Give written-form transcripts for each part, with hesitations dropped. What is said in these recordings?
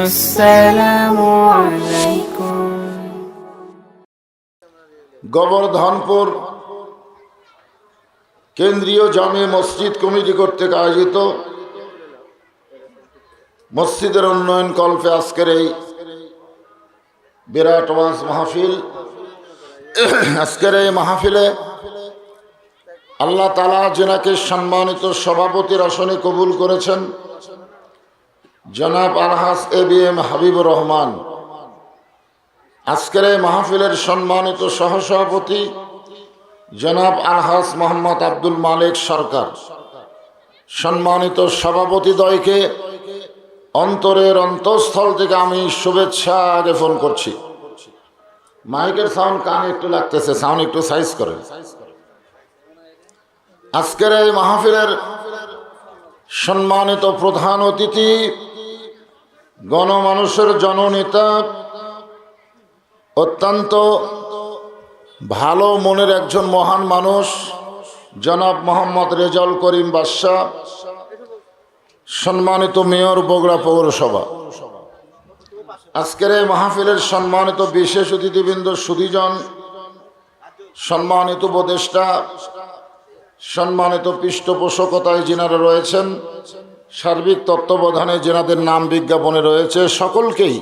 আসসালামু আলাইকুম। গোবর্ধনপুর কেন্দ্রীয় জামে মসজিদ কমিটি কর্তৃক আয়োজিত মসজিদের উন্নয়ন কল্পে আজকের এই বিরাট ওয়াজ মাহফিল। আজকের এই মাহফিলে আল্লাহ তাআলা যেনাকে সম্মানিত সভাপতির আসনে কবুল করেছেন, জনাব আলহাজ ABM হাবিবুর রহমান। আজকের এই মাহফিলের সম্মানিত সহসভাপতি জনাব আলহাজ মোহাম্মদ আব্দুল মালিক সরকার। সম্মানিত সভাপতিদ্বয়কে অন্তরের অন্তঃস্থল থেকে আমি শুভেচ্ছা জ্ঞাপন করছি। মাইকের সাউন্ড কানে একটু লাগতেছে, সাউন্ড একটু সাইজ করেন। আজকের এই মাহফিলের সম্মানিত প্রধান অতিথি, গণমানুষের জননেতা, অত্যন্ত ভালো মনের একজন মহান মানুষ জনাব মোহাম্মদ রেজাউল করিম বাদশা, সম্মানিত মেয়র বগুড়া পৌরসভা। আজকের এই মাহফিলের সম্মানিত বিশেষ অতিথিবৃন্দ, সুধীজন, সম্মানিত উপদেষ্টা, সম্মানিত পৃষ্ঠপোষকতায় যিনারা রয়েছেন, সার্বিক তত্ত্বাবধানে যেনাদের নাম বিজ্ঞাপনে রয়েছে, সকলকেই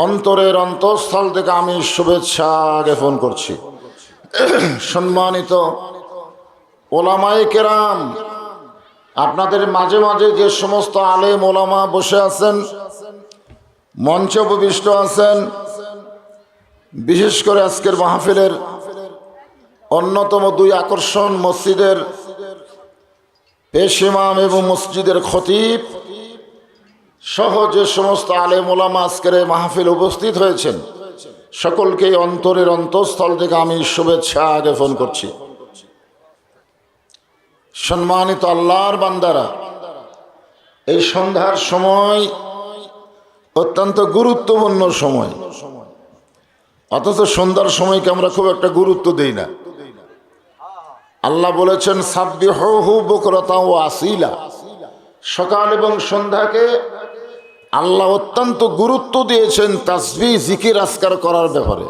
অন্তরের অন্তঃস্থল থেকে আমি শুভেচ্ছা জ্ঞাপন করছি। সম্মানিত ওলামায়ে কেরাম, আপনাদের মাঝে মাঝে যে সমস্ত আলেম ওলামা বসে আছেন, মঞ্চে উপবিষ্ট আছেন, বিশেষ করে আজকের মাহফিলের অন্যতম দুই আকর্ষণ মসজিদের পেশ ইমাম এবং মসজিদের খতিব সহ যে সমস্ত আলেম ওলামা আজকের এই মাহফিল উপস্থিত হয়েছেন, সকলকেই অন্তরের অন্তঃস্থল থেকে আমি শুভেচ্ছা জ্ঞাপন করছি। সম্মানিত আল্লাহর বান্দারা, এই সন্ধ্যার সময় অত্যন্ত গুরুত্বপূর্ণ সময়, অথচ সন্ধ্যার সময়কে আমরা খুব একটা গুরুত্ব দেই না। আল্লাহ বলেছেন সাব্বিহুহু বুকরাতাও ওয়া আসিলা, সকাল এবং সন্ধ্যাকে আল্লাহ অত্যন্ত গুরুত্ব দিয়েছেন তাসবিহ জিকির আজকার করার ব্যাপারে।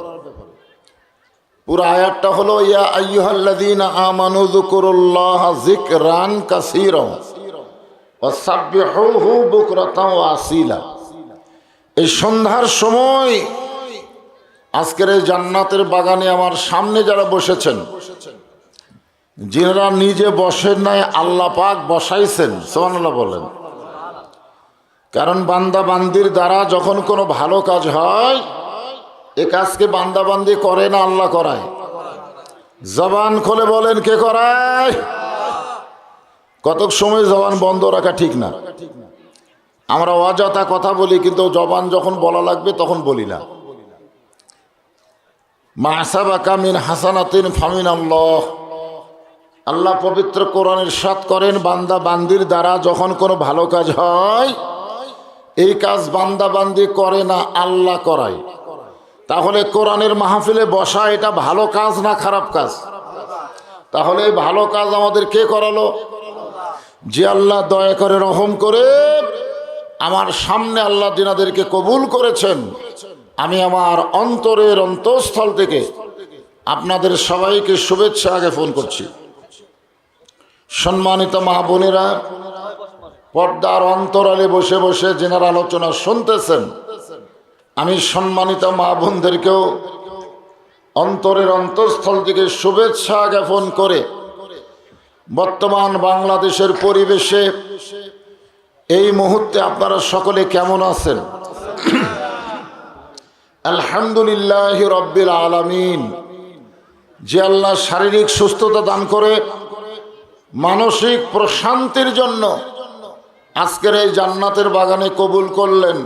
পুরো আয়াতটা হলো ইয়া আইয়ুহাল্লাযীনা আমানু যকুরুল্লাহা যিকরান কাসীরা ওয়া সাব্বিহুহু বুকরাতাও ওয়া আসিলা। এই সন্ধ্যার সময় আজকের এই জান্নাতের বাগানে আমার সামনে যারা বসেছেন, যিনারা নিজে বসেন নাই, আল্লাহ পাক বসাইছেন, সুবহানাল্লাহ বলেন। কারণ বান্দা বান্দির দ্বারা যখন কোনো ভালো কাজ হয়, এ কাজকে বান্দা বান্দি করে না, আল্লাহ করায়। জবান খুলে বলেন, কে করায়? কতক সময় জবান বন্ধ রাখা ঠিক না। আমরা অযথা কথা বলি, কিন্তু জবান যখন বলা লাগবে তখন বলি না। মা আসাবাকা মিন হাসানাতিন ফামিন আল্লাহ, আল্লাহ পবিত্র কোরআন ইরশাদ করেন, বান্দা বান্দির দ্বারা যখন কোনো ভালো কাজ হয়, এই কাজ বান্দা বান্দি করে না, আল্লাহ করায়। তাহলে কোরআনের মাহফিলে বসা এটা ভালো কাজ না খারাপ কাজ? তাহলে এই ভালো কাজ আমাদের কে করালো? যে আল্লাহ দয়া করে রহম করে আমার সামনে আল্লাহ যিনাদেরকে কবুল করেছেন, আমি আমার অন্তরের অন্তঃস্থল থেকে আপনাদের সবাইকে শুভেচ্ছা জ্ঞাপন করছি। সম্মানিত মা বোনেরা, পর্দার অন্তরালে বসে বসে যেনারা আলোচনা শুনতেছেন, আমি সম্মানিত মা বোনদেরকেও অন্তরের অন্তঃস্থল থেকে শুভেচ্ছা জ্ঞাপন করে বর্তমান বাংলাদেশের পরিবেশে এই মুহূর্তে আপনারা সকলে কেমন আছেন? আলহামদুলিল্লাহ রব্বিল আলামিন। যে আল্লাহ শারীরিক সুস্থতা দান করে মানসিক প্রশান্তির জন্য আজকের এই জান্নাতের বাগানে কবুল করলেন,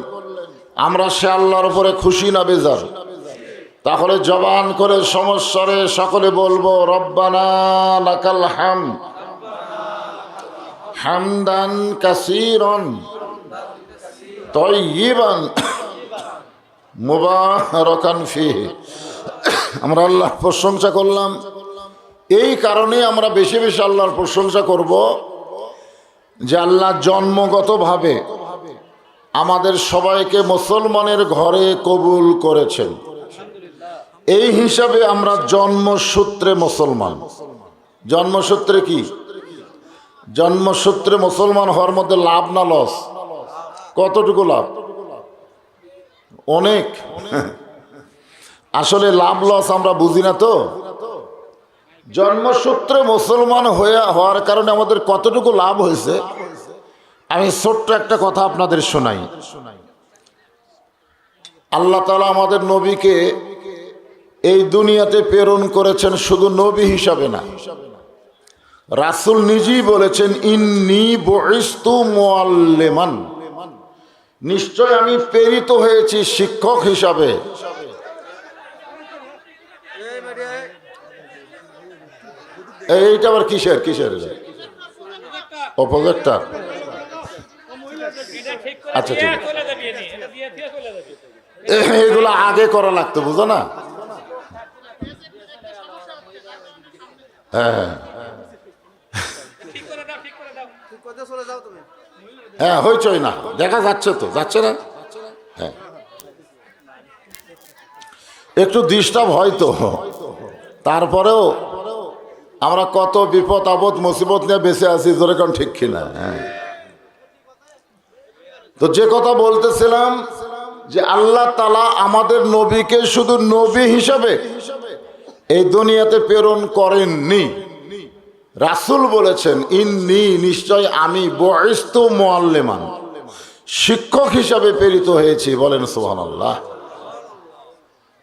আমরা সে আল্লাহর উপরে খুশি না বেজার? তাহলে জবান করে সমস্বরে সকলে বলবো, রব্বানা লাকাল হামদ হামদান কাসীরান তাইয়িবান মুবারাকান ফীহি। আমরা আল্লাহর প্রশংসা করলাম, এই কারণে আমরা বেশি বেশি আল্লাহর প্রশংসা করব যে আল্লাহ জন্মগতভাবে আমাদের সবাইকে মুসলমানের ঘরে কবুল করেছেন। এই হিসাবে আমরা জন্মসূত্রে মুসলমান। জন্মসূত্রে কি? জন্মসূত্রে মুসলমান হওয়ার মধ্যে লাভ না লস? কতটুকু লাভ? অনেক। আসলে লাভ লস আমরা বুঝি না তো। জন্মসূত্রে মুসলমান হওয়ার কারণে আমাদের কতটুকু লাভ হয়েছে, আমি ছোট্ট একটা কথা আপনাদের শোনাই। আল্লাহ তাআলা আমাদের নবীকে এই দুনিয়াতে প্রেরণ করেছেন শুধু নবী হিসাবে না, রাসূল নিজেই বলেছেন ইন্নী বুইসতু মুআল্লিমান, নিশ্চয় আমি প্রেরিত হয়েছি শিক্ষক হিসাবে। এইটা আবার কিসের কিসের প্রজেক্টর? আচ্ছা ঠিক আছে, এগুলো আগে করা লাগতো, বুঝো না? হ্যাঁ হ্যাঁ, হইচই না, দেখা যাচ্ছে তো, যাচ্ছে না? হ্যাঁ, একটু ডিস্টার্ব হয়তো, তারপরেও আমরা কত বিপদ আপদ মুসিবত নিয়ে বেঁচে আছি, জোরে কোন ঠিক কিনা? হ্যাঁ, তো যে কথা বলতেছিলাম যে আল্লাহ তাআলা আমাদের নবীকে শুধু নবী হিসাবে এই দুনিয়াতে প্রেরণ করেননি। রাসূল বলেছেন ইন্নী, নিশ্চয় আমি বুইসতু মুআল্লিমান, শিক্ষক হিসাবে প্রেরিত হয়েছি। বলেন সুবহানাল্লাহ।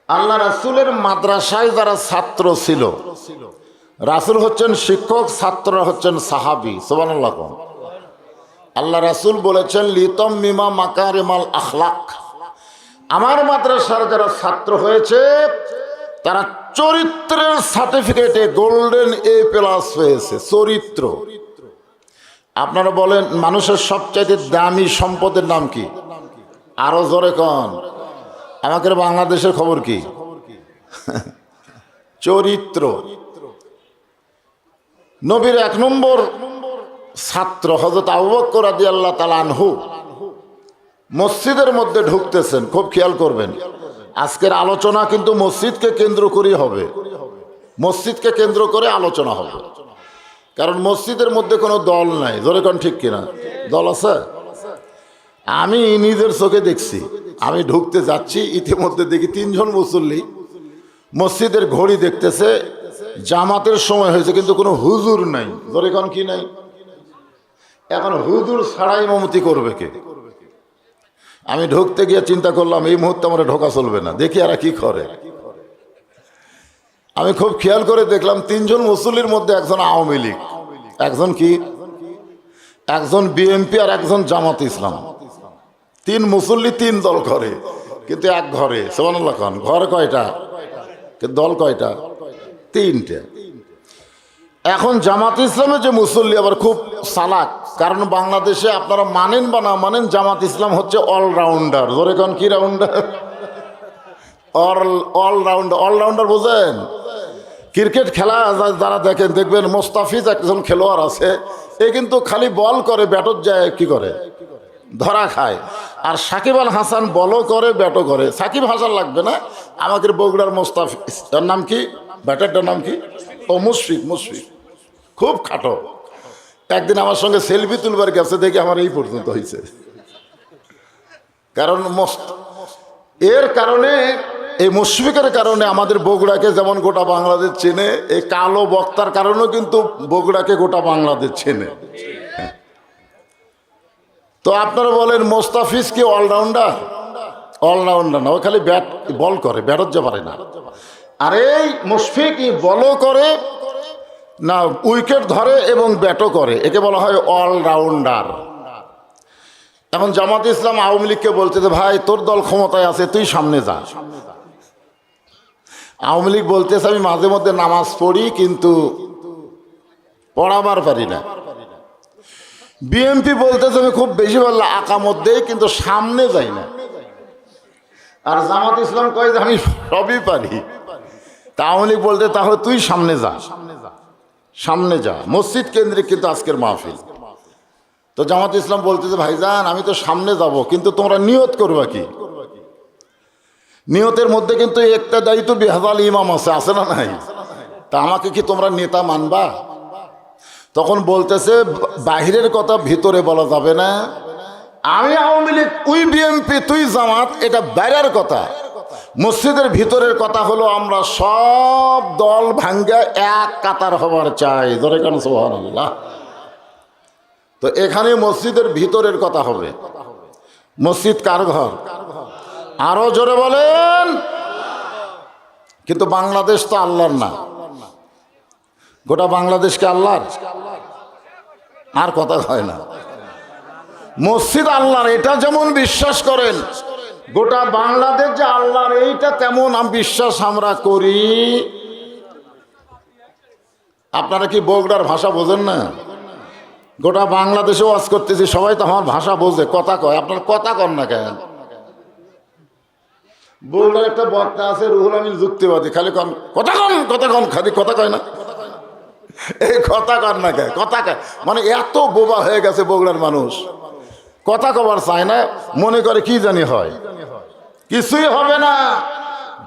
আল্লাহ রাসূলের মাদ্রাসায় যারা ছাত্র ছিল, রাসূল হচ্ছেন শিক্ষক, ছাত্ররা হচ্ছেন সাহাবী। সুবহানাল্লাহ। আল্লাহ রাসূল বলেছেন লিতাম্মিমা মাকারিমাল আখলাক, আমার মাদ্রাসার যারা ছাত্র হয়েছে তারা চরিত্রের সার্টিফিকেটে গোল্ডেন A+ পেয়েছে। চরিত্র। আপনারা বলেন মানুষের সবচাইতে দামি সম্পদের নাম কি? আরো জোরে কন। আমাদের বাংলাদেশের খবর কি? চরিত্র। নবীর 1 নম্বর ছাত্র হযরত আবু বকর রাদিয়াল্লাহু তাআলা আনহু মসজিদের মধ্যে ঢুকতেছেন। খুব খেয়াল করবেন, আজকের আলোচনা কিন্তু মসজিদকে কেন্দ্র করে হবে, মসজিদকে কেন্দ্র করে আলোচনা হবে। কারণ মসজিদের মধ্যে কোনো দল নাই, জোরে কোন ঠিক কিনা? দল আছে? আমি নিজের চোখে দেখছি। আমি ঢুকতে যাচ্ছি, ইতিমধ্যে দেখি 3 জন মুসল্লি মসজিদের ঘড়ি দেখতেছে, জামাতের সময় হয়েছে কিন্তু কোনো হুজুর নাই। জোরে কোন কি নাই? এখন হুজুর ছাড়াই ইমামতি করবে কে? আমি ঢুকতে গিয়ে চিন্তা করলাম এই মুহূর্তে আমার ঢোকা চলবে না, দেখি এরা কি করে। আমি খুব খেয়াল করে দেখলাম 3 জন মুসল্লির মধ্যে একজন আওয়ামী লীগ, একজন কি, একজন বিএনপি আর একজন জামাত ইসলাম। 3 মুসল্লি 3 দল করে, কিন্তু এক ঘরে। সুবহানাল্লাহ। ঘর কয়টা? দল কয়টা? 3টে। এখন জামাত ইসলামের যে মুসল্লি আবার খুব চালাক, কারণ বাংলাদেশে আপনারা মানেন বা না মানেন জামাত ইসলাম হচ্ছে অলরাউন্ডার। ধরে কোন কি রাউন্ডার? অলরাউন্ডার। অলরাউন্ডার বোঝেন? ক্রিকেট খেলা যারা দেখেন দেখবেন মোস্তাফিজ একজন খেলোয়াড় আছে, এ কিন্তু খালি বল করে, ব্যাটর যায় কি করে, ধরা খায়। আর সাকিব আল হাসান বলও করে, ব্যাটও করে। সাকিব হাসান লাগবে না, আমাদের বগুড়ার মোস্তাফিজ, তার নাম কি, ব্যাটারটার নাম কি? ও মুশফিক। মুশফিক খুব খাটো। একদিন আমার সঙ্গে সেলফি তুলবার গেছে, দেখি আমার এই পর্যন্ত হয়েছে। কারণ এর কারণে, এই মুশফিকের কারণে আমাদের বগুড়াকে যেমন গোটা বাংলাদেশ চেনে, এই কালো বক্তার কারণেও কিন্তু বগুড়াকে গোটা বাংলাদেশ চেনে। তো আপনারা বলেন মোস্তাফিজ কি অলরাউন্ডার? অলরাউন্ডার না, ও খালি ব্যাট বল করে, ব্যাটর যে পারে না। আর এই মুশফিক বলও করে না, উইকেট ধরে এবং ব্যাটও করে, একে বলা হয় অলরাউন্ডার। এখন জামাত ইসলাম আওয়ামী লীগকে বলছে যে ভাই তোর দল ক্ষমতায় আছে, তুই সামনে যা। আওয়ামী লীগ বলতেছে আমি মাঝে মধ্যে নামাজ পড়ি কিন্তু পড়াবার পারি না। বিএনপি বলতেছে আমি খুব বেশি বললাম আকামত দেই কিন্তু সামনে যাই না। আর জামাত ইসলাম কয় যে আমি সবই পারি। তা আওয়ামী লীগ বলতে তাহলে তুই সামনে যা, সামনে যা। মসজিদ কেন্দ্রিক কিন্তু আজকের মাহফিল। তো জামাত ইসলাম বলতেছে ভাইজান আমি তো সামনে যাব, কিন্তু তোমরা নিয়ত করবা কি? নিয়তের মধ্যে কিন্তু একটা দায়িত্ব বেহাজাল ইমাম আছে না নাই? তা আমাকে কি তোমরা নেতা মানবা? তখন বলতেছে বাহিরের কথা ভিতরে বলা যাবে না। আমি আওয়ামী লীগ, তুই বিএনপি, তুই জামাত, এটা বাইরের কথা। মসজিদের ভিতরের কথা হলো আমরা সব দল ভাঙ্গা এক কাতার হবার চাই। ধরে কেন সুবহানাল্লাহ। তো এখানে মসজিদের ভিতরের কথা হবে। মসজিদ কার ঘর? আরো জোরে বলেন। কিন্তু বাংলাদেশ তো আল্লাহর না, গোটা বাংলাদেশকে আল্লাহর? আর কথা হয় না। মসজিদ আল্লাহর এটা যেমন বিশ্বাস করেন, গোটা বাংলাদেশ যে আল্লাহর এইটা তেমন বিশ্বাস আমরা করি। আপনারা কি বগুড়ার ভাষা বোঝেন না? গোটা বাংলাদেশে ওয়াজ করতেছি, সবাই তো আমার ভাষা বোঝে, কথা কয়। আপনার কথা কন না কেন? বগুড়ার একটা বক্তা আছে রুহুল আমিন যুক্তিবাদী, খালি কন কথা কন কথা কন, খালি কথা কয় না। এই কথা কন না কে? কথা কয় মানে এত বোবা হয়ে গেছে বগুড়ার মানুষ, কথা কবার চায় না, মনে করে কি জানি হয়। কিছুই হবে না,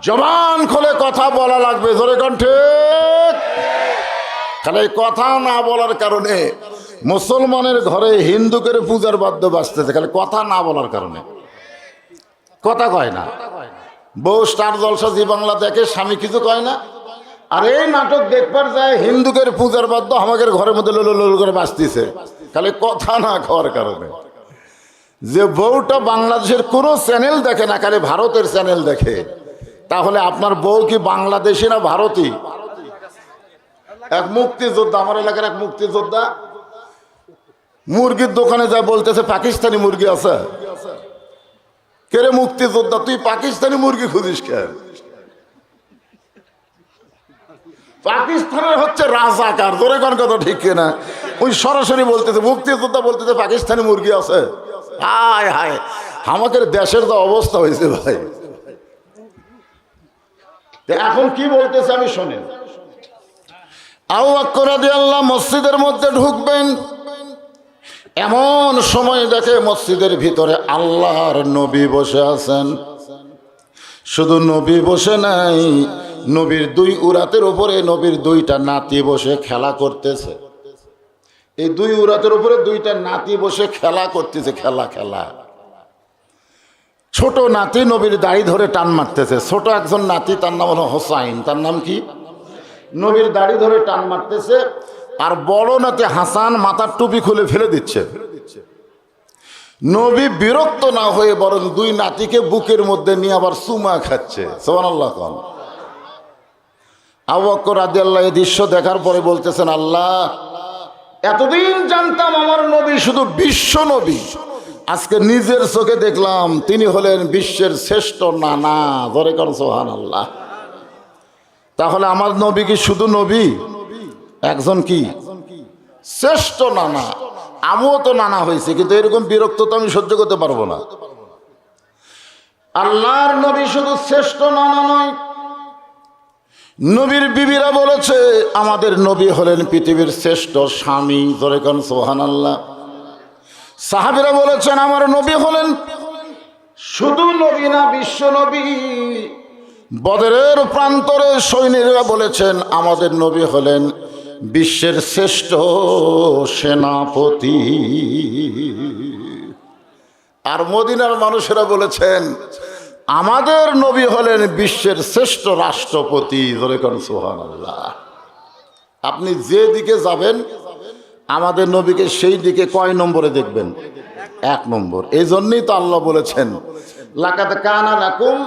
জবান খুলে কথা বলা লাগবে। জোরে কোন ঠিক? খালি কথা না বলার কারণে মুসলমানের ঘরে হিন্দুকের পূজার বাদ্য বাজতেছে, খালি কথা না বলার কারণে। কথা কয় না। বউ স্টার জলসা জি বাংলা দেখে, স্বামী কিছু কয় না। আর এই নাটক দেখবার যায় হিন্দুকের পূজার বাদ্য আমাদের ঘরের মধ্যে লোল লোল করে বাজতেছে, খালি কথা না খাওয়ার কারণে। যে বউটা বাংলাদেশের কোনো চ্যানেল দেখে না, খালি ভারতের চ্যানেল দেখে, তাহলে আপনার বউ কি বাংলাদেশি না ভারতী? এক মুক্তিযোদ্ধা, আমার এলাকার এক মুক্তিযোদ্ধা মুরগির দোকানে যায়, বলতেছে পাকিস্তানি মুরগি আছে। কে রে মুক্তিযোদ্ধা, তুই পাকিস্তানি মুরগি খুঁজিস কেন? পাকিস্তানের হচ্ছে রাজাকার। জোরে কোন কথা ঠিক কিনা? ওই সরাসরি বলতেছে, মুক্তিযোদ্ধা বলতেছে পাকিস্তানি মুরগি আছে। হায় হায়, আমাদের দেশের তো অবস্থা হয়েছে ভাই। এখন কি বলতেছে আমি শোনেন। আবু বকর রাদিয়াল্লাহু মসজিদের মধ্যে ঢুকবেন, এমন সময় দেখে মসজিদের ভিতরে আল্লাহর নবী বসে আছেন। শুধু নবী বসে নাই, নবীর দুই উরাতের উপরে নবীর দুইটা নাতি বসে খেলা করতেছে। এই দুই উরাতের উপরে দুইটা নাতি বসে খেলা করতেছে। খেলা ছোট নাতি নবীর দাড়ি ধরে টান মারতেছে। ছোট একজন নাতি, তার নাম হলো হোসাইন। তার নাম কি? নবীর দাড়ি ধরে টান মারতেছে। আর বড় নাতি হাসান মাথার টুপি খুলে ফেলে দিচ্ছে। নবী বিরক্ত না হয়ে বরং দুই নাতিকে বুকের মধ্যে নিয়ে আবার চুমা খাচ্ছে। সুবহানাল্লাহ। আবু বকর রাদিয়াল্লাহু এই দৃশ্য দেখার পরে বলতেছেন, আল্লাহ, এতদিন জানতাম আমার নবী শুধু বিশ্ব নবী, আজকে নিজের চোখে দেখলাম তিনি হলেন বিশ্বের শ্রেষ্ঠ নানা। ধরে কর সুবহানাল্লাহ। তাহলে আমার নবী কি শুধু নবী? একজন কি শ্রেষ্ঠ নানা। আমিও তো নানা হয়েছে, কিন্তু এরকম বিরক্ত তো আমি সহ্য করতে পারবো না। আল্লাহর নবী শুধু শ্রেষ্ঠ নানা নয়, নবীর বিবিরা বলেছে আমাদের নবী হলেন পৃথিবীর শ্রেষ্ঠ স্বামী। ধরে কোন সুবহানাল্লাহ। সাহাবীরা বলেছেন আমার নবী হলেন শুধু নবী না, বিশ্ব নবী। বদরের প্রান্তরে সৈন্যরা বলেছেন আমাদের নবী হলেন বিশ্বের শ্রেষ্ঠ সেনাপতি। আর মদিনার মানুষেরা বলেছেন আমাদের নবী হলেন বিশ্বের শ্রেষ্ঠ রাষ্ট্রপতি। ধরে কোন সুবহানাল্লাহ। আপনি যে দিকে যাবেন আমাদের নবীকে সেই দিকে কয় নম্বরে দেখবেন? 1 নম্বর। এই জন্যই তো আল্লাহ বলেছেন লাকাদ কানা লাকুম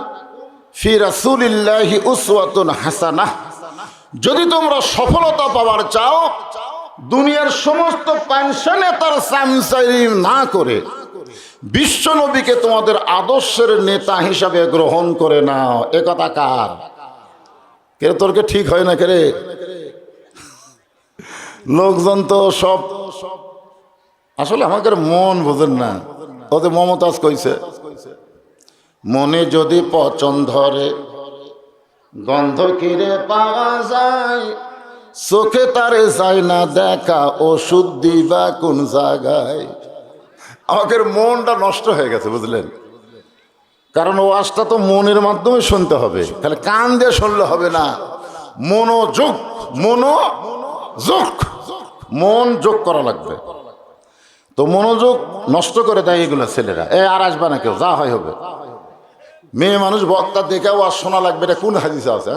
ফি রাসূলিল্লাহি উসওয়াতুন হাসানাহ। যদি তোমরা সফলতা পাওয়ার চাও, দুনিয়ার সমস্ত পেনশনেতার চামচারি না করে বিশ্ব নবীকে তোমাদের আদর্শের নেতা হিসাবে গ্রহণ করে নাও। এ কথা কার? কে তোরকে ঠিক হয় না কে রে? লোকজন তো সব আসলে আমাদের মন বোঝেন না। ওদের মমতাজ কইছে, মনে যদি পছন্দ ধরে গন্ধ কিরে পাওয়া যায়, চোখে তারে যায় না দেখা, ওষুধ দিবা কোন জায়গায়। আমাদের মনটা নষ্ট হয়ে গেছে, বুঝলেন? কারণ ওয়াজটা তো মনের মাধ্যমে শুনতে হবে, তাহলে কান দিয়ে শুনলে হবে না। মনোযোগ, মনোযোগ, মন যোগ করা লাগবে। তো মনোযোগ নষ্ট করে দেয় এগুলো ছেলেরা। আর আসবে না কেউ, যা হয় হবে। মেয়ে মানুষ বক্তা দেখেও আর শোনা লাগবে, এটা কোন হাদিসে আছে?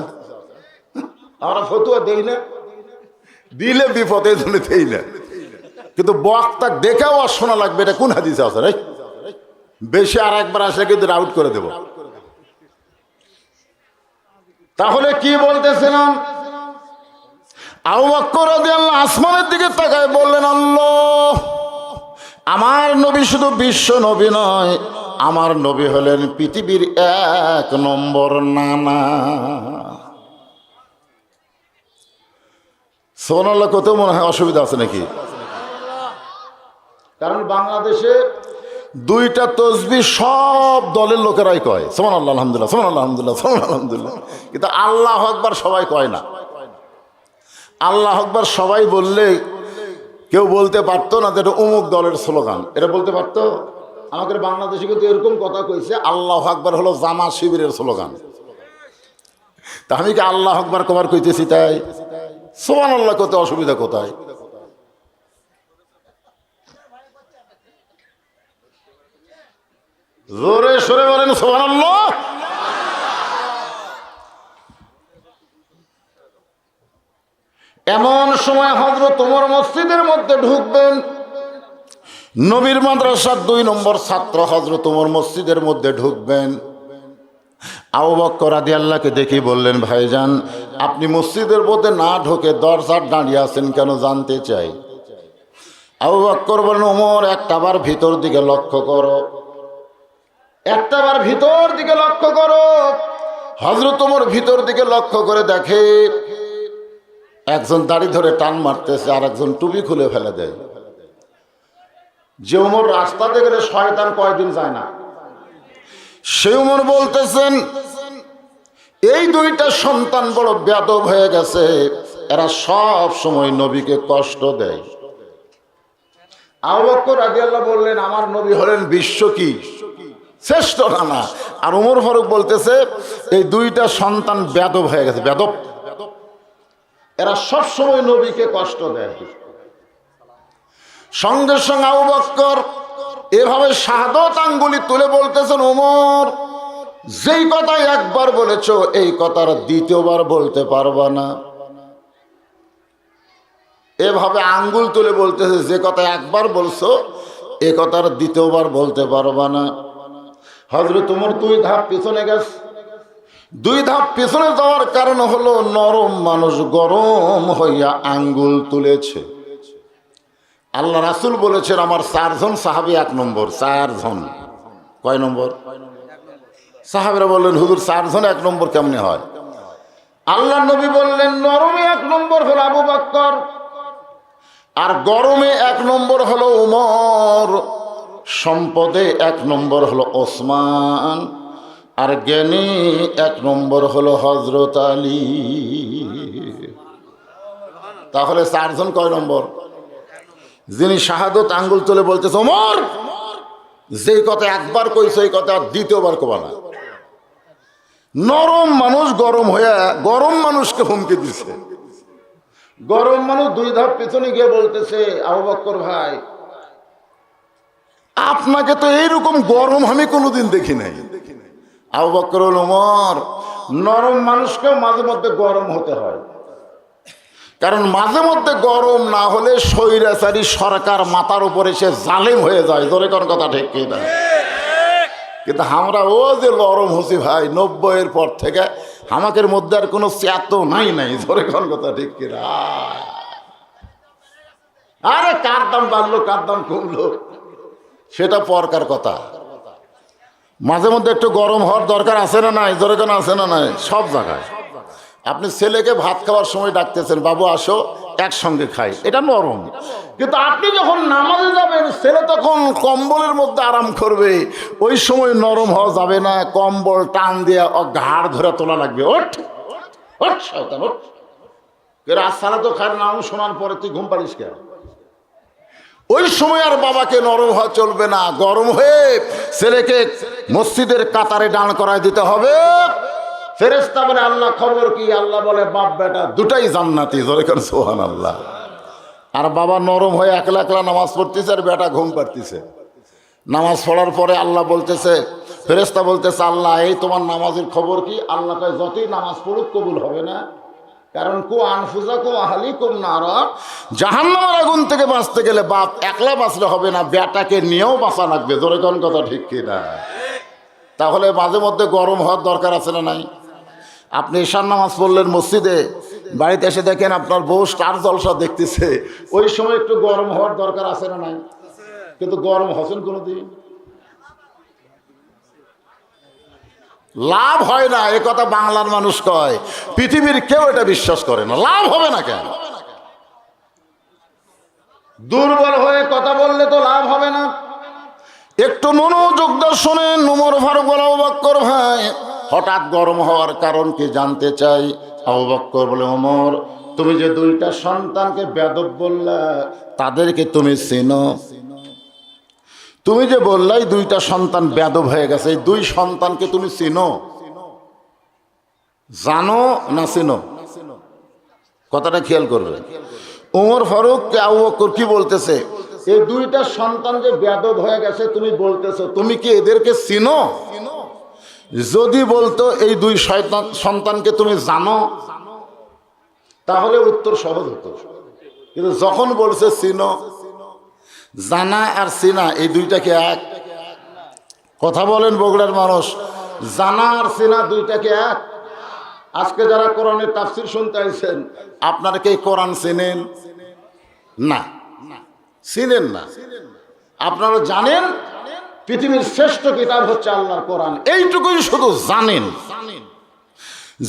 আমরা ফতুয়া দেই না, দিলে বিপদে দেই না, কিন্তু বক্তা দেখেও আর শোনা লাগবে, এটা কোন হাদিসে আছে? রে বেশি আর একবার আসলে কিন্তু আউট করে দেব। তাহলে কি বলতেছিলাম? আবু বকর রাদিয়াল্লাহু আসমানের দিকে তাকায় বললেন, আল্লাহ, আমার নবী শুধু বিশ্ব নবী নয়, আমার নবী হলেন পৃথিবীর 1 নম্বর নানা। সুবহানাল্লাহ কত মনে হয় অসুবিধা আছে নাকি? কারণ বাংলাদেশে 2টা তসবিহ সব দলের লোকেরাই কয়, সুবহানাল্লাহ আলহামদুলিল্লাহ, সুবহানাল্লাহ আলহামদুলিল্লাহ, সুবহানাল্লাহ আলহামদুলিল্লাহ, কিন্তু আল্লাহু আকবার সবাই কয় না। আল্লাহু আকবার সবাই বললে কেউ বলতে পারতো না যে এটা অমুক দলের স্লোগান, এটা বলতে পারতো? আমাদের বাংলাদেশে কিন্তু এরকম কথা কইছে, আল্লাহু আকবার হলো জামাত শিবিরের স্লোগান। তা আমি কি আল্লাহু আকবার কবার কইতেছি তাই? সুবহানাল্লাহ কত অসুবিধা কোথায়? জোরে সরে বলেন সুবহানাল্লাহ। এমন সময় হযরত ওমর মসজিদের মধ্যে ঢুকবেন, নবীর মাদ্রাসার 2 নম্বর ছাত্র হযরত ওমর মসজিদের মধ্যে ঢুকবেন। আবু বকর রাদিয়াল্লাহকে দেখে বললেন, ভাইজান, আপনি মসজিদের মধ্যে না ঢুকে দরজার দাঁড়িয়ে আছেন কেন, জানতে চাই। আবু বকর বললেন, ওমর, একটাবার ভিতর দিকে লক্ষ্য করো, একটাবার ভিতর দিকে লক্ষ্য করো। হযরত ওমর ভিতর দিকে লক্ষ্য করে দেখে একজন দাড়ি ধরে টান মারতেছে, আর একজন টুপি খুলে ফেলে দেয়। যে ওমর রাস্তাতে গেলে শয়তান কয়দিন যায় না, সে ওমর বলতেছেন, এই 2টা সন্তান বড় বেয়াদব হয়ে গেছে, এরা সব সময় নবীকে কষ্ট দেয়। আবু বকর রাদিয়াল্লাহু বললেন, আমার নবী হলেন বিশ্ব কি শ্রেষ্ঠ নানা। আর ওমর ফারুক বলতেছে, এই 2টা সন্তান বেয়াদব হয়ে গেছে, বেয়াদব, এরা সব সময় নবীকে কষ্ট দেয়। সঙ্গে সঙ্গে আবু বকর এভাবে শাহাদত আঙ্গুলি তুলে বলতেছেন, ওমর, যেই কথা একবার বলেছো এই কথার দ্বিতীয়বার বলতে পারবা না। এভাবে আঙ্গুল তুলে বলতেছে, যে কথা একবার বলছো এ কথার দ্বিতীয়বার বলতে পারবা না। হযরত ওমর 2 ধাপ পিছনে গেছে। 2 ধাপ পিছনে যাওয়ার কারণ হলো নরম মানুষ গরম হইয়া আঙ্গুল তুলেছে। আল্লাহ রাসূল বলেছেন, আমার 4 জন সাহাবী 1 নম্বর। 4 জন কয় নম্বর? সাহাবীরা বললেন, হুজুর 4 জন 1 নম্বর কেমনে হয়? আল্লাহ নবী বললেন, নরমে 1 নম্বর হলো আবু বকর, আর গরমে 1 নম্বর হলো ওমর, সম্পদে 1 নম্বর হলো ওসমান, আর জ্ঞানী 1 নম্বর হলো হযরত আলী। তাহলে 4 জন কয় নম্বর? যিনি শাহাদত আঙ্গুল তুলে বলতেছে, ওমর, যেই কথা একবার কইছো এই কথা দ্বিতীয়বার কবা না। নরম মানুষ গরম হয়ে গরম মানুষকে হুমকি দিছে। গরম মানুষ 2 ধাপ পিছনে গিয়ে বলতেছে, আবু বকর ভাই, আপনাকে তো এইরকম গরম আমি কোনোদিন দেখি নাই। আবু বকর, ওমর, নরম মানুষকেও মাঝে মধ্যে গরম হতে হয়, কারণ মাঝে মধ্যে গরম না হলে স্বৈরাচারী সরকার মাথার উপরে সে জালেম হয়ে যায়। জোরে কোন কথা ঠিক কি না? কিন্তু আমরা ও যে নরম হচ্ছি ভাই, 90-এর পর থেকে আমাদের মধ্যে আর কোনো চ্যাত নাই। জোরে কোন কথা ঠিক কি না? আরে কার দাম বাড়লো কার দাম কমলো সেটা পরকার কথা। মাঝে মধ্যে একটু গরম হওয়ার দরকার আছে না নাই? জোরে কোন আছে না নাই? সব জায়গায়। আপনি ছেলেকে ভাত খাওয়ার সময় ডাকতেছেন, বাবু আসো একসঙ্গে খাই, এটা নরম। কিন্তু আপনি যখন নামাজে যাবেন, ছেলে তখন কম্বলের মধ্যে আরাম করবে, ওই সময় নরম হওয়া যাবে না, কম্বল টান দিয়ে ঘাড় ধরে তোলা লাগবে। ওঠ ওঠ শয়তান ওঠ। রাত সারা তো খার নাম শোনার পরে তুই ঘুম পারিস কেন? ওই সময় আর বাবাকে নরম হওয়া চলবে না, গরম হয়ে ছেলেকে মসজিদের কাতারে দাঁড় করায় দিতে হবে। ফেরেশতা বলে আল্লাহ খবর কি? আল্লাহ বলে বাপ বেটা দুটাই জান্নাতি। জোরে করে সুবহানাল্লাহ। আর বাবা নরম হয়ে একলা একলা নামাজ পড়তেছে আর বেটা ঘুম পাড়তেছে। নামাজ পড়ার পরে আল্লাহ বলতেছে, ফেরেশতা বলতেছে আল্লাহ এই তোমার নামাজের খবর কি? আল্লাহ কয় যতই নামাজ পড়ুক কবুল হবে না, কারণ কু আনফুসাকুম আহলিকুম নারা, জাহান্নামের আগুন থেকে বাঁচতে গেলে বাপ একলা বাঁচলে হবে না, বেটাকে নিয়েও বাঁচা লাগবে। জোরে কোন কথা ঠিক কিনা? তাহলে মাঝে মধ্যে গরম হওয়ার দরকার আছে না নাই? আপনি ঈশার নামাজ পড়লেন মসজিদে, বাড়িতে এসে দেখেন আপনার বউ স্টার জলসা দেখতেছে, ওই সময় একটু গরম হওয়ার দরকার আছে না নাই? কিন্তু গরম হচ্ছেন কোনোদিন? লাভ হয় না এ কথা বাংলার মানুষ কয়, পৃথিবীর কেউ এটা বিশ্বাস করে না। লাভ হবে না কেন? দুর্বল হয়ে কথা বললে তো লাভ হবে না। একটু মনোযোগ দিয়ে শোনেন। ওমর ফারুক বলে আবু বকর ভাই হঠাৎ গরম হওয়ার কারণ কি জানতে চাই। আবু বকর বলে ওমর তুমি যে দুইটা সন্তানকে বেয়াদব বললা তাদেরকে তুমি চিনো? তুমি যে বললাই দুইটা সন্তান বেয়াদব হয়ে গেছে, এই দুই সন্তানকে তুমি চিনো? জানো না চিনো? কথাটা খেয়াল করবেন। ওমর ফারুক আবু বকর কি বলতেছে? এই দুইটা সন্তান যে বেয়াদব হয়ে গেছে তুমি বলতেছো, তুমি কি এদেরকে চিনো? যদি বলতো এই দুই সন্তানকে তুমি জানো তাহলে উত্তর সহজ হতো, কিন্তু যখন বলছে চিনো, জানা আর চিনা এই দুইটা কি এক? কথা বলেন বগুড়ার মানুষ, জানা আর চিনা দুইটা কি এক? আজকে যারা কোরআনের তাফসীর শুনতে আইছেন আপনারা কি কোরআন চেনেন? না, চিনেন না। আপনারা জানেন পৃথিবীর শ্রেষ্ঠ কিতাব হচ্ছে আল্লাহর কোরআন, এইটুকুই শুধু জানেন।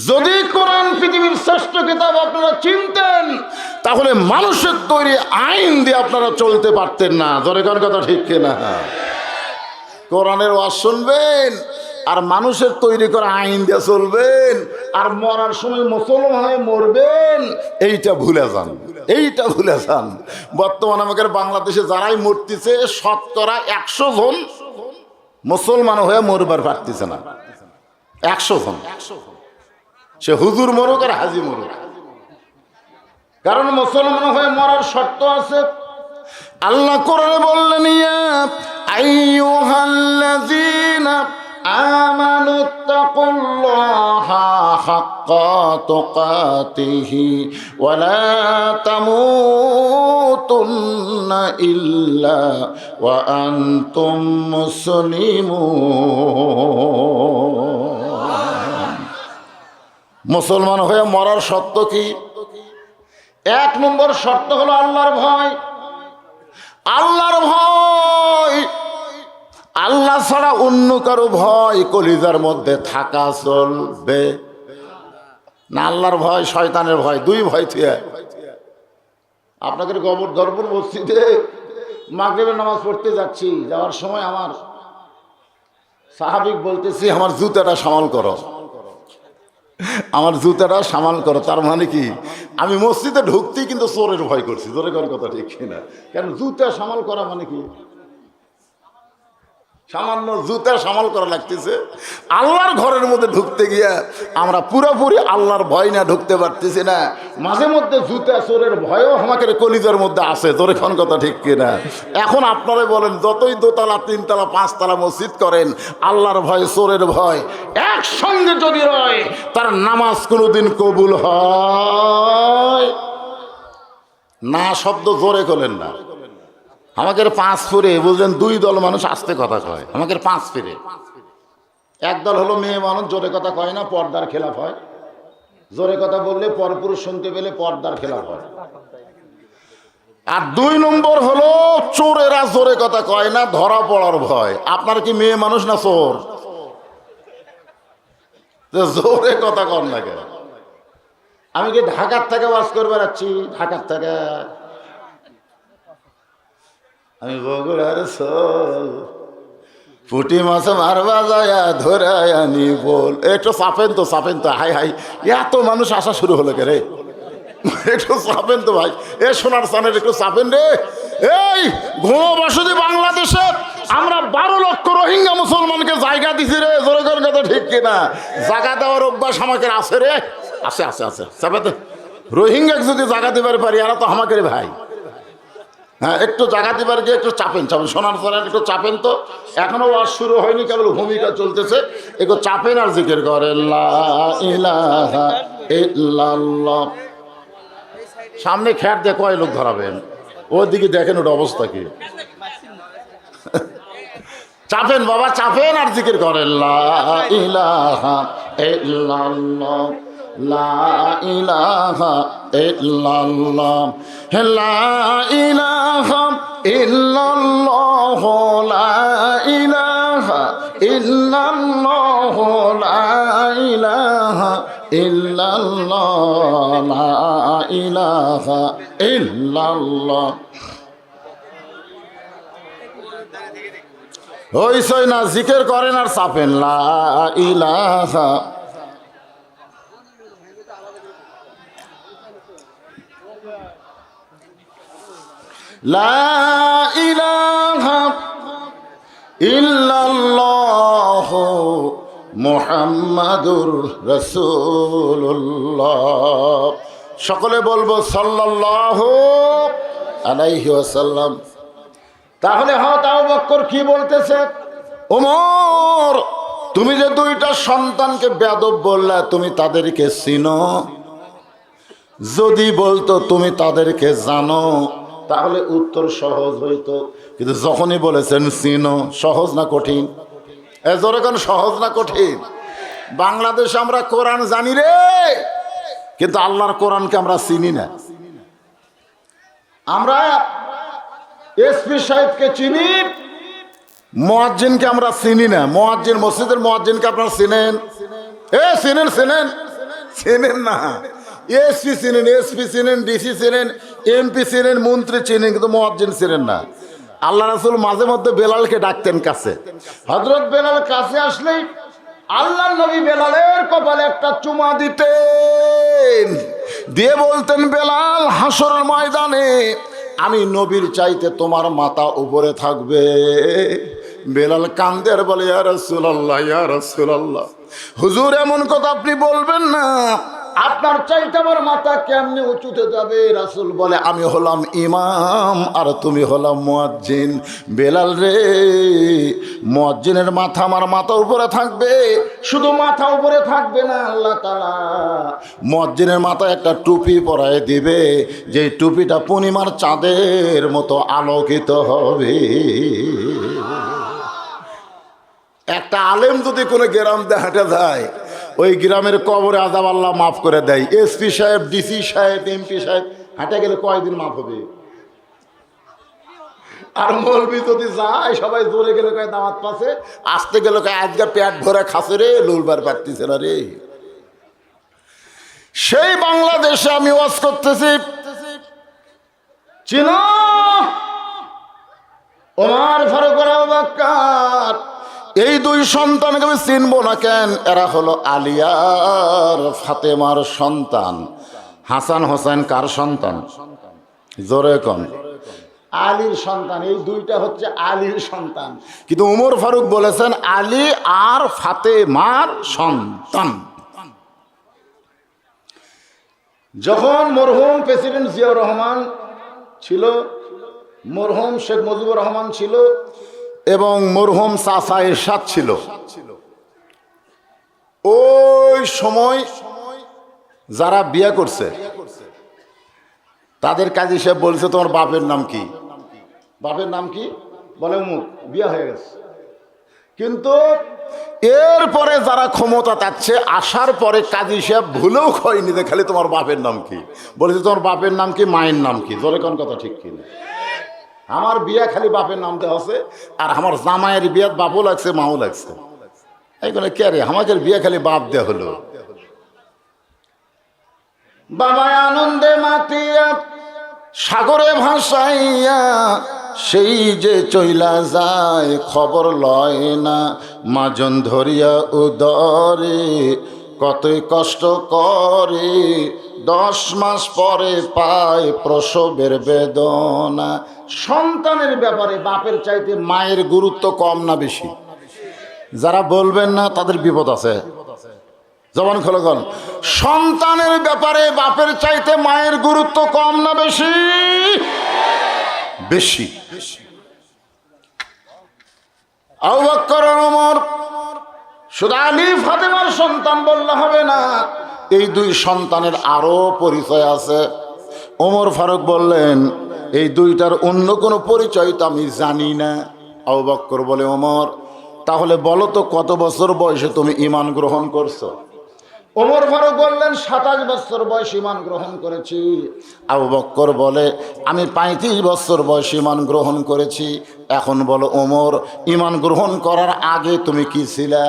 যদি কোরআন পৃথিবীর শ্রেষ্ঠ কিতাব আপনারা চিনতেন তাহলে মানুষের তৈরি আইন দিয়ে আপনারা চলতে পারতেন না। জোরে কোন কথা ঠিক কিনা? কোরআনের ওয়াজ শুনবেন আর মানুষের তৈরি করা আইন দিয়ে চলবেন, আর মরার সময় মুসলমান হয়ে মরবেন, এইটা ভুলে যান, এইটা ভুলে যান। বর্তমানে আমাদের বাংলাদেশে যারাই মরতেছে শতকরা 100 জন মুসলমান হয়ে মরবার পারতেছে না। 100 জন, সে হুজুর মরুক আর হাজি মরুক, কারণ মুসলমান হয়ে মরার শর্ত আছে। আল্লাহ কোরআনে বললেন ইয়া আইয়ুহাল্লাযীনা আমানুত্তাকুল্লাহা হাক্কা তুকাতিহি ওয়া লা তামুতুন্না ইল্লা ওয়া আনতুম মুসলিমুন। মুসলমান হয়ে মরার শর্ত কি? 1 নম্বর শর্ত হলো আল্লাহর ভয়। আল্লাহর ভয়, আল্লাহ ছাড়া অন্য কারো ভয় কলিজার মধ্যে থাকা চলবে না। আল্লাহর ভয়, শয়তানের ভয়, দুই ভয় থুয়ে। আপনাদের গর্বর মসজিদে মাগরিবের নামাজ পড়তে যাচ্ছি, যাওয়ার সময় আমার সাহাবিক বলতেছি আমার জুতাটা সামাল করো, আমার জুতাটা সামাল করো। তার মানে কি আমি মসজিদে ঢুকতেই কিন্তু চোরের ভয় করছি। জোরে করার কথা ঠিক কিনা? কেন জুতা সামাল করা মানে কি? সামান্য জুতা সামাল করা লাগতেছে। আল্লাহর ঘরের মধ্যে ঢুকতে গিয়া আমরা পুরোপুরি আল্লাহর ভয় না ঢুকতে পারতেছি না। মাঝে মধ্যে জুতা চোরের ভয়ও আমাকে কলিজার মধ্যে আছে। তোর এখন কথা ঠিক কিনা? এখন আপনারা বলেন যতই 2 তলা 3 তলা 5 তলা মসজিদ করেন, আল্লাহর ভয় চোরের ভয় একসঙ্গে যদি রয় তার নামাজ কোনোদিন কবুল হয় না। শব্দ জোরে করলেন না। আমাদের 5 ফিরে বুঝলেন, 2 দল মানুষ আস্তে কথা কয়। আমাদের 5 ফিরে, এক দল হলো মেয়ে মানুষ জোরে কথা কয় না, পর্দার খেলাফ হয়। জোরে কথা বললে পরপুরুষ শুনতে পেলে পর্দার খেলাফ হয়। আর 2 নম্বর হলো চোরেরা জোরে কথা কয় না, ধরা পড়ার ভয়। আপনার কি মেয়ে মানুষ না চোর? জোরে কথা কন না কেন? আমি কি ঢাকার থেকে ওয়াজ করে বেড়াচ্ছি? ঢাকার থেকে আমি বগুড়ার সোল, পুটি মাছ মারবা যায় ধরে আনি বল। একটু চাপেন তো, চাপেন তো। হাই হাই, এত মানুষ আসা শুরু হলো কে রে? একটু চাপেন তো ভাই। এ সোনার চানের একটু চাপেন রে। এই ঘনবসতি বাংলাদেশে আমরা 12 লক্ষ রোহিঙ্গা মুসলমানকে জায়গা দিছি রে, জোরে করে কথা ঠিক কিনা? জায়গা দেওয়ার অভ্যাস আমাকে আছে রে, আছে আছে আছে। সাবাতে রোহিঙ্গাকে যদি জায়গা দিবার পারি, এরা তো আমাকে ভাই। হ্যাঁ, একটু জায়গা দিবার গিয়ে একটু চাপেন চাপেন, সোনার সোনার একটু চাপেন তো। এখনো ওয়াজ শুরু হয়নি, কেবল ভূমিকা চলতেছে। একটু চাপেন আর জিকির করে লা ইলাহা ইল্লাল্লাহ। সামনে খ্যাট দিয়ে কয় লোক ধরাবেন? ওদিকে দেখেন ওটা অবস্থা কি। চাপেন বাবা, চাপেন আর জিকির করেন লা ইলাহা ইল্লাল্লাহ, লা ইলাহা ইল্লাল্লাহ, লা ইলাহা ইল্লাল্লাহ, লা ইলাহা ইল্লাল্লাহ, লা ইলাহা ইল্লাল্লাহ, লা ইলাহা ইল্লাল্লাহ। হইছই না, জিকির করেন আর চাপেন লা ইলাহা। লা ইলাহা ইল্লাল্লাহ মুহাম্মাদুর রাসূলুল্লাহ। সকলে বলবো সাল্লাল্লাহু আলাইহি ওয়াসাল্লাম। তাহলে হযরত আবু বকর কি বলতেছে? ওমর, তুমি যে 2টা সন্তানকে বেয়াদব বললা, তুমি তাদেরকে চিনো? যদি বলতো তুমি তাদেরকে জানো, তাহলে উত্তর সহজ হইতো। কিন্তু যখনই বলেছেন চিনো, সহজ না কঠিন? এজরকম সহজ না কঠিন? বাংলাদেশে আমরা কোরআন জানি রে, কিন্তু আল্লাহর কোরআনকে আমরা চিনি না। আমরা এসপি সাহেবকে চিনি, মুয়াজ্জিনকে আমরা চিনি না। মুয়াজ্জিন, মসজিদের মুয়াজ্জিনকে আপনারা চিনেন? চিনেন চিনেন চিনেন না। এসপি চিনেন, এসপি চিনেন, ডিসি চিনেন, এমপি চিনেন, মন্ত্রী চিনেন, কিন্তু মুয়াজ্জিন চিনেন না। আল্লাহ রাসূল মাঝে মধ্যে বেলালকে ডাকতেন কাছে। হযরত বেলাল কাছে আসলেই আল্লাহ নবী বেলালের কপালে একটা চুমা দিতেন, দিয়ে বলতেন, বেলাল, হাসরের ময়দানে আমি নবীর চাইতে তোমার মাথা উপরে থাকবে। বেলাল কান্দে আর বলে, ইয়া রাসূলুল্লাহ, ইয়া রাসূলুল্লাহ, হুজুর এমন কথা আপনি বলবেন না, আপনার চাইতে আমার মাথা কেমনে উঁচুতে যাবে? রাসূল বলে, আমি হলাম ইমাম আর তুমি হলাম মুয়াজ্জিন। বেলাল রে, মুয়াজ্জিনের মাথা আমার মাথা উপরে থাকবে। শুধু মাথা উপরে থাকবে না, আল্লাহ তাআলা মুয়াজ্জিনের মাথায় একটা টুপি পরায় দিবে, যে টুপিটা পূর্ণিমার চাঁদের মতো আলোকিত হবে। একটা আলেম যদি কোনো গ্রাম দিয়ে হাঁটে যায়, ওই গ্রামের কবরে আযাব আল্লাহ মাফ করে দেয়। এসপি সাহেব, ডিসি সাহেব, এমপি সাহেব হাঁটে গেলে কয়দিন মাফ হবে? আর মৌলবি যদি যায়, সবাই জোরে গেলে কয় দাওয়াত পাচ্ছে, আসতে গেলে কয় আজকে পেট ভরে খাচ্ছে রে, লুলবার পারতেছে না রে। সেই বাংলাদেশে আমি ওয়াজ করতেছি, চিনো ওমর ফারুক আর আবু বকর, এই 2 সন্তানকে আমি চিনবো না কেন? এরা হলো আলিয়ার ফাতেমার সন্তান। হাসান হোসেন কার সন্তান? জোরে কোন? আলীর সন্তান। এই 2টা হচ্ছে আলীর সন্তান। কিন্তু উমর ফারুক বলেছেন আলী আর ফাতেমার সন্তান। যখন মরহুম প্রেসিডেন্ট জিয়াউর রহমান ছিল, মরহুম শেখ মুজিবুর রহমান ছিল, এবং মরহুম চাচা এরশাদ ছিল, ওই সময় যারা বিয়ে করছে তাদের কাজী সাহেব বলছে, তোমার বাপের নাম কি? বাপের নাম কি? বলে অমুক, বিয়ে হয়ে গেছে। কিন্তু এরপরে যারা ক্ষমতা চাচ্ছে, আসার পরে কাজী সাহেব ভুলেও হয়নি যে খালি তোমার বাপের নাম কি, বলেছে তোমার বাপের নাম কি, মায়ের নাম কি? জোরে কোন কথা ঠিক কিনা? আমার বিয়া খালি বাপের নাম দেওয়া আছে, আর আমার জামাইয়ের বিয়াত বাপও লাগছে, মাও লাগছে। এইগুলো কে রে? আমাদের বিয়া খালি বাপ দেওয়া হলো। বাবা আনন্দে মাতিয়া সাগরে ভাসাইয়া সেই যে চইলা যায়, খবর লয় না মাজন ধরিয়া উদরে, কতই কষ্ট করে 10 মাস পরে পায় প্রসবের বেদনা। সন্তানের ব্যাপারে বাপের চাইতে মায়ের গুরুত্ব কম না বেশি? যারা বলবেন না তাদের বিপদ আছে। জবান খোলো কোন, সন্তানের ব্যাপারে বাপের চাইতে মায়ের গুরুত্ব কম না বেশি? বেশি। আবু বকর ওমর শুধু আলী ফাতেমার সন্তান বললে হবে না, এই দুই সন্তানের আরো পরিচয় আছে। ওমর ফারুক বললেন এই দুইটার অন্য কোনো পরিচয় তো আমি জানি না। আবু বকর বলে ওমর তাহলে বলো তো কত বছর বয়সে তুমি ঈমান গ্রহণ করছো? ওমর ফারুক বললেন 27 বছর বয়সে ঈমান গ্রহণ করেছি। আবু বকর বলে আমি 35 বছর বয়সে ঈমান গ্রহণ করেছি। এখন বলো ওমর ঈমান গ্রহণ করার আগে তুমি কি ছিলা?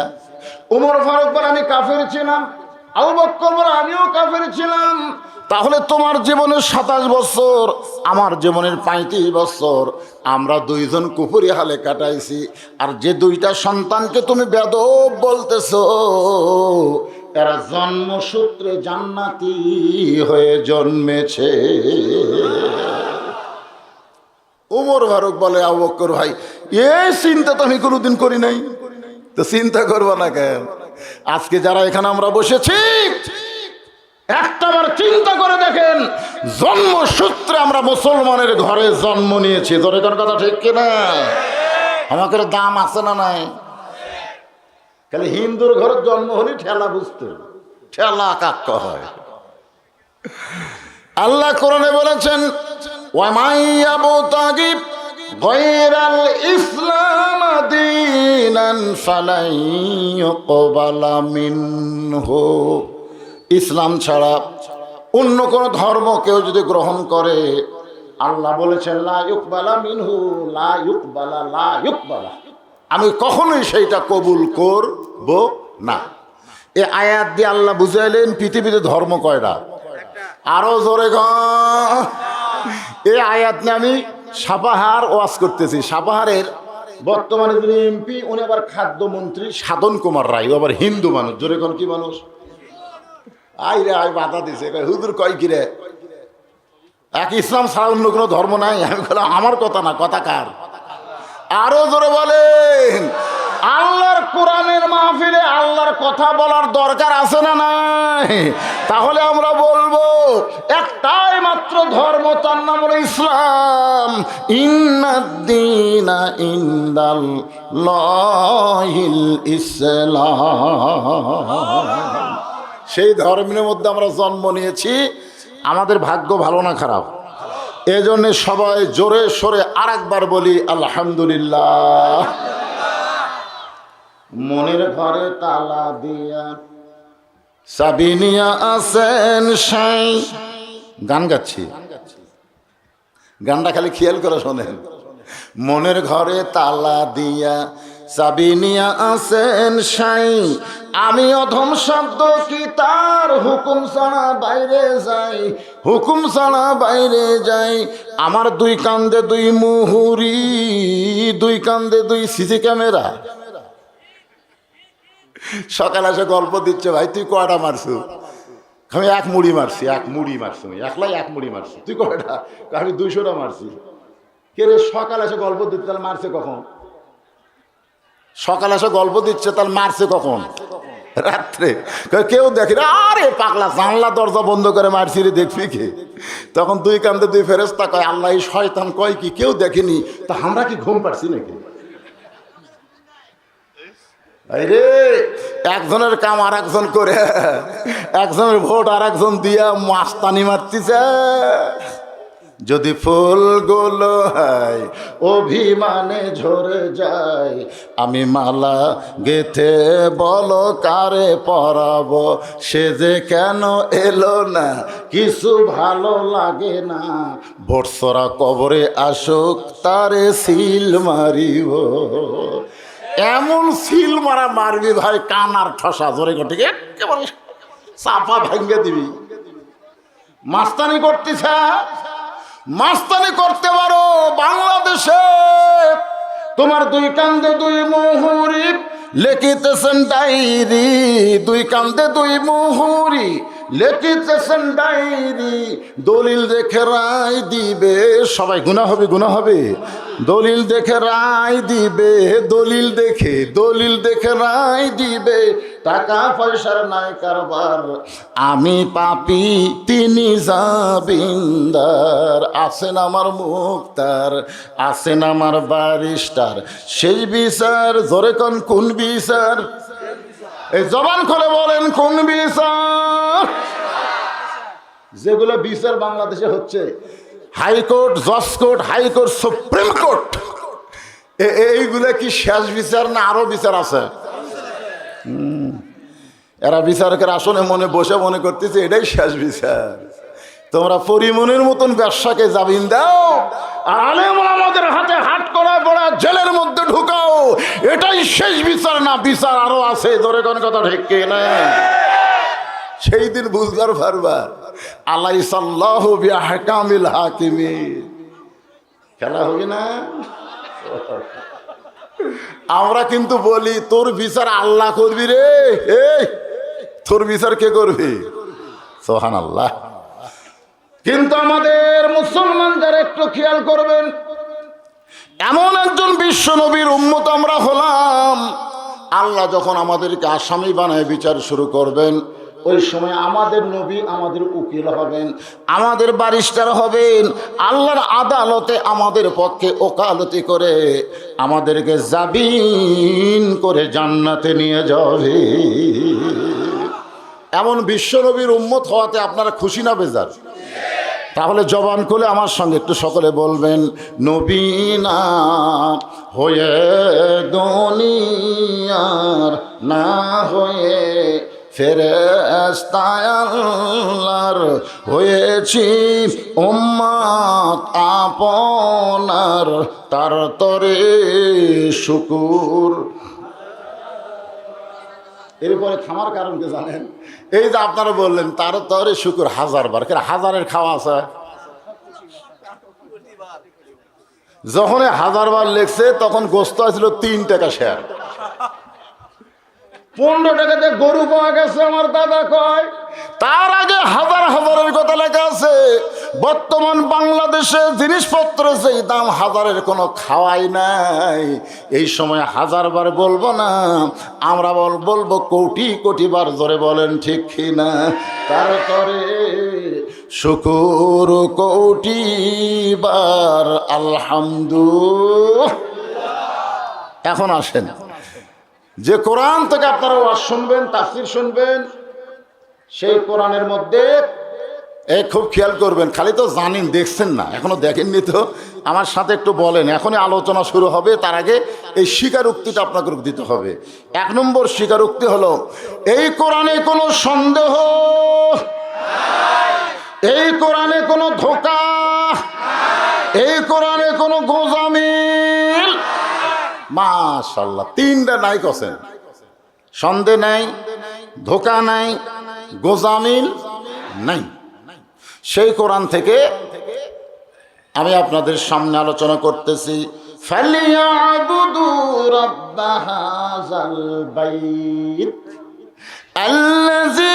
ওমর ফারুক বলে আমি কাফের ছিলাম। আবু বকর বলে আমিও কাফের ছিলাম। তাহলে তোমার জীবনের 27 বছর, আমার জীবনের 35 বছর, আমরা দুইজন কুফরি হালে কাটাইছি। আর যে দুইটা সন্তানকে তুমি বেদব বলতেছো এরা জন্মসূত্রে জান্নাতি হয়ে জন্মেছে। ওমর ফারুক বলে আবু বকর ভাই এই চিন্তা তো আমি কোনোদিন করি নাই। তো চিন্তা করবো না কেন? আজকে যারা এখানে আমরা বসেছি একটাবার চিন্তা করে দেখেন, জন্মসূত্রে আমরা মুসলমানের ঘরে জন্ম নিয়েছি। তোর এখানে কথা ঠিক কিনা? আমাকে দাম আছে না নাই? খালি হিন্দুর ঘরে জন্ম হলে ঠেলা বুঝতে, ঠেলা কাক্ক হয়। আল্লাহ কোরআনে বলেছেন ওয়ামাইয়াবতাগি গায়রাল ইসলাম দীনান ফালাই ইউকবালা মিনহু। ইসলাম ছাড়া অন্য কোন ধর্ম কেউ যদি গ্রহণ করে আল্লাহ বলেছেন লা ইউকবালা মিনহু, লা ইউকবালা, লা ইউকবালা, আমি কখনোই সেইটা কবুল করব না। এই আয়াত দিয়ে আল্লাহ বুঝাইলেন পৃথিবীতে ধর্ম কয়টা? আরো জোরে গ। এই আয়াত নিয়ে আমি সাপাহার ওয়াজ করতেছি। সাপাহারের বর্তমানে যিনি এমপি উনি আবার খাদ্যমন্ত্রী সাধন কুমার রায়, আবার হিন্দু মানুষ। জোরে কোন কি মানুষ? আই রে আই বাধা দিছে, হুজুর কয় কি রে এক ইসলাম ছাড়া অন্য কোনো ধর্ম নাই? আমি বললাম আমার কথা না, কথা কার? আরো জোরে বলেন। আল্লাহর কোরআনের মাহফিলে আল্লাহর কথা বলার দরকার আছে না নাই? তাহলে আমরা বলবো একটাই মাত্র ধর্ম, তার নাম হলো ইসলাম। ইন্নাদ্দীনা ইনদাল্লাহিল ইসলাম। সেই ধর্মের মধ্যে আমরা জন্ম নিয়েছি। আমাদের ভাগ্য ভালো না খারাপ? এজন্য সবাই জোরে সোরে আরেকবার বলি আলহামদুলিল্লাহ। মনের ঘরে তালা দিয়া চাবি নিয়া আছেন সাই। গান গাচ্ছি, গানটা খালি খেয়াল করে শোনেন। মনের ঘরে তালা দিয়া চাবি নিয়া আছেন সাই, আমি অধম শব্দ কি তার হুকুম ছাড়া বাইরে যাই, হুকুম ছাড়া বাইরে যাই। আমার দুই কান্দে দুই মুহুরি, দুই কান্দে দুই সিসি ক্যামেরা। সকালে এসে গল্প দিচ্ছে ভাই তুই কয়টা মারছু? আমি এক মুড়ি মারছি। এক মুড়ি মারছি, একলাই এক মুড়ি মারছি। তুই কয়টা? আমি 200টা মারছি। কে রে সকালে এসে গল্প দিচ্ছে, তাহলে মারছে কখন? সকালে এসে গল্প দিচ্ছে তাহলে মারছে কখন? রাত্রে। কেউ দেখি না, আরে পাগলা জানলা দরজা বন্ধ করে মারছি রে, দেখবি কে? তখন দুই কান্দে দুই ফেরেশতা কয় আল্লাহ এই শয়তান কয় কি কেউ দেখেনি, তা আমরা কি ঘুম পাচ্ছি নাকি? রে একজনের কাম আর একজন করে, একজনের ভোট আর একজন দিয়া মাস্তানি মারতেছে। যদি ফুলগুলো হয় অভিমানে ঝরে যায়, আমি মালা গেথে বলো কারে পরাবো, সে যে কেন এলো না কিছু ভালো লাগে না, ভোটসরা কবরে আসুক তারে সিল মারিব। এমন সিল মারা মারবি ভাই কানার ঠসা জোরে গটিকে একেবারে চাপা ভেঙে দিবি। মাস্তানি করতেছে, মাস্তানি করতে পারো বাংলাদেশে। তোমার দুই কান্দে দুই মুহুরি লিখিতেছেন ডায়েরি, দুই কান্দে দুই মুহুরি লিখিতেছেন ডায়েরি, দলিল দেখে রায় দিবে। সবাই গুনাহ হবে, গুনাহ হবে। দলিল দেখে রায় দিবে, দলিল দেখে রায় দিবে। টাকা পয়সার নাই কারবার, আমি পাপী তিনি জামিনদার। আছেন আমার মুক্তার, আছেন আমার ব্যারিস্টার, সেই বিচার জোরে কোন বিচার? এই জবান খুলে বলেন কোন বিচার? যেগুলো বিচার বাংলাদেশে হচ্ছে, হাইকোর্ট, জজ কোর্ট, হাইকোর্ট, সুপ্রিম কোর্ট, এইগুলা কি শেষ বিচার না আরো বিচার আছে? এরা বিচারকের আসনে মনে বসে মনে করতেছে এটাই শেষ বিচার। তোমরা পরিমনের মতন ব্যবসাকে জামিন দাও, আর আলেম ওলামাদের হাতে হাত করা পড়া জেলের মধ্যে ঢুকাও, এটাই শেষ বিচার না, বিচার আরো আছে। ধরে কোন কথা ঠিক না? সেই দিন বুঝবার পারবা আলাইসাল্লাহু বিআহকামিল হাকিমিন। খেলা হবে না? আমরা কিন্তু বলি তোর বিচার আল্লাহ করবি রে। এই তোর বিচার কে করবি? সুবহানাল্লাহ। কিন্তু আমাদের মুসলমানদের একটু খেয়াল করবেন, এমন একজন বিশ্ব নবীর উম্মত আমরা হলাম, আল্লাহ যখন আমাদেরকে আসামি বানায় বিচার শুরু করবেন, ওই সময় আমাদের নবী আমাদের উকিল হবেন, আমাদের ব্যারিস্টার হবেন, আল্লাহর আদালতে আমাদের পক্ষে ওকালতি করে আমাদেরকে জামিন করে জান্নাতে নিয়ে যাবে। এমন বিশ্ব নবীর উম্মত হওয়াতে আপনারা খুশি না বেজার? তাহলে জবান খুলে আমার সঙ্গে একটু সকলে বলবেন, নবী না হয়ে দুনিয়ার, না হয়ে ফেরেশতা আল্লাহর, হয়েছি উম্মত আপনার, তার তরে শুকুর। এরপরে থামার কারণ কি জানেন? এই যে আপনারা বললেন তার তরে শুকুর 1000 বার, হাজারের খাওয়া আছে। যখন 1000 বার লেখছে তখন গোস্ত ছিল 3 টাকা শেয়ার, 15 টাকাতে গরু পাওয়া গেছে আমার দাদা কয়। তার আগে হাজারের কথা লেখা আছে। বর্তমান বাংলাদেশে জিনিসপত্র যেই দাম, 1000-এর কোনো খাওয়াই নাই। এই সময় 1000 বার বলবো না, আমরা বলবো কোটি বার। জোরে বলেন ঠিক কিনা? তারপরে শুকুর কোটি বার আলহামদুলিল্লাহ। এখন আসেন, যে কোরআন থেকে আপনারা ওয়াজ শুনবেন, তাফসীর শুনবেন, সেই কোরআনের মধ্যে খুব খেয়াল করবেন। খালি তো জানেন, দেখছেন না, এখনো দেখেননি তো। আমার সাথে একটু বলেন, এখনই আলোচনা শুরু হবে, তার আগে এই স্বীকারোক্তিটা আপনাকে দিতে হবে। 1 নম্বর স্বীকারোক্তি হলো, এই কোরআনে কোনো সন্দেহ, এই কোরআনে কোনো ধোঁকা, এই কোরআনে কোনো গোজামিল। মাশাআল্লাহ, 3টা নাই কছেন। সন্দেহ নাই, ধোঁকা নাই, গোজামিল নাই। সেই কোরআন থেকে আমি আপনাদের সামনে আলোচনা করতেছি। ফালিয়াবুদু রাব্ব হাযাল বাইত আল্লাযী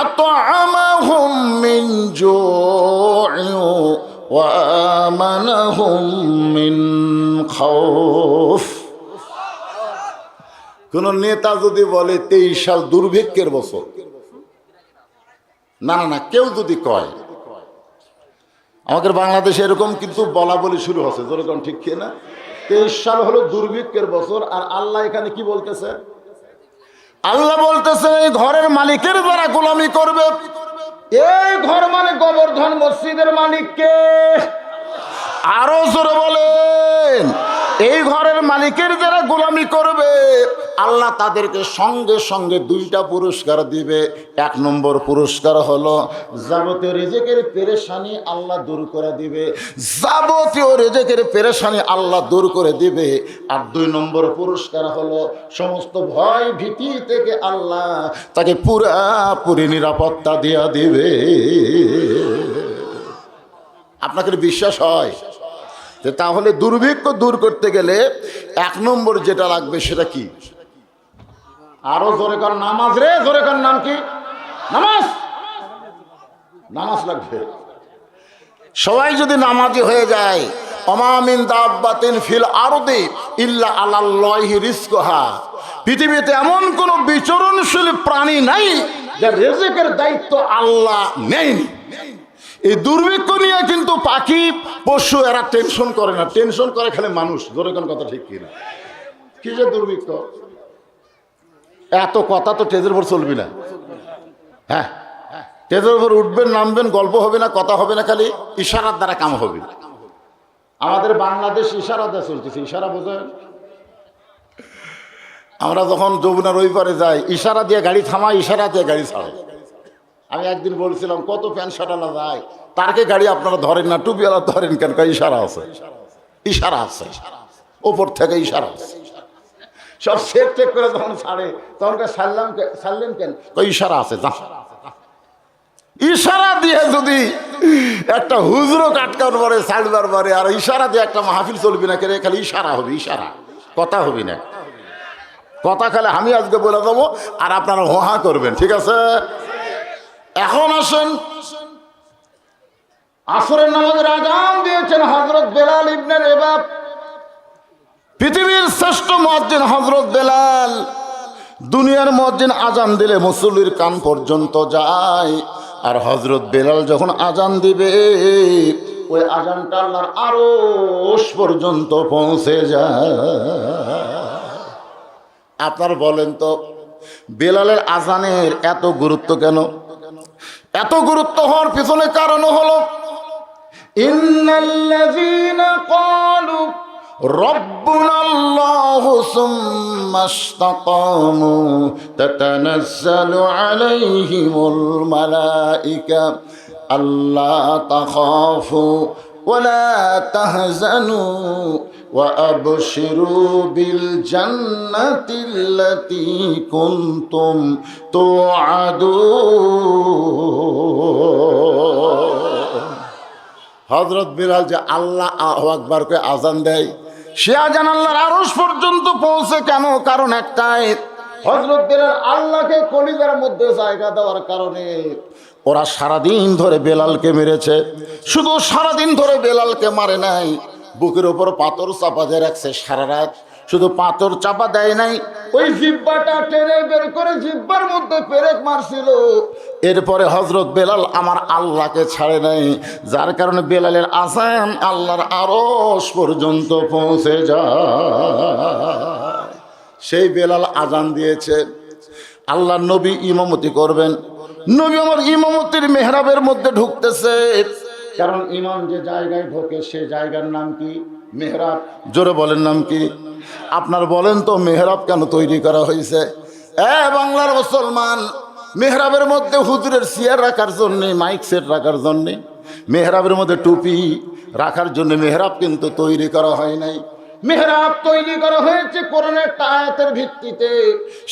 আত'আমাহুম মিন জু'ইন ওয়া আমানাহুম মিন খাউফ। কোন নেতা যদি বলে 23 সাল দুর্ভিক্ষের বছর, না, কেউ যদি কয়, আমাদের বাংলাদেশে এরকম কিন্তু বলা বলি শুরু হচ্ছে, যেরকম ঠিক কি না? 23 সাল হলো দুর্ভিক্ষের বছর। আর আল্লাহ এখানে কি বলতেছে? আল্লাহ বলতেছে এই ঘরের মালিকের যারা গোলামি করবে, এই ঘর মানে গোবর্ধন মসজিদের মালিককে। আরো জোরে বলেন, এই ঘরের মালিকের যারা গোলামি করবে, আল্লাহ তাদেরকে সঙ্গে সঙ্গে 2টা পুরস্কার দিবে। 1 নম্বর পুরস্কার হলো যাবতীয় রিজিকের পেরেশানি আল্লাহ দূর করে দিবে, যাবতীয় রিজিকের পেরেশানি আল্লাহ দূর করে দিবে। আর 2 নম্বর পুরস্কার হলো সমস্ত ভয় ভীতি থেকে আল্লাহ তাকে পুরাপুরি নিরাপত্তা দিয়া দিবে। আপনাকে বিশ্বাস হয়? তাহলে দুর্ভিক্ষ দূর করতে গেলে 1 নম্বর যেটা লাগবে সেটা কি? আরো জোরে কর, নামাজ রে। জোরে কর, নাম কি? নামাজ। নামাজ লাগবে। সবাই যদি নামাজি হয়ে যায়, ওমা মিন দাব্বাতিন ফিল আরদি ইল্লা আলাল্লাহি রিজকুহা, পৃথিবীতে এমন কোন বিচরণশীল প্রাণী নাই যার রিজিকের দায়িত্ব আল্লাহ নেন। এই দুর্ভিক্ষ নিয়ে কিন্তু পাখি পশু এরা টেনশন করে না, টেনশন করে খালি মানুষ। জোরে কোন কথা ঠিক কিনা? কি যে দুর্ভিক্ষ, এত কথা তো টেজের উপর চলবি না। হ্যাঁ, টেজের উপর উঠবেন নামবেন, গল্প হবে না, কথা হবে না, খালি ইশারার দ্বারা কাম হবে। আমাদের বাংলাদেশ ইশারা দিয়ে চলতেছে, ইশারা বোঝেন? আমরা যখন যমুনার ওই পারে যাই, ইশারা দিয়ে গাড়ি থামাই, ইশারা দিয়ে গাড়ি ছাড়ে। আমি একদিন বলছিলাম কত প্যান্ট শার্টওয়ালা যায়, তারকে গাড়ি আপনারা ধরেন না, টুপিওয়ালা ধরেন কেন? ইশারা আছে, ইশারা আছে, ওপর থেকে ইশারা আছে। সব চেক চেক করে যখন ছাড়ে তখন ছাড়লেন কেন? ইশারা আছে। ইশারা দিয়ে যদি একটা হুজরো কাটকার পরে ছাড়বার পরে, আর ইশারা দিয়ে একটা মাহফিল চলবি না, কেন? খালি ইশারা হবে, ইশারা, কথা হবি না। কথা খালি আমি আজকে বলে দেবো আর আপনারা হোহা করবেন, ঠিক আছে? এখন আসেন, আসরের নামাজের আযান দিয়েছেন হযরত বেলাল ইবনে রেবাব। পৃথিবীর শ্রেষ্ঠ মুয়াজ্জিন হযরত বেলাল। দুনিয়ার মুয়াজ্জিন আযান দিলে মুসল্লির কান পর্যন্ত যায়, আর হযরত বেলাল যখন আযান দিবে ওই আযানটা আল্লাহর আরশ পর্যন্ত পৌঁছে যায়। আপনারা বলেন তো বেলালের আযানের এত গুরুত্ব কেন? এত গুরুত্ব হওয়ার পিছনে কারণ হলো ইন্নাল্লাযীনা ক্বালু রাব্বুনাল্লাহু সুম্মা ইসতাকামু তাতানাজ্জালু আলাইহিমুল মালায়েকা আল্লা তাখাফু ওয়ালা তাহজানু وأبشروا بالجنة التي كنتم توعدون। হযরত বেলাল যে আল্লাহ আকবার কে আযান দেয়, সে আযান আল্লাহর আরশ পর্যন্ত পৌঁছে কেন? কারণ একটাই, হযরত বেলাল আল্লাহকে কলিজার মধ্যে জায়গা দেওয়ার কারণে ওরা সারাদিন ধরে বেলালকে মেরেছে। শুধু সারাদিন ধরে বেলালকে মারে নাই, বুকের ওপর পাথর চাপা দিয়ে রাখছে সারা রাত। শুধু পাথর চাপা দেয় নাই, ওই জিহ্বাটা টেনে বের করে জিহ্বার মধ্যে পেরেক মারছিল। এরপরে হযরত বেলাল আমার আল্লাহকে ছাড়ে নাই, যার কারণে বেলালের আযান আল্লাহর আরশ পর্যন্ত পৌঁছে যায়। সেই বেলাল আযান দিয়েছে, আল্লাহর নবী ইমামতি করবেন। নবী আমার ইমামতির মেহরাবের মধ্যে ঢুকতেছে, কারণ ইমাম যে জায়গায় ঢোকে সে জায়গার নাম কি? মেহরাব। জোরে বলেন নাম কি? আপনার বলেন তো মেহরাব কেন তৈরি করা হয়েছে? বাংলার মুসলমান, মেহরাবের মধ্যে হুজুরের চেয়ার রাখার জন্যে, মাইক সেট রাখার জন্যে, মেহরাবের মধ্যে টুপি রাখার জন্য মেহরাব কিন্তু তৈরি করা হয় নাই। মেহরাব তৈরি করা হয়েছে কোরআনের একটা আয়াতের ভিত্তিতে।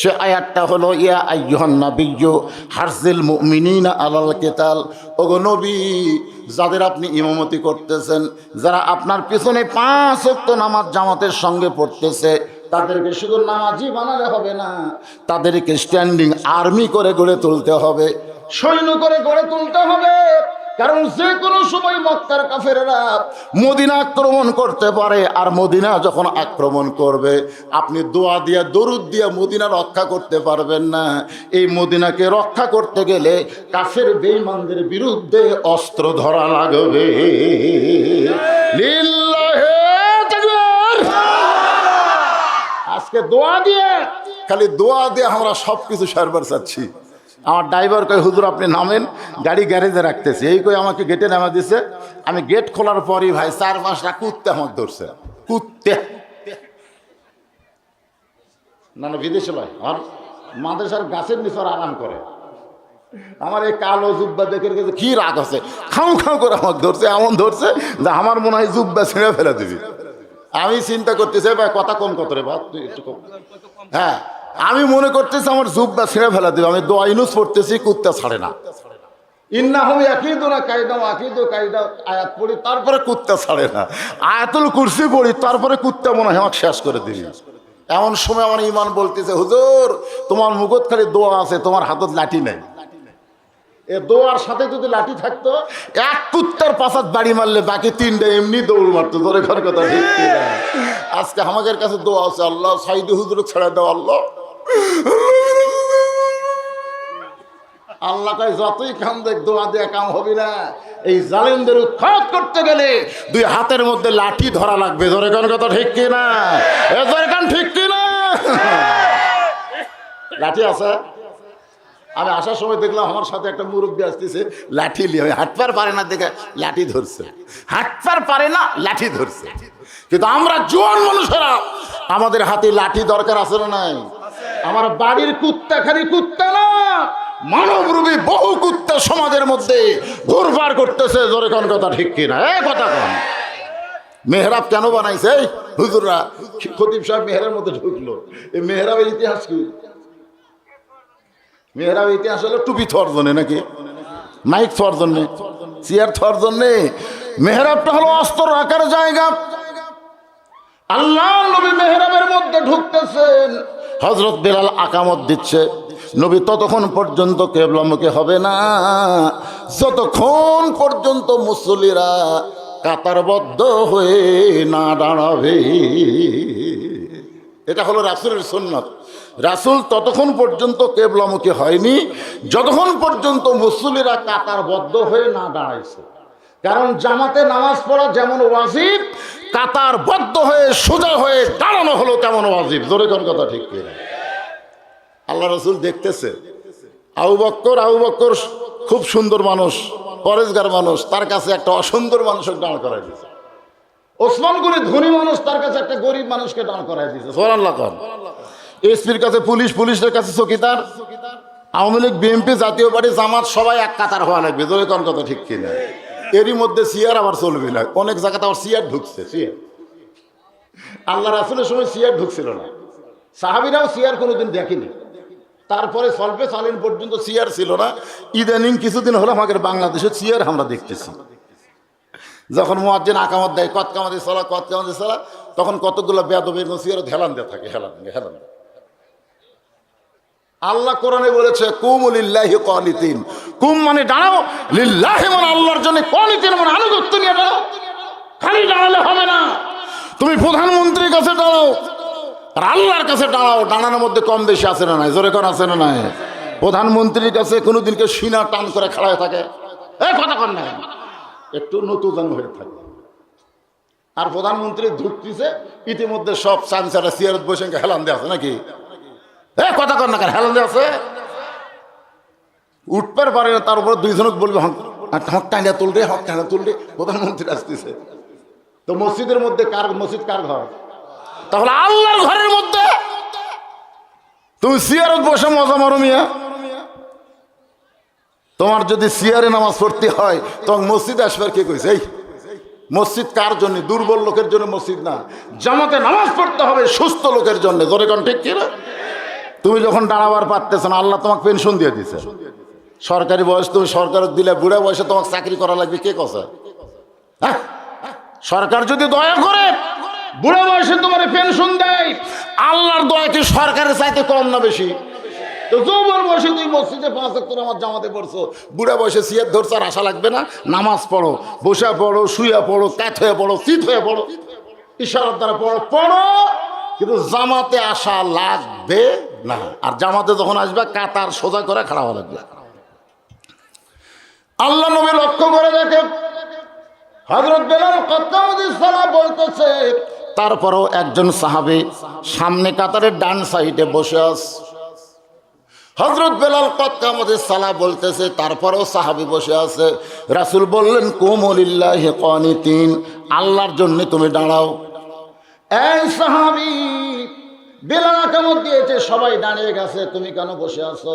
সে আয়াতটা হলো ইয়া আইয়ুহান নাবিয়্যু হারজিল মুমিনিনা আলাল কিতাল। ওগো নবী, যাদের আপনি ইমামতি করতেছেন, যারা আপনার পিছনে 5 ওয়াক্ত নামাজ জামাতের সঙ্গে পড়তেছে, তাদেরকে শুধু নামাজি বানালে হবে না, তাদেরকে স্ট্যান্ডিং আর্মি করে গড়ে তুলতে হবে, সৈন্য করে গড়ে তুলতে হবে। কারণ যে কোনো সময় মক্কার কাফেররা মদিনা আক্রমণ করতে পারে, আর মদিনা যখন আক্রমণ করবে আপনি দোয়া দিয়া দরুদ দিয়া মদিনা রক্ষা করতে পারবেন না। এই মদিনাকে রক্ষা করতে গেলে কাফের বেঈমানদের বিরুদ্ধে অস্ত্র ধরা লাগবে। লিল্লাহি তাকবীর। আজকে দোয়া দিয়ে, খালি দোয়া দিয়ে আমরা সব কিছু সারবার চাচ্ছি। আমার ড্রাইভার কয় হুজুর আপনি নামেন, গাড়ি গ্যারেজে রাখতেছে। এই কই আমাকে গেটে নামা দিছে। আমি গেট খোলার পরই ভাই 4-5টা কুত্তে আমাকে ধরছে। কুত্তে না না বিদেশে ভাই, আর মাদ্রাসার গাছের নিচে আরাম করে। আমার এই কালো জুব্বা দেখে গেছে, কি রাগ আছে, খাও খাও করে আমাকে ধরছে। এমন ধরছে যে আমার মনে হয় জুব্বা ছিঁড়ে ফেলে দিবি। আমি চিন্তা করতেছি ভাই কথা কম কত রে বা, তুই একটু কম। হ্যাঁ, আমি মনে করতেছি আমার জুব্বা ছিঁড়ে ফেলা দেবে। আমি দোয়া ইউনুস পড়তেছি, কুত্তা ছাড়ে না। ইন্নাহুম ইয়াকিদুনা কায়দা আকিদু কায়দা আয়াত পড়ি, তারপরে কুত্তা ছাড়ে না। আয়াতুল কুরসি পড়ি, তারপরে কুত্তা মনে হয় আমাকে শেষ করে দিবি। এমন সময় আমার ইমান বলতেছে হুজুর তোমার মুখত খালি দোয়া আছে, তোমার হাতত লাঠি নেই। এ দোয়ার সাথে যদি লাঠি থাকতো, এক কুত্তার পাশাত বাড়ি মারলে বাকি তিনটা এমনি দৌড় মারতো। ধরে ঘর কথা ঠিক কিনা? আজকে আমাদের কাছে দোয়া আছে, আল্লাহ সাইদি হুজুর ছেড়ে দাও। আল্লাহ আল্লাহ কয় যতই কাম দেখ দোয়া দিয়ে কাম হবে না। এই জালেমদের উৎখাত করতে গেলে দুই হাতের মধ্যে লাঠি ধরা লাগবে। ধরে কোন কথা ঠিক কিনা? এ ধরে কান ঠিক কিনা? লাঠি আছে? আমি আসার সময় দেখলাম আমার সাথে একটা মুরব্বী আসতেছে, লাঠি নিয়ে। হাঁটপার পারে না দেখে লাঠি ধরছে, হাঁটপার পারে না লাঠি ধরছে। কিন্তু আমরা জোয়ান মানুষেরা, আমাদের হাতে লাঠি দরকার আছে না নাই? আমার বাড়ির কুত্তা খালি কুত্তা না, মানবরূপী বহু কুত্তা সমাজের মধ্যে ঘুরবার করতেছে। জোরে কোন কথা ঠিক কিনা? এ কথা কন। মেহরাব কেন বানাইছে? এই হুজুররা, খতিব সাহেব মেহরাবের মধ্যে ঢুকলো। এই মেহরাবের ইতিহাস কি? মেহরাব ইতিহাস হলো টুপি থর জন্যে, নাকি মাইক থর জন্যে, চেয়ার থর জন্যে। মেহরাবটা হলো অস্ত্র রাখার জায়গা। আল্লাহ নবী মেহরাবের মধ্যে ঢুকতেছেন, হযরত বেলাল আকামত দিচ্ছে। নবী ততক্ষণ পর্যন্ত কিবলামুখী হবে না যতক্ষণ পর্যন্ত মুসল্লিরা কাতারবদ্ধ হয়ে না দাঁড়াবে। এটা হলো রাসূলের সুন্নাত। রাসূল ততক্ষণ পর্যন্ত কিবলামুখী হয়নি যতক্ষণ পর্যন্ত মুসল্লিরা কাতারবদ্ধ হয়ে না দাঁড়াইছে। কারণ জামাতে নামাজ পড়া যেমন ওয়াজিব, কাতারবদ্ধ হয়ে সোজা হয়ে দাঁড়ানো হলো তেমন ওয়াজিব। জোরে কোন কথা ঠিক কিনা? আল্লাহ রাসূল দেখতেছে আবু বকর খুব সুন্দর মানুষ, পরেশগার মানুষ, তার কাছে একটা অসুন্দর মানুষকে দাঁড় করাই দিয়েছে। ওসমান গনি ধনী মানুষ, তার কাছে একটা গরিব মানুষকে দাঁড় করাই দিয়েছে। সুবহানাল্লাহ। এসপির কাছে পুলিশ, পুলিশের কাছে চৌকিদার, আওয়ামী লীগ, বিএনপি, জাতীয় পার্টি, জামাত সবাই এক কাতার হওয়া লাগবে। জোরে কোন কথা ঠিক কিনা? এরই মধ্যে চেয়ার আবার চলবে না। অনেক জায়গাতে আবার চেয়ার ঢুকছে। চেয়ার আল্লাহ রাসূলের সময় চেয়ার ঢুকছিল না, সাহাবীরাও চেয়ার কোনোদিন দেখেনি। তারপরে সলপে সালিন পর্যন্ত চেয়ার ছিল না। ইদানিং কিছুদিন হলো আমাদের বাংলাদেশে চেয়ার আমরা দেখতেছি। যখন মুয়াজ্জিন আকামত দেয়, কত কামাতে সালা, তখন কতগুলো বেয়াদবের চেয়ার হেলান দিয়ে থাকে, হেলান। আল্লাহ কোরআনে বলেছে কুমু লিল্লাহি কানিতিন। কুম মানে দাঁড়াও, লিল্লাহি মানে আল্লাহর জন্য, কানিতিন মানে আনুগত্য নিয়ে দাঁড়াও। খালি দাঁড়ালে হবে না, তুমি প্রধানমন্ত্রীর কাছে দাঁড়াও আর আল্লাহর কাছে দাঁড়াও। দাঁড়ানোর মধ্যে কম বেশি আছে না নাই? জোরে কোন আছে না নাই? প্রধানমন্ত্রীর কাছে কোনোদিনকে সিনা টান করে খেলা হয়ে থাকে, এই কথা কন না, একটু নতুন হয়ে থাকে। আর প্রধানমন্ত্রী ধুকতিছে, ইতিমধ্যে সব চাঞ্চারা চেয়ারত বসে হেলান দিয়ে আছে, নাকি? এ কথা কন না, কেন হেলান দিয়ে আছে? উঠবার পারে না, তার উপরে দুইজনক বলবে হক টাইনা তুলরে, হক টাইনা তুলরে। প্রধানমন্ত্রী আসতেছে তো মসজিদের মধ্যে মসজিদ কার ঘর? তাহলে আল্লাহর ঘরের মধ্যে তুমি চেয়ারত বসে মজা মারো মিয়া। তোমার যদি চেয়ারে নামাজ পড়তে হয় তখন মসজিদে আসবার কে কইছে? এই মসজিদ কার জন্য? দুর্বল লোকের জন্য মসজিদ না, জামাতে নামাজ পড়তে হবে সুস্থ লোকের জন্য। জোরে কোন ঠিক কিনা? তুমি যখন দাঁড়াবার পারতেছ না, আল্লাহ তোমাকে পেনশন দিয়ে দিছে। সরকারি বয়স তুমি সরকার দিলে, বুড়া বয়সে তোমাকে চাকরি করা লাগবে, কে কথা? হ্যাঁ, সরকার যদি দয়া করে বুড়া বয়সে তোমার পেনশন দেয়, আল্লাহর দয়া কি সরকারের চাইতে কম না বেশি? তো যৌবন বয়সে তুই মসজিদে 5 ওয়াক্ত নামাজ জামাতে পড়ছো, বুড়া বয়সে সিয়ার ধরছে, আর আশা লাগবে না? নামাজ পড়ো, বসা পড়ো, শুয়া পড়ো, কাত হয়ে পড়ো, চিত হয়ে পড়ো, ইশারার দ্বারা পড়ো, কিন্তু জামাতে আসা লাগবে না। আর জামাতে যখন আসবে কাতার সোজা করে খাড়া হওয়া লাগবে। আল্লাহ নবী লক্ষ্য করে দেখে হযরত বেলাল কাতামুদ্দিস সালাম বলতেছে, তারপরও একজন সাহাবী সামনে কাতারের ডান সাইডে বসে আছে। হযরত বেলাল কাতামুদ্দিস সালাম বলতেছে, তারপরও সাহাবী বসে আছে। রাসূল বললেন কুমু লিল্লাহি কানিতিন, আল্লাহর জন্য তুমি দাঁড়াও। এই সাহাবী, বেলাল আকামত দিয়েছে, সবাই দাঁড়িয়ে গেছে, তুমি কেন বসে আছো?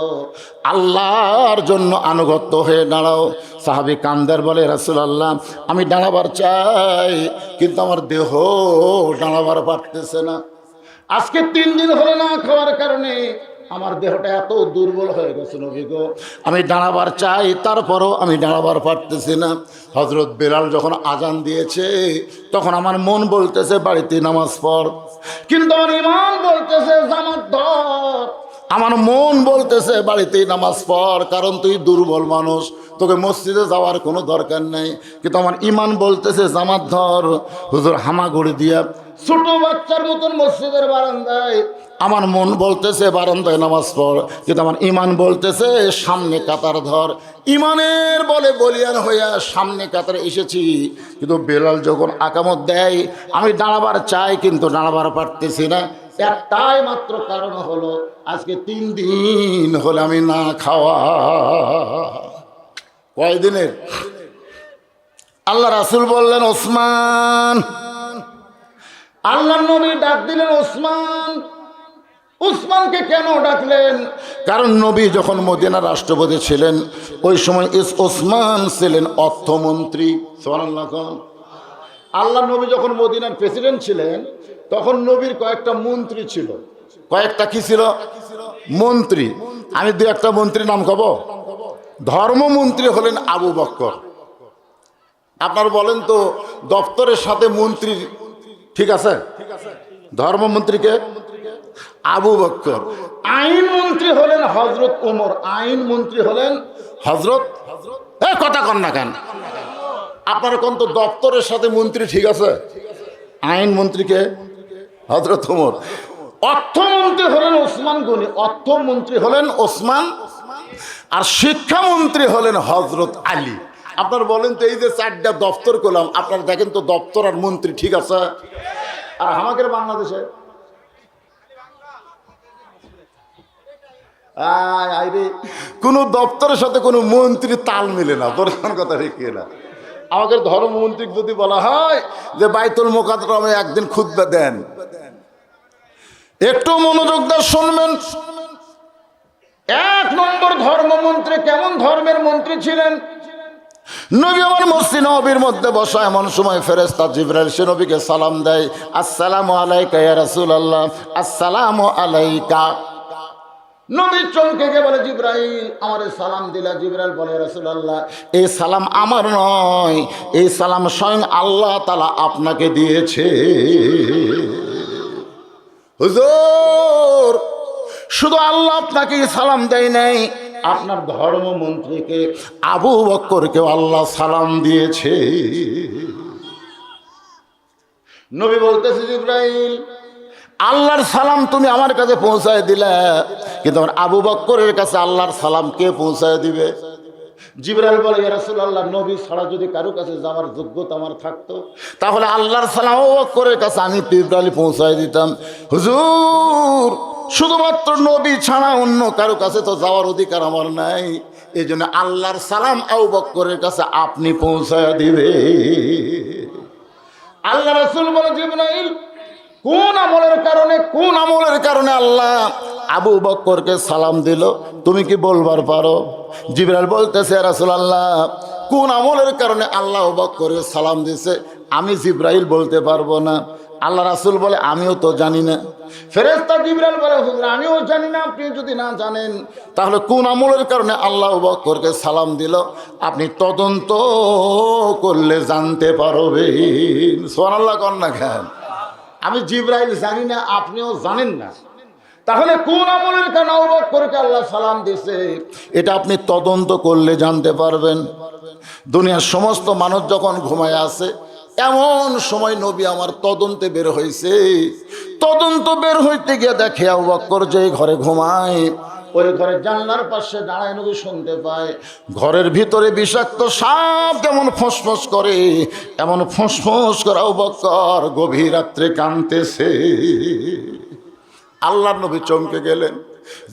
আল্লাহর জন্য আনুগত্য হয়ে দাঁড়াও। সাহাবী কান্দার বলে, রাসূলুল্লাহ আমি দাঁড়াবার চাই, কিন্তু আমার দেহ দাঁড়াবার পারতেছে না। আজকে 3 দিন হলো না খাওয়ার কারণে আমার দেহটা এত দুর্বল হয়ে গেছে নবী গো, আমি দাঁড়াবার চাই, তারপরও আমি দাঁড়াবার পারতেছি না। হযরত বেলাল যখন আজান দিয়েছে তখন আমার মন বলতেছে বাড়িতে নামাজ পড়, কিন্তু আমার ঈমান বলতেছে জামাত ধর। আমার মন বলতেছে বাড়িতেই নামাজ পড়, কারণ তুই দুর্বল মানুষ, তোকে মসজিদে যাওয়ার কোনো দরকার নেই। কিন্তু আমার ইমান বলতেছে জামাত ধর। হুজুর হামাগুড়ি দিয়া ছোট বাচ্চার মতন মসজিদের বারান্দায়, আমার মন বলতেছে বারান্দায় নামাজ পড়, কিন্তু আমার ইমান বলতেছে সামনে কাতার ধর। ইমানের বলে বলিয়ান হইয়া সামনে কাতারে এসেছি, কিন্তু বেলাল যখন আকামত দেয় আমি দাঁড়াবার চাই, কিন্তু দাঁড়াবার পারতেছি না। একটাই মাত্র কারণ হলো আজকে 3 দিন হলে আমি না খাওয়া। কয়দিনের? আল্লাহ রাসূল বললেন ওসমান। আল্লাহ নবী ডাক দিলেন ওসমান। উসমানকে কেন ডাকলেন? কারণ নবী যখন মদিনার রাষ্ট্রপতি ছিলেন ওই সময় ওসমান ছিলেন অর্থমন্ত্রী। সুবহানাল্লাহ। আল্লাহ নবী যখন মদিনার প্রেসিডেন্ট ছিলেন তখন নবীর কয়েকটা মন্ত্রী ছিল। কয়েকটা কি ছিল? মন্ত্রী। আমি 2-1টা মন্ত্রীর নাম কব। ধর্মমন্ত্রী হলেন আবু বকর। আপনারা বলেন তো দপ্তরের সাথে মন্ত্রী ঠিক আছে? ধর্মমন্ত্রীকে আবু বকর। আইন মন্ত্রী হলেন হযরত ওমর। আইন মন্ত্রী হলেন হযরত, কথা কন না কেন আপনারা? কোন তো দপ্তরের সাথে মন্ত্রী ঠিক আছে? আইন মন্ত্রীকে হযরত ওমর। অর্থমন্ত্রী হলেন ওসমান গনি। অর্থমন্ত্রী হলেন ওসমান। আর শিক্ষামন্ত্রী হলেন হযরত আলী। আপনারা বলেন তো এই যে 4টা দপ্তর করলাম, আপনারা দেখেন তো দপ্তর আর মন্ত্রী ঠিক আছে? আর আমাদের বাংলাদেশে কোন দপ্তরের সাথে কোনো মন্ত্রী তাল মিলে না। প্রধান কথা ঠিক না? আমাদের ধর্মমন্ত্রী যদি বলা হয় যে বাইতুল মুকাদ্দামে একদিন খুতবা দেন, একটু মনোযোগ দিয়ে শুনবেন। 1 নম্বর ধর্মমন্ত্রী কেমন ধর্মের মন্ত্রী ছিলেন? নবী আমার মসজিদ নববীর মধ্যে বসা এমন সময় ফেরেশতা জিবরাইল সে নবীকে সালাম দেয়, আসসালামু আলাইকা ইয়া রাসূলুল্লাহ, আসসালামু আলাইকা। নবী চমকে গিয়ে বলে জিবরাইল আমারে সালাম দিলা। জিবরাইল বলে রাসূলুল্লাহ এই সালাম আমার নয়, এই সালাম স্বয়ং আল্লাহ তাআলা আপনাকে দিয়েছে। হুজুর শুধু আল্লাহ আপনাকে সালাম দেয় নাই, আপনার ধর্মমন্ত্রীকে আবু বকরকেও আল্লাহ সালাম দিয়েছে। নবী বলতেছে জিবরাইল আল্লাহর সালাম তুমি আমার কাছে পৌঁছায় দিলে, কিন্তু আমার আবু বকরের কাছে আল্লাহর সালাম কে পৌঁছায় দিবে? জিবরাইল বলে ইয়া রাসূলুল্লাহ নবী ছাড়া যদি কারো কাছে যাওয়ার যোগ্যতা আমার থাকতো তাহলে আল্লাহর সালাম আবু বকরের কাছে আমি জিবরাইল পৌঁছায় দিতাম। হুজুর শুধুমাত্র নবী ছাড়া অন্য কারো কাছে তো যাওয়ার অধিকার আমার নাই, এই জন্য আল্লাহর সালাম আবু বকরের কাছে আপনি পৌঁছায় দিবে। আল্লাহ রাসূল বলে জিবরাইল কোন আমলের কারণে আল্লাহ আবু বকরকে সালাম দিল তুমি কি বলবার পারো? জিবরাইল বলতেছে ইয়া রাসূলুল্লাহ কোন আমলের কারণে আল্লাহ আবু বকরকে সালাম দিয়েছে আমি জিবরাইল বলতে পারবো না। আল্লাহ রাসূল বলে আমিও তো জানি না। ফেরেশতা জিবরাইল বলে হুজুর আমিও জানি না, আপনি যদি না জানেন তাহলে কোন আমলের কারণে আল্লাহ আবু বকরকে সালাম দিল আপনি তদন্ত করলে জানতে পারবেন। সুবহানাল্লাহ কন না কেন? আমি জিবরাইল জানি না, আপনিও জানেন না, তাহলে কোন আমলের কারণে আবু বকরকে আল্লাহ সালাম দিয়েছে এটা আপনি তদন্ত করলে জানতে পারবেন। দুনিয়ার সমস্ত মানুষ যখন ঘুমায় আছে এমন সময় নবী আমার তদন্তে বের হয়েছে। তদন্ত বের হইতে গিয়ে দেখে আবু বকর যে ঘরে ঘুমায় ওই ঘরে জানলার পাশে দাঁড়ায় নবী শুনতে পায় ঘরের ভিতরে বিষাক্ত সাপ যেমন ফোঁসফোঁস করে এমন ফোঁসফোঁস করে আবু বকর গভীর রাত্রে কাঁদতেছে। আল্লাহর নবী চমকে গেলেন,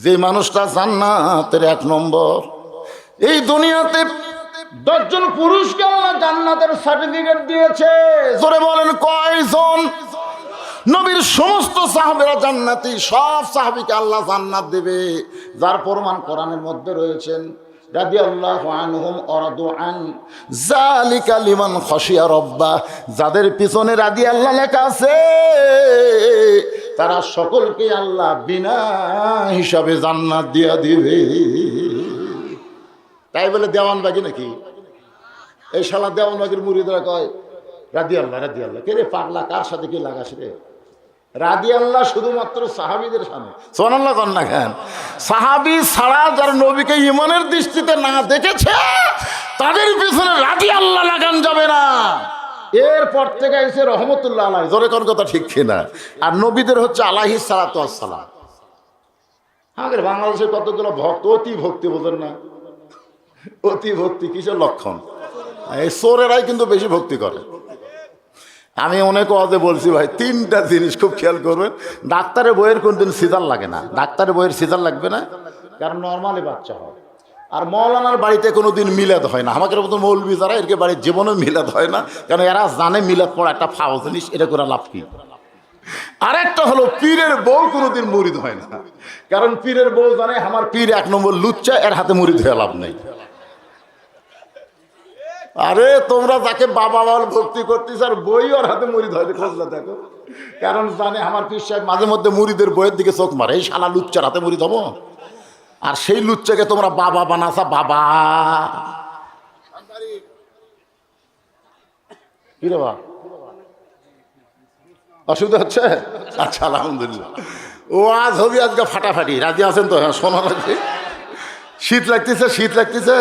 যে মানুষটা জান্নাতের 1 নম্বর। এই দুনিয়াতে 10 জন পুরুষকে আল্লাহ জান্নাতের সার্টিফিকেট দিয়েছে। জোরে বলেন কয়জন? নবীর সমস্ত সাহাবীরা জান্নাতি, সব সাহাবীকে আল্লাহ জান্নাত দেবে, যার প্রমাণ কোরআনের মধ্যে রয়েছেন রাদিয়াল্লাহু আনহুম ওয়ারাদু আন যালিকা লিমান খাশিয়া রাব্বা। যাদের পিছনে রাদিয়াল্লাহ লেখা আছে তারা সকলকে আল্লাহ বিনা হিসাবে জান্নাত দিয়া দিবে। তাই বলে দেওয়ানবাগি নাকি? এই শালা দেওয়ানবাগির মুরিদরা কয় রাদিয়াল্লাহ রাদিয়াল্লাহ। কে রে পাগলা, কার সাথে কি লাগাস রে? রাদিয়াল্লাহ শুধুমাত্র সাহাবীদের সামনে, সুবহানাল্লাহ কন না কেন? সাহাবী ছাড়া যারা নবীকে ঈমানের দৃষ্টিতে না দেখেছে তাদের পিছনে রাদিয়াল্লাহ লাগান যাবে না। এরপর থেকে এসে রহমতুল্লাহ আলাইহি, জোরে কোন কথা ঠিক কিনা? আর নবীদের হচ্ছে আলাইহিস সালাতু ওয়াস সালাম। আমাদের বাংলাদেশে কতগুলো ভক্ত অতি ভক্তি, বোঝেন না? অতি ভক্তি কিসের লক্ষণ? এই চোরেরাই কিন্তু বেশি ভক্তি করে। আমি অনেক ওয়াজে বলছি ভাই, তিনটা জিনিস খুব খেয়াল করবেন। ডাক্তারের বইয়ের কোনদিন সিজার লাগে না, ডাক্তারের বইয়ের সিজার লাগবে না, কারণ নর্মালি বাচ্চা হয়। আর মৌলানার বাড়িতে কোনো দিন মিলাদ হয় না। আমাকে মতো মৌলবি যারা, এরকে বাড়ির জীবনেও মিলাদ হয় না, কারণ এরা জানে মিলাদ পড়া একটা ফাও জিনিস, এটা করে লাভ কি। আরেকটা হলো পীরের বউ কোনোদিন মুরিদ হয় না, কারণ পীরের বউ জানে আমার পীর এক নম্বর লুচ্চা, এর হাতে মুরিদ হয়ে লাভ নেই। আরে তোমরা যাকে বাবা বল ভক্তি করতেছ আর বই ওর হাতে মুরিদ হয়, খোঁজলা দেখো। কারণ জানে আমার পীর সাহেব মাঝে মধ্যে মুরিদের বইয়ের দিকে চোখ মারে, এই শালা লুচ্চার হাতে মুরিদ হবো। আর সেই লুচ্চাকে তোমরা বাবা বানাসা, বাবা কি রে বা, অসুবিধা হচ্ছে? আচ্ছা আলহামদুলিল্লাহ, ও আজ হবি আজকে ফাটাফাটি। রাজি আছেন তো? হ্যাঁ, শোনা রাজি। শীত লাগতেছে, শীত লাগতেছে।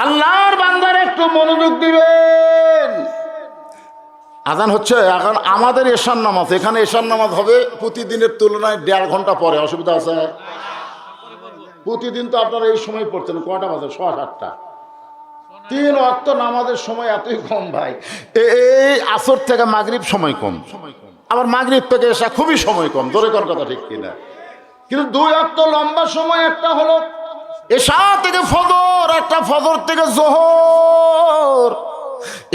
আল্লাহর বান্দার একটু মনোযোগ দিবেন। আজান হচ্ছে এখন আমাদের এশার নামাজ, এখানে এশার নামাজ হবে প্রতিদিনের তুলনায় 1.5 ঘন্টা পরে। অসুবিধা আছে? প্রতিদিন তো আপনারা এই সময় পড়তেন, কয়টা বাজে? 7:30। 3 ওয়াক্ত নামাজের সময় এতই কম ভাই। এই আসর থেকে মাগরিব সময় কম, আবার মাগরিব থেকে এশা খুবই সময় কম, জোরে কোন কথা ঠিক কিনা? কিন্তু 2 ওয়াক্ত লম্বা সময়, একটা হলো এশা থেকে ফজর, একটা ফজর থেকে জোহর।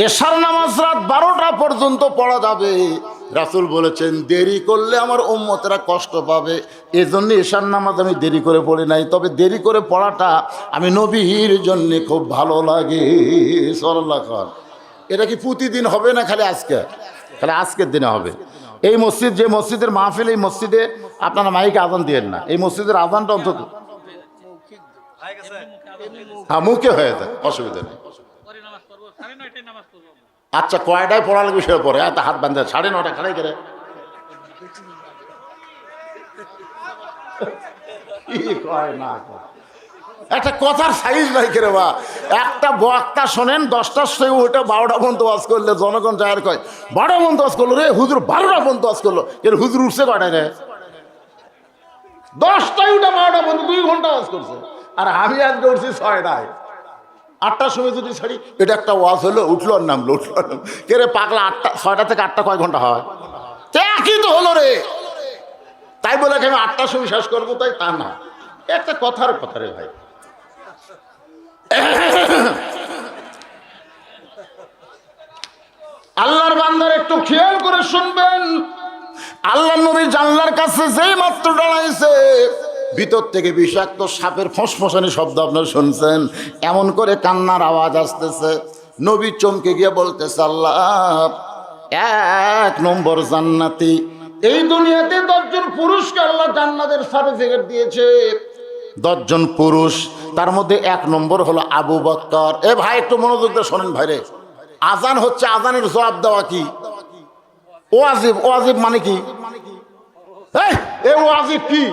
এশার নামাজ রাত 12টা পর্যন্ত পড়া যাবে। রাসূল বলেছেন দেরি করলে আমার উম্মতেরা কষ্ট পাবে, এজন্য এশার নামাজ আমি দেরি করে পড়ি নাই। তবে দেরি করে পড়াটা আমি নবীর জন্য খুব ভালো লাগে। সাল্লাল্লাহু আলাইহি। এটা কি প্রতিদিন হবে না খালি আজকে? খালি আজকের দিনে হবে। এই মসজিদ, যে মসজিদের মাহফিল, এই মসজিদে আপনারা মাইকে আজান দিয়েন না। এই মসজিদের আজানটা অন্তত হ্যাঁ মুখে হয়ে যায়, অসুবিধা নেই। আচ্ছা কয়টায় পড়া লাগবে সে পরে? এত হাত বান্ধে 9:30 খাড়াই করে একটা কথার সাইজ নাই করে বা। একটা বক্তা শোনেন 10টার সময় ওটা 12টা পর্যন্ত ওয়াজ করলে জনগণ যায়ের কয় 12টা পর্যন্ত ওয়াজ করলো রে হুজুর, 12টা পর্যন্ত ওয়াজ করলো। এর হুজুর উঠছে কয়টায় রে? 10টায় উঠা 12টা পর্যন্ত 2 ঘন্টা ওয়াজ করছে। আর আমি আজকে উঠছি 6টায়। 8টার সময় যদি ছাড়ি, এটা একটা ওয়াজ হলো, উঠলো আর নামলো, উঠলো আর নামলো। কে রে পাগলা, 6টা থেকে 8টা কয় ঘন্টা হয়? একই তো হলো রে। তাই বলে আমি 8টার সময় শেষ করবো তাই তা না, একটা কথার কথা রে ভাই। আল্লাহর বান্দার একটু খেয়াল করে শুনবেন। আল্লাহ নবী জানলার কাছে যেই মাত্র দাঁড়াইছে, ভিতর থেকে বিষাক্ত সাপের ফসফসানি শব্দ আপনারা শুনছেন, এমন করে কান্নার আওয়াজ আসতেছে। নবী চমকে গিয়ে বলতেছে আল্লাহ 1 নম্বর জান্নাতি। এই দুনিয়াতে 10 জন পুরুষকে আল্লাহ জান্নাতের সার্টিফিকেট দিয়েছে, 10 জন পুরুষ, তার মধ্যে 1 নম্বর হলো আবু বকর। এ ভাই একটু মনোযোগ দিয়ে শোনেন ভাইরে। আজান হচ্ছে, আজানের জবাব দেওয়া কি? ওয়াজিব। ওয়াজিব মানে কি? ওয়াজিব কি?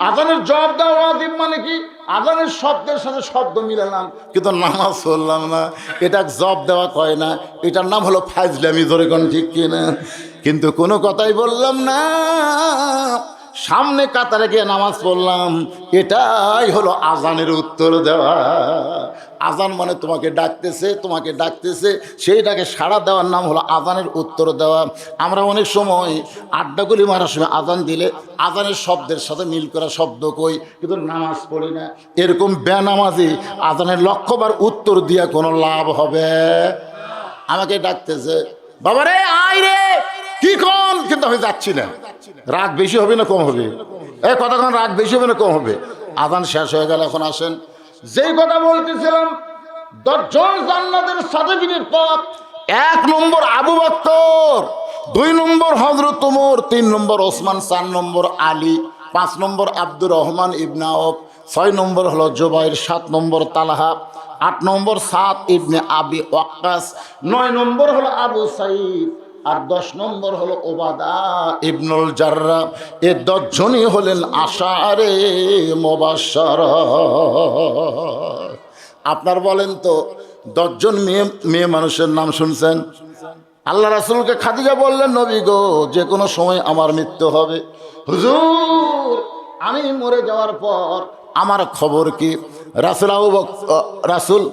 আজানের জবাব দেওয়া ওয়াজিব মানে কি? আজানের শব্দের সাথে শব্দ মিলালাম কিন্তু নামাজ পড়লাম না, এটা জবাব দেওয়া কয় না, এটার নাম হলো ফাজলামি। ধরে কোন ঠিক কিনা? কিন্তু কোনো কথাই বললাম না, সামনে কাতারে গিয়ে নামাজ পড়লাম, এটাই হলো আজানের উত্তর দেওয়া। আজান মানে তোমাকে ডাকতেছে, তোমাকে ডাকতেছে, সেইটাকে সাড়া দেওয়ার নাম হলো আজানের উত্তর দেওয়া। আমরা অনেক সময় আড্ডাগুলি মারার সময় আজান দিলে আজানের শব্দের সাথে মিল করা শব্দ কই, কিন্তু নামাজ পড়ি না। এরকম বেনামাজি আজানের লক্ষবার উত্তর দিয়া কোনো লাভ হবে? আমাকে ডাকতেছে, বাবারে আয় রে, কি কোন, কিন্তু আমি যাচ্ছি না। রাগ বেশি হবে না কম হবে? কতক্ষণ রাগ বেশি হবে না কম হবে? আজান শেষ হয়ে গেল। এখন আসেন, যেই কথা বলতেছিলাম 10 জন জান্নাতের সার্টিফিকেট পাক। 1 নম্বর আবু বকর, 2 নম্বর হযরত ওমর, 3 নম্বর ওসমান, 4 নম্বর আলী, 5 নম্বর আব্দুর রহমান ইবনে আওফ, 6 নম্বর হলো জুবাইর, 7 নম্বর তালহা, 8 নম্বর সাদ ইবনে আবি ওয়াক্কাস, 9 নম্বর হলো আবু সাঈদ, আর 10 নম্বর হলো ওবাদা ইবনুল জাররা। এ 10 জনই হলেন আশারে মুবাশশারা। আপনার বলেন তো 10 জন মেয়ে মানুষের নাম শুনছেন? আল্লাহ রাসূলকে খাদিজা বললেন, নবী গো, যে কোনো সময় আমার মৃত্যু হবে। হুজুর, আমি মরে যাওয়ার পর আমার খবর কি? রাসূল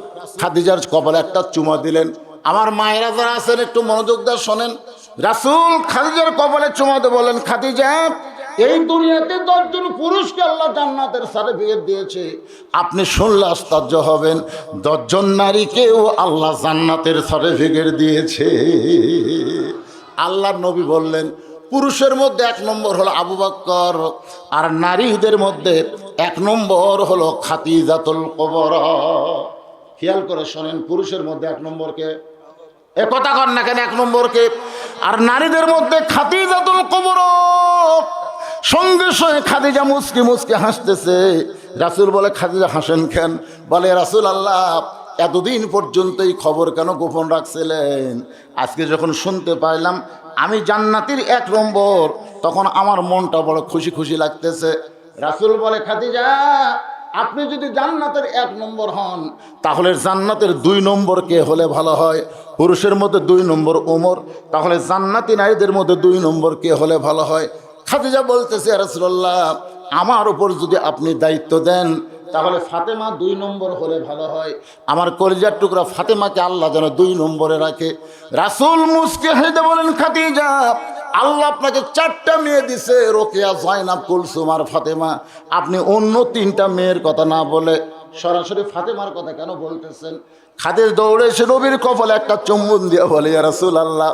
খাদিজার কপালে একটা চুমা দিলেন। আমার মায়েরা যারা আছেন একটু মনোযোগ দিয়ে শোনেন। রাসূল খাদিজার কপালে চুমা দিয়ে বলেন, খাদিজা, এই দুনিয়াতে 10 জন পুরুষকে আল্লাহ জান্নাতের সার্টিফিকেট দিয়েছে। আপনি শুনলে আশ্চর্য হবেন, 10 জন নারীকেও আল্লাহ জান্নাতের সার্টিফিকেট দিয়েছে। আল্লাহর নবী বললেন, পুরুষের মধ্যে 1 নম্বর হলো আবু বকর, আর নারীদের মধ্যে 1 নম্বর হলো খাদিজাতুল কুবরা। খেয়াল করে শোনেন, পুরুষের মধ্যে 1 নম্বরকে, এ কথা কর না কেন, 1 নম্বরকে, আর নারীদের মধ্যে খাদিজাতুল কুবরা। সঙ্গে সঙ্গে খাদিজা মুচকি মুচকি হাসতেছে। রাসূল বলে, খাদিজা হাসেন কেন? বলে, রাসূল আল্লাহ, এতদিন পর্যন্ত এই খবর কেন গোপন রাখছিলেন? আজকে যখন শুনতে পাইলাম আমি জান্নাতের 1 নম্বর, তখন আমার মনটা বড় খুশি খুশি লাগতেছে। রাসূল বলে, খাদিজা, আপনি যদি জান্নাতের 1 নম্বর হন, তাহলে জান্নাতের 2 নম্বর কে হলে ভালো হয়? পুরুষের মধ্যে 2 নম্বর ওমর, তাহলে জান্নাতি নারীদের মধ্যে 2 নম্বর কে হলে ভালো হয়? খাদিজা বলতেছে, ইয়া রাসূলুল্লাহ, আমার উপর যদি আপনি দায়িত্ব দেন, তাহলে ফাতেমা 2 নম্বর হলে ভালো হয়। আমার কলিজার টুকরা ফাতেমাকে আল্লাহ যেন 2 নম্বরে রাখে। রাসূল মুসকে হেসে বলেন, খাদিজা, আল্লাহ আপনাকে 4টা মেয়ে দিছে, রোকেয়া, জায়নাব, কুলসুম আর ফাতেমা। আপনি অন্য 3টা মেয়ের কথা না বলে সরাসরি ফাতেমার কথা কেন বলতেছেন? খাদিজা দৌড়ে এসে নবীর কপালে একটা চুম্বন দিয়ে বলে, ইয়া রাসূলুল্লাহ,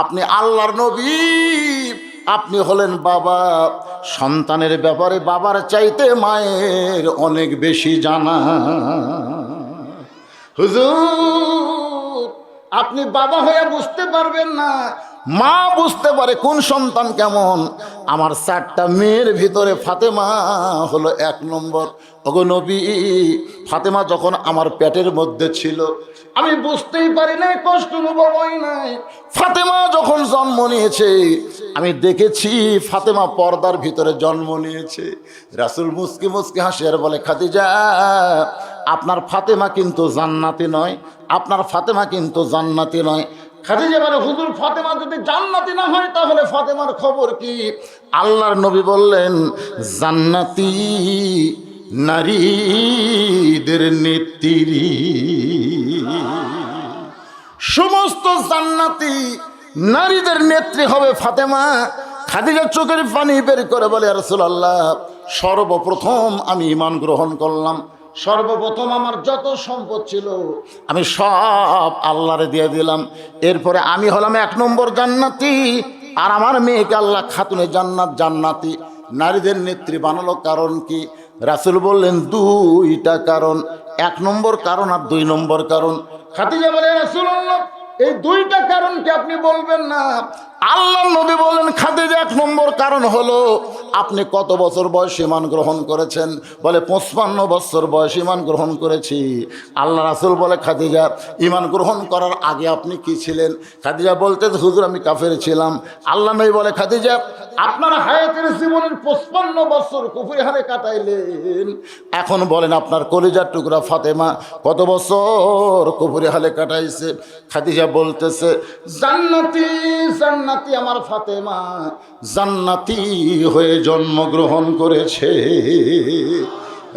আপনি আল্লাহর নবী, আপনি হলেন বাবা। সন্তানের ব্যাপারে বাবার চাইতে মায়ের অনেক বেশি জানা। হুজুর, আপনি বাবা হয়ে বুঝতে পারবেন না, মা বুঝতে পারে কোন সন্তান কেমন। আমার 4টা মেয়ের ভিতরে ফাতেমা হলো 1 নম্বর। ওগো নবী, ফাতেমা যখন আমার পেটের মধ্যে ছিল আমি বুঝতেই পারি নাই, কষ্ট অনুভব হয় নাই। ফাতেমা যখন জন্ম নিয়েছে আমি দেখেছি ফাতেমা পর্দার ভিতরে জন্ম নিয়েছে। রাসূল মুসকি মুসকি হাসি আর বলে, খাদিজা, আপনার ফাতেমা কিন্তু জান্নাতি নয়, আপনার ফাতেমা কিন্তু জান্নাতি নয়। খাদিজা বলে, হুজুর, ফাতেমা যদি জান্নাতি না হয় তাহলে ফাতেমার খবর কি? আল্লাহর নবী বললেন, জান্নাতি নারীদের নেত্রী, সমস্ত জান্নাতি নারীদের নেত্রী হবে ফাতেমা। খাদিজা চোখের পানি বের করে বলে, ইয়া রাসূলুল্লাহ, সর্বপ্রথম আমি ঈমান গ্রহণ করলাম, সর্বপ্রথম আমার যত সম্পদ ছিল আমি সব আল্লাহরে দিয়ে দিলাম। এরপরে আমি হলাম 1 নম্বর জান্নাতি, আর আমার মেয়েকে আল্লাহ খাতুনে জান্নাত, জান্নাতি নারীদের নেত্রী বানালো। কারণ কি? রাসূল বললেন, 2টা কারণ, 1 নম্বর কারণ আর 2 নম্বর কারণ। খাদিজা বলে, রাসূলুল্লাহ, এই 2টা কারণ কি আপনি বলবেন না? আল্লাহ নবী বলেন, খাদিজা, 1 নম্বর কারণ হলো আপনি কত বছর বয়সে ঈমান গ্রহণ করেছেন? বলে, 55 বছর বয়সে ঈমান গ্রহণ করেছি। আল্লাহ রাসূল বলে, খাদিজা, ঈমান গ্রহণ করার আগে আপনি কি ছিলেন? খাদিজা বলতে, হুজুর, আমি কাফের ছিলাম। আল্লাহ নবী বলে, খাদিজা, আপনার হায়াতের জীবনের 55 বছর কুফরি হালে কাটাইলেন, এখন বলেন আপনার কলিজার টুকরা ফাতেমা কত বছর কুফরি হালে কাটাইছে? খাদিজা বলতেছে, জান্নাতি, জান্নাতি আমার ফাতেমা জান্নাতি হয়ে জন্মগ্রহণ করেছে।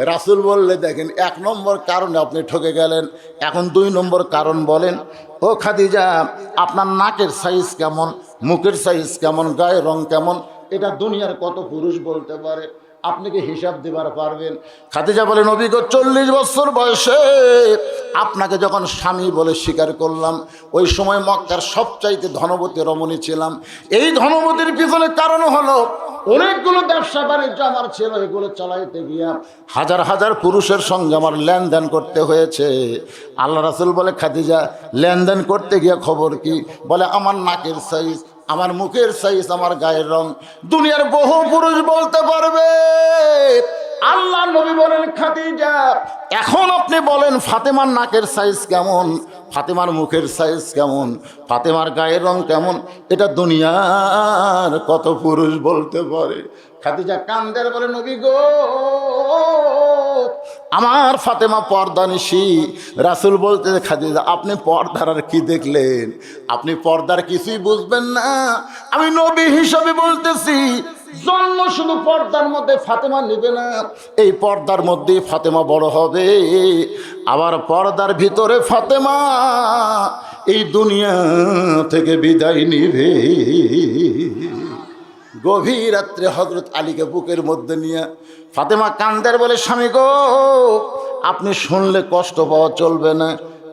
রাসূল বললে, দেখেন, 1 নম্বর কারণে আপনি ঠকে গেলেন, এখন 2 নম্বর কারণ বলেন। ও খাদিজা, আপনার নাকের সাইজ কেমন, মুখের সাইজ কেমন, গায়ের রং কেমন, এটা দুনিয়ার কত পুরুষ বলতে পারে? আপনি কি হিসাব দিবার পারবেন? খাদিজা বলে, নবী গো, 40 বছর বয়সে আপনাকে যখন স্বামী বলে স্বীকার করলাম, ওই সময় মক্কার সবচাইতে ধনবতী রমণী ছিলাম। এই ধনবতীর পিছনে কারণ হলো অনেকগুলো ব্যবসা বাণিজ্য আমার ছিল, এগুলো চালাইতে গিয়া হাজার হাজার পুরুষের সঙ্গে আমার লেনদেন করতে হয়েছে। আল্লাহ রাসূল বলে, খাদিজা, লেনদেন করতে গিয়া খবর কি? বলে, আমার নাকের সাইজ, আমার মুখের সাইজ, আমার গায়ের রং দুনিয়ার বহু পুরুষ বলতে পারবে। আল্লাহ নবী বলেন, খাদিজা, এখন আপনি বলেন ফাতেমার নাকের সাইজ কেমন? ফাতেমার মুখের সাইজ কেমন, ফাতেমার গায়ের রং কেমন, এটা দুনিয়ার কত পুরুষ বলতে পারে। খাদিজা কান্দের বলে, নবী গো, আমার ফাতেমা পর্দানিশী। রাসূল বলতে, খাদিজা আপনি পর্দার আর কি দেখলেন? আপনি পর্দার কিছুই বুঝবেন না। আমি নবী হিসাবে বলতেছি, জন্ম শুধু পর্দার মধ্যে ফাতেমা নিবে না, এই পর্দার মধ্যেই ফাতেমা বড় হবে। আবার পর্দার ভিতরে ফাতেমা এই দুনিয়া থেকে বিদায় নিবে। গভীর রাত্রে হযরত আলীকে বুকের মধ্যে নিয়ে ফাতেমা কান্দের বলে, স্বামী গো, আপনি শুনলে কষ্ট পাওয়া চলবে না।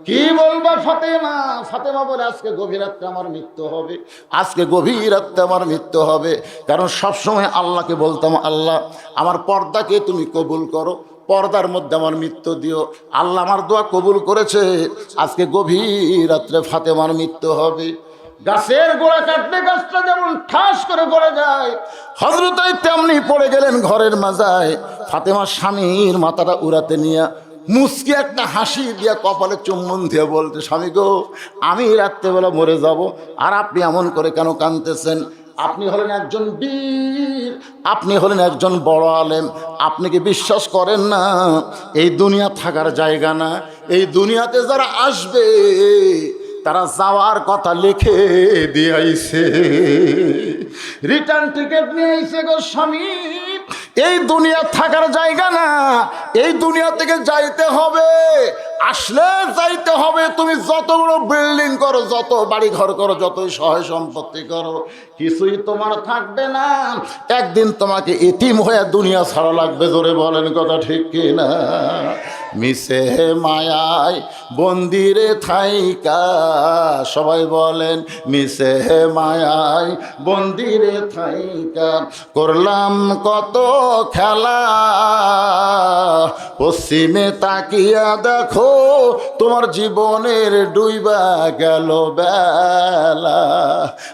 কি বলবা ফাতেমা? ফাতেমা বলে, আজকে গভীর রাত্রে আমার মৃত্যু হবে, আজকে গভীর রাত্রে আমার মৃত্যু হবে। কারণ সবসময় আল্লাহকে বলতাম, আল্লাহ আমার পর্দাকে তুমি কবুল করো, পর্দার মধ্যে আমার মৃত্যু দিও। আল্লাহ আমার দোয়া কবুল করেছে, আজকে গভীর রাত্রে ফাতেমার মৃত্যু হবে। গাছের গোড়া কাটলে গাছটা যেমন ঠাস করে পড়ে যায়, হযরত আলী তেমনি পড়ে গেলেন ঘরের মাজায়। ফাতেমার স্বামীর মাথাটা উড়াতে নিয়ে মুচকি একটা হাসি দিয়া কপালে চুম্বন দিয়ে বলতে, স্বামী গো, আমি রাত্রেবেলা মরে যাব, আর আপনি এমন করে কেন কাঁদতেছেন? আপনি হলেন একজন বীর, আপনি হলেন একজন বড় আলেম, আপনি কি বিশ্বাস করেন না এই দুনিয়া থাকার জায়গা না? এই দুনিয়াতে যারা আসবে তারা যাওয়ার কথা লিখে দিয়ে আইছে, রিটার্ন টিকিট নিয়ে আইছে গো স্বামী। এই দুনিয়া থাকার জায়গা না, এই দুনিয়া থেকে যাইতে হবে, আসলে যাইতে হবে। তুমি যত বড় বিল্ডিং করো, যত বাড়ি ঘর করো, যতই সহায় সম্পত্তি করো, কিছুই তোমার থাকবে না। একদিন তোমাকে এতিম হয়ে দুনিয়া ছাড়া লাগবে। জোরে বলেন কথা ঠিক কি না? মিশে মায়ায় বন্দিরে থাইকা, সবাই বলেন, মিশে মায়ায় বন্দিরে থাইকা করলাম কত খেলা, পশ্চিমে তাকিয়া দেখো তোমার জীবনের ডুইবা গেল বেলা।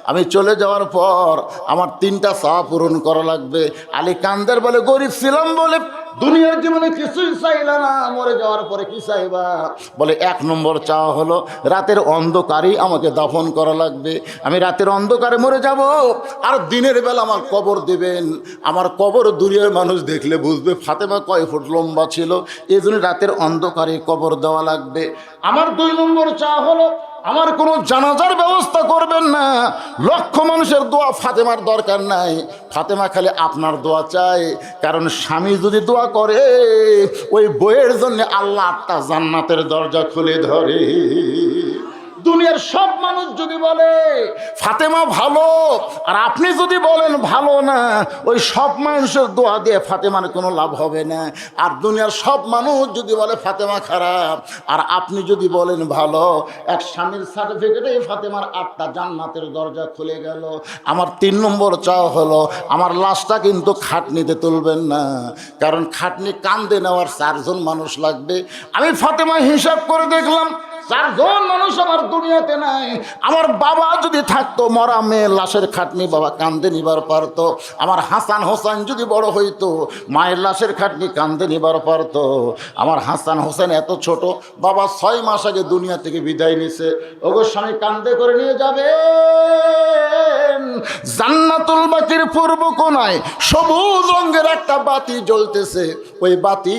আমি চলে যাওয়ার পর আমার 3টা চাওয়া পূরণ করা লাগবে। আলী কান্দের বলে, গরিব ছিলাম বলে দুনিয়ার জীবনে কিছুই চাইলা না, মরে যাওয়ার পরে কি চাইবা? বলে 1 নম্বর চাওয়া হলো রাতের অন্ধকারেই আমাকে দাফন করা লাগবে। আমি রাতের অন্ধকারে মরে যাব, আর দিনের বেলা আমার কবর দেবেন। আমার কবর দুনিয়ার মানুষ দেখলে বুঝবে ফাতেমা কয় ফুট লম্বা ছিল, এই জন্য রাতের অন্ধকারে কবর দেওয়া লাগবে। আমার 2 নম্বর চাওয়া হলো আমার কোনো জানাজার ব্যবস্থা করবেন না। লক্ষ মানুষের দোয়া ফাতেমার দরকার নাই, ফাতেমা খালি আপনার দোয়া চাই। কারণ স্বামী যদি দোয়া করে, ওই বইয়ের জন্য আল্লাহ 8টা জান্নাতের দরজা খুলে ধরে। দুনিয়ার সব মানুষ যদি বলে ফাতেমা ভালো, আর আপনি যদি বলেন ভালো না, ওই সব মানুষের দোয়া দিয়ে ফাতেমার কোনো লাভ হবে না। আর দুনিয়ার সব মানুষ যদি বলে ফাতেমা খারাপ, আর আপনি যদি বলেন ভালো, এক স্বামীর সার্টিফিকেটে ফাতেমার 8টা জান্নাতের দরজা খুলে গেল। আমার 3 নম্বর চাওয়া হলো আমার লাশটা কিন্তু খাটনিতে তুলবেন না, কারণ খাটনি কান্দে নেওয়ার 4 জন মানুষ লাগবে। আমি ফাতেমা হিসাব করে দেখলাম 4 জন মানুষ আমার দুনিয়াতে নাই। আমার বাবা যদি থাকতো, মরা মেয়ে লাশের খাটনি বাবা কান্দে নিবার পারতো। আমার হাসান হোসেন যদি বড় হইতো, মায়ের লাশের খাটনি কান্দে নিবার পারতো। আমার হাসান হোসেন এত ছোট, বাবা 6 মাস আগে দুনিয়া থেকে বিদায় নিছে। ওগো স্বামী কান্দে করে নিয়ে যাবে। জান্নাতুল বাকির পূর্ব কোনায় সবুজ রঙের একটা বাতি জ্বলতেছে, ওই বাতি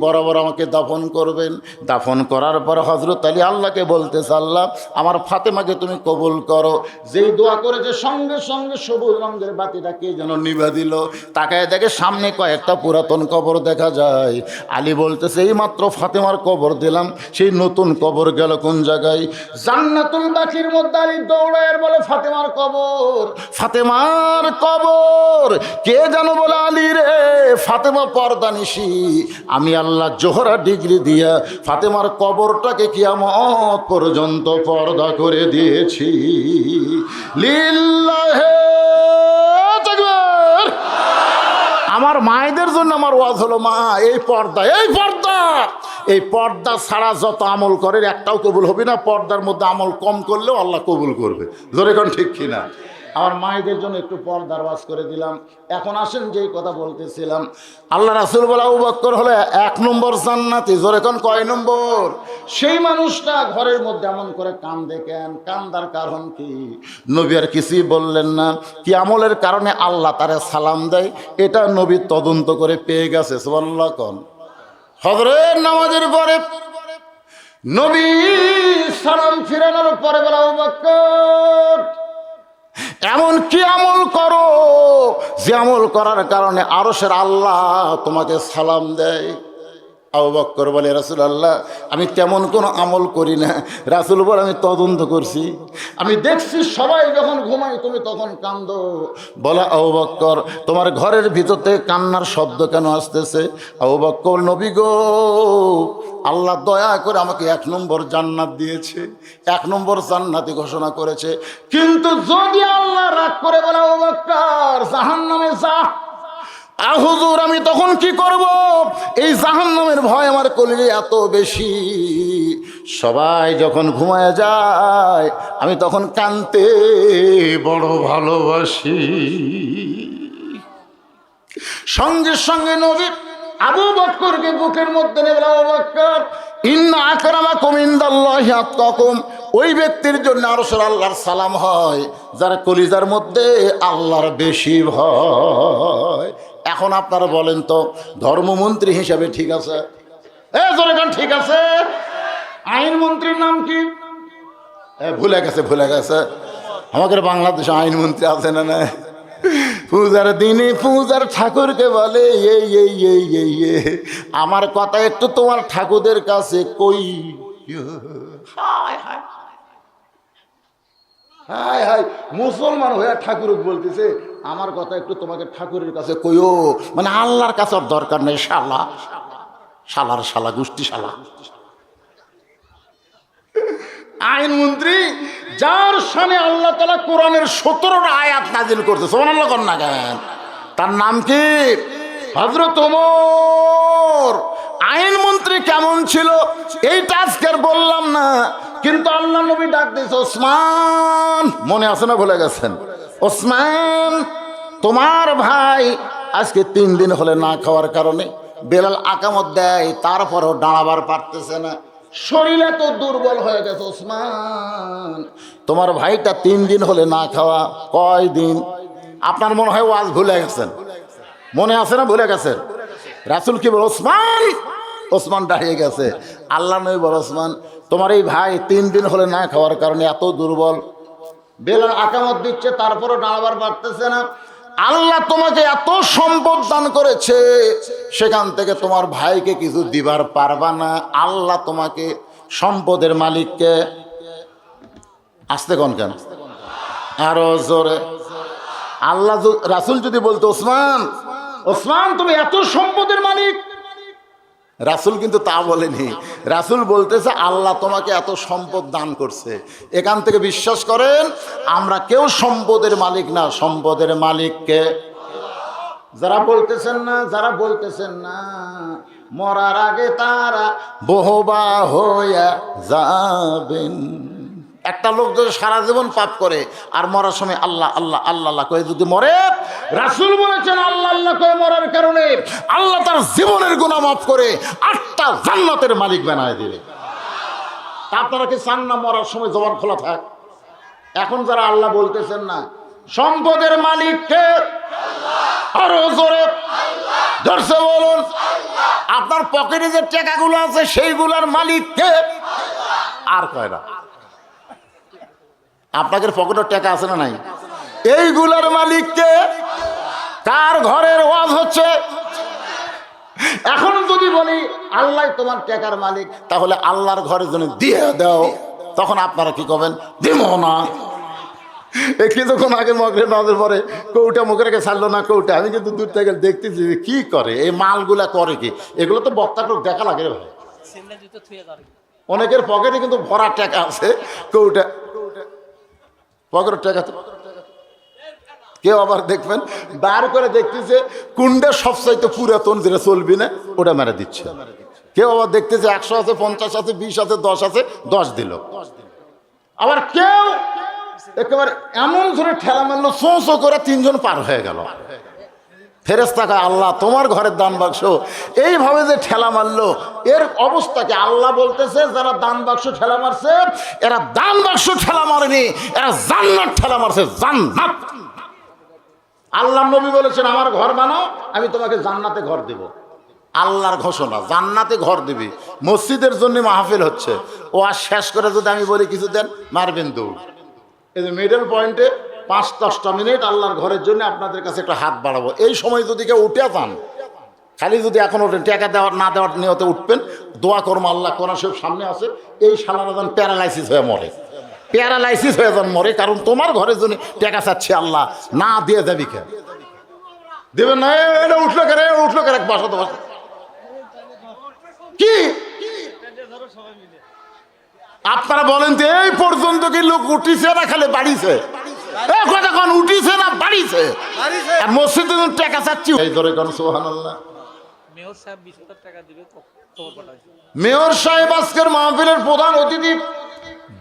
বরাবর আমাকে দাফন করবেন। দাফন করার পর হযরত আলী আল্লাহকে বলতেছে, আল্লাহ আমার ফাতেমাকে তুমি কবুল করো। যেই দোয়া করেছে সঙ্গে সঙ্গে সবুজ রঙের বাতিটা কে যেন নিভা দিল। তাকায় দেখে সামনে কয়েকটা পুরাতন কবর দেখা যায়। আলী বলতেছে, এই মাত্র ফাতেমার কবর দিলাম, সেই নতুন কবর গেল কোন জায়গায়? জান্নাতুল বাকির মধ্যে। আলী দৌড়ায় বলে, ফাতেমার কবর, ফাতেমার কবর। কে যেন বলে, আলী রে, ফাতেমা পর্দানিশী। আমি আল্লাহ জোহরা ডিগ্রি দিয়া ফাতেমার কবরটাকে কিয়ামত পর্যন্ত পর্দা করে দিয়েছি। লিল্লাহে তাকবীর। আমার মায়েদের জন্য আমার ওয়াজ হলো, মা এই পর্দা, এই পর্দা, এই পর্দা ছাড়া যত আমল করে একটাও কবুল হবে না। পর্দার মধ্যে আমল কম করলেও আল্লাহ কবুল করবে। জোরে কোন ঠিক কিনা? আমার মায়েদের জন্য একটু পর্দার ওয়াজ করে দিলাম। এখন আসেন যেই কথা বলতেছিলাম, আল্লাহ রাসূল বলে আবু বকর হলে 1 নম্বর জান্নাতি। জোরে কোন কয় নম্বর? সেই মানুষটা ঘরের মধ্যে এমন করে কান্দে কেন? কান্দার কারণ কি? নবী আর কিছুই বললেন না। কি আমলের কারণে আল্লাহ তারে সালাম দেয় এটা নবী তদন্ত করে পেয়ে গেছে। সুবহানাল্লাহ কোন। হযরত নামাজের পরে নবী সালাম ফিরানোর পরে বলে আবু বকর এমন কি আমল করো যে আমল করার কারণে আরশের আল্লাহ তোমাকে সালাম দেয়? আবু বকর বলে রাসূলুল্লাহ আমি তেমন কোনো আমল করি না। রাসূল বলে আমি তদন্ত করছি, আমি দেখছি সবাই যখন ঘুমায় তুমি তখন কান্দো। বলে আবু বকর তোমার ঘরের ভিতর থেকে কান্নার শব্দ কেন আসতেছে? আবু বকর নবী গো আল্লাহ দয়া করে আমাকে 1 নম্বর জান্নাত দিয়েছে, 1 নম্বর জান্নাতি ঘোষণা করেছে। কিন্তু যদি আল্লাহ রাগ করে বলে আবু বকর জাহান্নামে যা, হুজুর আমি তখন কি করব? এই জাহান্নামের ভয় আমার কলিরে এত বেশি, সবাই যখন ঘুমায় যায় আমি তখন কানতে বড় ভালোবাসি। সঙ্গে সঙ্গে নবী আবু বকরকে বুকের মধ্যে নেবে, আবু বকর ইন্না আকরামাকুম ইনদাল্লাহি আতকাকুম, ওই ব্যক্তির জন্য আরশের আল্লাহর সালাম হয় যার কলিজার মধ্যে আল্লাহর বেশি ভয়। এখন আপনারা বলেন তো ধর্মমন্ত্রী হিসাবে ঠিক আছে? জোরে গান ঠিক আছে? আইনমন্ত্রীর নাম কি? ভুলে গেছে। আমাদের বাংলাদেশে আইনমন্ত্রী আছে না? না, পূজার দিনে পূজার ঠাকুরকে বলে আমার কথা একটু তোমার ঠাকুরদের কাছে কই। হায় হায়, মুসলমান হয়ে ঠাকুর বলতেছে আমার কথা একটু তোমাকে ঠাকুরের কাছে কইও, মানে আল্লাহর কাছে আর দরকার নেই। শালা শালার শালা গোষ্ঠী শালা আইনমন্ত্রী, যার সামনে আল্লাহ তাআলা কোরআনের 17টা আয়াত নাজিল করতে, সুবহানাল্লাহ কর না কেন? তার নাম কি? হযরত ওমর। আইনমন্ত্রী কেমন ছিল এইটা আজকের বললাম না, কিন্তু আল্লাহ নবী ডাক দিয়েছে ওসমান। মনে আছে না ভুলে গেছেন? ওসমান তোমার ভাই আজকে 3 দিন হলে না খাওয়ার কারণে বেলাল আকামত দেয়, তারপরও দাঁড়াবার পারতেছে না, শরীর এত দুর্বল হয়ে গেছে। ওসমান তোমার ভাইটা 3 দিন হলে না খাওয়া। কয় দিন? আপনার মনে হয় ওয়াজ ভুলে গেছেন। মনে আছে না ভুলে গেছেন? রাসূল কি বল? ওসমান। ওসমান দাঁড়িয়ে গেছে। আল্লাহ নবী বল ওসমান তোমার এই ভাই 3 দিন হলে না খাওয়ার কারণে এত দুর্বল, বেলাল আকামত দিচ্ছে তারপরও দাঁড়াবার পারতেছে না। আল্লাহ তোমাকে এত সম্পদ দান করেছে, সেখান থেকে তোমার ভাইকে কিছু দিবার পারবা না। আল্লাহ তোমাকে সম্পদের মালিককে, আসতে কোন কেন আরো জোরে, আল্লাহ রাসূল যদি বলতো ওসমান ওসমান তুমি এত সম্পদের মালিক, রাসূল কিন্তু তা বলেনি। রাসূল বলতেছে আল্লাহ তোমাকে এত সম্পদ দান করছে। এখান থেকে বিশ্বাস করেন আমরা কেউ সম্পদের মালিক না, সম্পদের মালিককে। যারা বলতেছেন না মরার আগে তারা বহুবা হইয়া যাবেন। একটা লোক যদি সারা জীবন পাপ করে আর মরার সময় আল্লাহ আল্লাহ আল্লাহ আল্লাহ কয়ে যদি মরে, রাসূল বলেছেন আল্লাহ আল্লাহ কয়ে মরার কারণে আল্লাহ তার জীবনের গুনাহ মাফ করে 8টা জান্নাতের মালিক বানায় দিবে। আপনারা কি চান না মরার সময় জবান খোলা থাক? এখন যারা আল্লাহ বলতেছেন না, সম্পদের মালিক কে? আরো জোরে ধরছে বলুন। আপনার পকেটে যে টাকাগুলো আছে সেইগুলোর মালিক কে? আর কয় না? আপনাদের পকেটের টাকা আছে না নাই? এইগুলার মালিক কে? কার ঘরের ওয়াজ হচ্ছে? এখন যদি বলি আল্লাহ তোমার টাকার মালিক, তাহলে আল্লাহর ঘরের জন্য দিয়ে দাও, তখন আপনারা কি করবেন? দিব না। কিছুক্ষণ আগে মগরিব নামাজের পরে কৌটা মুখে রেখে ছাড়লো না কৌটা, আমি কিন্তু দূর থেকে দেখতেছি কি করে, এই মালগুলা করে কি, এগুলো তো বক্তাকে দেখা লাগে রে ভাই। অনেকের পকেটে কিন্তু ভরা টাকা আছে, কৌটা পকেটের টাকা তো কেউ আবার দেখবেন বার করে দেখতেছে কুন্ডা সবচাইতে পুরাতন যেটা চলবি না ওটা মেরে দিচ্ছে। কেউ আবার দেখতেছে 100 আছে, 50 আছে, 20 আছে, 10 আছে, 10 দিল। আবার কেউ একেবারে এমন ধরে ঠেলা মারলো, শো শো করে তিনজন পার হয়ে গেল। ফেরেশতা কয় আল্লাহ তোমার ঘরের দান বাক্স এইভাবে যে ঠেলা মারলো, এর অবস্থাকে আল্লাহ বলতেছে যারা দান বাক্স ঠেলা মারছে এরা দান বাক্স ঠেলা মারেনি, এরা জান্নাত ঠেলা মারছে, জান্নাত। আল্লাহ নবী বলেছেন আমার ঘর বানাও, আমি তোমাকে জান্নাতে ঘর দেব। আল্লাহর ঘোষণা, জান্নাতে ঘর দিবি। মসজিদের জন্য মাহফিল হচ্ছে, ও আর শেষ করে যদি আমি বলি কিছু দেন, মারবেন দৌড়। এই যে মিডল পয়েন্টে 5-10টা মিনিট আল্লাহর ঘরের জন্য আপনাদের কাছে একটা হাত বাড়াবো। এই সময় যদি কেউ উঠে যান, খালি যদি এখন ওঠেন, টাকা দেওয়ার না দেওয়ার নিয়তে উঠবেন, দোয়া করবো আল্লাহ কোরআন শরীফ সামনে আছে, এই শালারা যেন প্যারালাইসিস হয়ে মরে, প্যারালাইসিস হয়ে যান মরে। কারণ তোমার ঘরের জন্য টাকা চাচ্ছি আল্লাহ, না দিয়ে যাবি কে? দেবেন না? এটা উঠলো কেন, উঠলো কেন? বাসা তো বাসা কি আপনারা বলেন তো, এই পর্যন্ত কি লোক উঠিছে না খালি বাড়িছে? কতক্ষণ উঠিছে না বাড়িছে? আর মসজিদে টাকা চাচ্ছি, এই ধরে কোন সুবহানাল্লাহ। মেয়র সাহেব আজকের মাহফিলের প্রধান অতিথি,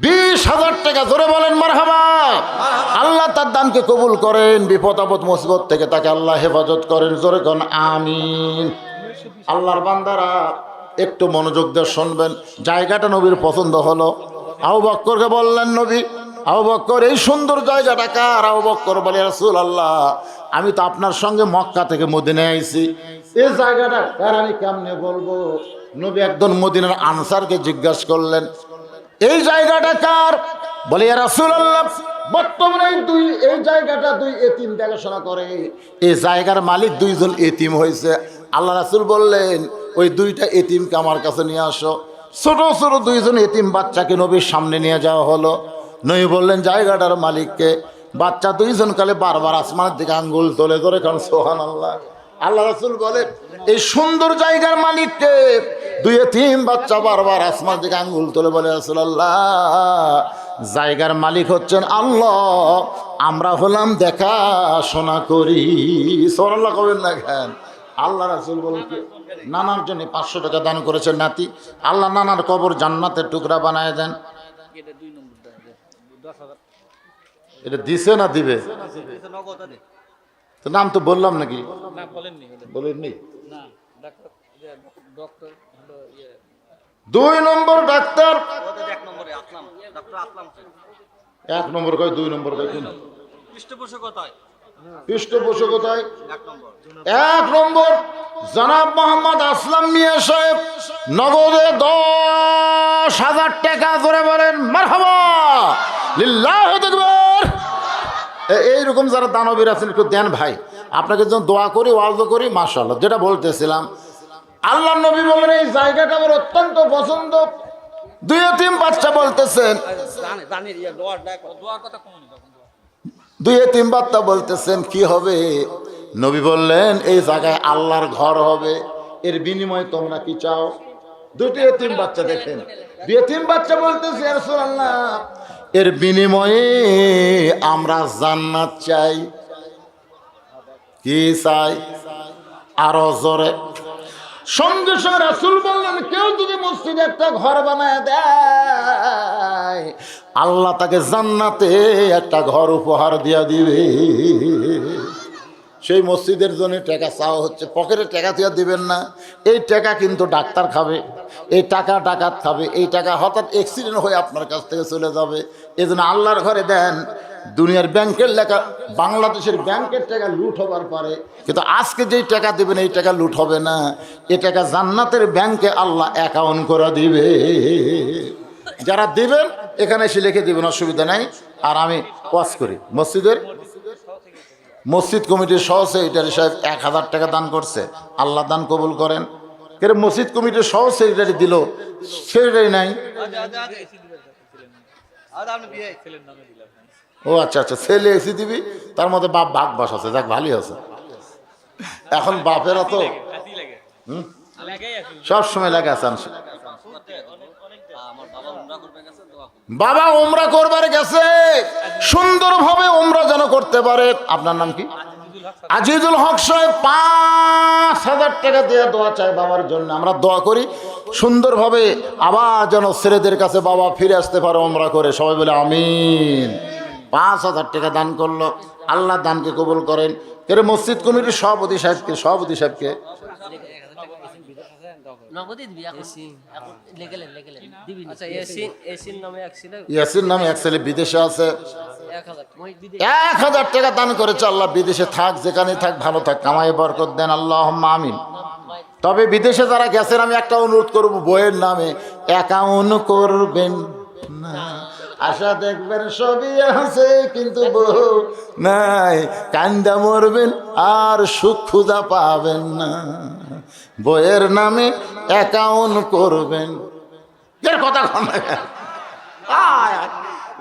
20,000 টাকা। ধরে বলেন মারহাবা। আল্লাহ তার দানকে কবুল করেন, বিপদ আপদ মুসিবত থেকে তাকে আল্লাহ হেফাজত করেন। জোরে কোন আমিন। আল্লাহর বান্দারা একটু মনোযোগ দিয়ে শুনবেন। জায়গাটা নবীর পছন্দ হলো। আবু বকরকে বললেন নবী, আবু বকর এই সুন্দর জায়গাটা কার? আবু বকর বলে রাসূলুল্লাহ আমি তো আপনার সঙ্গে মক্কা থেকে মদিনায় আইছি, এই জায়গাটা কার আমি কেমনে বলবো? নবী একজন মদিনার আনসারকে জিজ্ঞাসা করলেন এই জায়গাটা কার? বলে ইয়া রাসূলুল্লাহ বর্তমানে এই জায়গাটা দুই এতিম দেখাশোনা করে, এই জায়গার মালিক দুইজন এতিম হয়েছে। আল্লাহ রাসূল বললেন ওই দুইটা এতিমকে আমার কাছে নিয়ে আসো। ছোট ছোট দুইজন এতিম বাচ্চাকে নবীর সামনে নিয়ে যাওয়া হলো। নবী বললেন জায়গাটার মালিককে? বাচ্চা দুইজন কালে বারবার আসমানের দিকে আঙ্গুল তোলে, ধরে কারণ সুবহানাল্লাহ। আল্লাহ রাসূল বলে এই সুন্দর জায়গার মালিককে? দুই এতিম বাচ্চা বারবার আসমানের দিকে আঙ্গুল তোলে, বলে রাসূলুল্লাহ জায়গার মালিক হচ্ছেন আল্লাহ, আমরা হলাম দেখাশোনা করি। সুবহানাল্লাহ কবেন না কেন? আল্লাহ রাসূল বলেন কি নানার জন্য 500 টাকা দান করেছেন নাতি, আল্লাহ নানার কবর জান্নাতের টুকরা বানায় দেন। এটা দিছে না দিবে? তো নাম তো বললাম নাকি? বলেননি। 2 নম্বর ডাক্তার, 1 নম্বর কয় 2 নম্বর কয় কোন পৃষ্ঠপোষকতায় 1 নম্বর জনাব মোহাম্মদ আসলাম মিয়া সাহেব, নগদে 10,000 টাকা। ধরে বলেন মারহাবা, লিল্লাহু আকবার। এইরকম যারা দানবীর আছেন একটু দেন ভাই, আপনাকে যখন দোয়া করি ওয়াজ করি মাশাআল্লাহ। যেটা বলতেছিলাম, আল্লাহ নবী বলেন এই জায়গাটা আমার অত্যন্ত পছন্দ। দুই এতিম বাচ্চা বলতেছেন, দুই এতিম বাচ্চা বলতেছেন কি হবে? নবী বললেন এই জায়গায় আল্লাহর ঘর হবে, এর বিনিময়ে তোমরা কি চাও? দুটি এতিম বাচ্চা দেখেন, দুই এতিম বাচ্চা বলতেছে ইয়া রাসূলুল্লাহ এর বিনিময়ে আমরা জান্নাত চাই। কি চাই? আরো জোরে। সঙ্গে সঙ্গে রাসূল বললেন কেউ যদি মসজিদে একটা ঘর বানায় দেয় আল্লাহ তাকে জান্নাতে একটা ঘর উপহার দিয়া দিবে। সেই মসজিদের জন্য টাকা চাওয়া হচ্ছে, পকেটে টাকা দিয়া দিবেন না। এই টাকা কিন্তু ডাক্তার খাবে, এই টাকা ডাকাত খাবে, এই টাকা হঠাৎ অ্যাক্সিডেন্ট হয়ে আপনার কাছ থেকে চলে যাবে। এই জন্য আল্লাহর ঘরে দেন। দুনিয়ার ব্যাংকের লেখা, বাংলাদেশের ব্যাংকের টাকা লুট হবার পারে, কিন্তু আজকে যেই টাকা দেবেন এই টাকা লুট হবে না, এ টাকা জান্নাতের ব্যাংকে আল্লাহ অ্যাকাউন্ট করে দিবে। যারা দিবেন এখানে এসে লিখে দিবেন, অসুবিধা নাই। আর আমি ওয়াজ করি মসজিদের, মসজিদ কমিটির সহ সেক্রেটারি সাহেব 1,000 টাকা দান করছে, আল্লাহ দান কবুল করেন। কেন মসজিদ কমিটির সহ সেক্রেটারি দিল, সেক্রেটারি নাই? ও আচ্ছা আচ্ছা, ছেলে এসি দিবি, তার মধ্যে বাপ ভাগ বাস আছে, যাক ভালোই আছে। এখন বাপেরা তো সব সময় লাগে আছেন। বাবা উমরা করবার গেছে, সুন্দরভাবে উমরা যেন করতে পারে। আপনার নাম কি? আজিজুল হক সাহেব 5,000 টাকা দিয়ে দোয়া চাই বাবার জন্য। আমরা দোয়া করি সুন্দরভাবে আবার যেন ছেলেদের কাছে বাবা ফিরে আসতে পারে উমরা করে। সবাই বলে আমিন। 5,000 টাকা দান করলো। আল্লাহ দানকে কবুল করেন। এর মসজিদ কমিটির সভাপতি সাহেবকে ইয়াসিন নামে এক ছেলে বিদেশে আছে, 1,000 টাকা দান করেছে। আল্লাহ বিদেশে থাক, যেখানে থাক, ভালো থাক, কামাই বরকত দেন, আল্লাহুম্মা আমিন। তবে বিদেশে যারা গেছেন আমি একটা অনুরোধ করব, বইয়ের নামে অ্যাকাউন্ট করবেন না। আশা দেখবেন সবই আছে কিন্তু বউ নাই, কান্দা মরবেন আর সুখ খুঁজা পাবেন না। বইয়ের নামে অ্যাকাউন্ট করবেন, এর কথা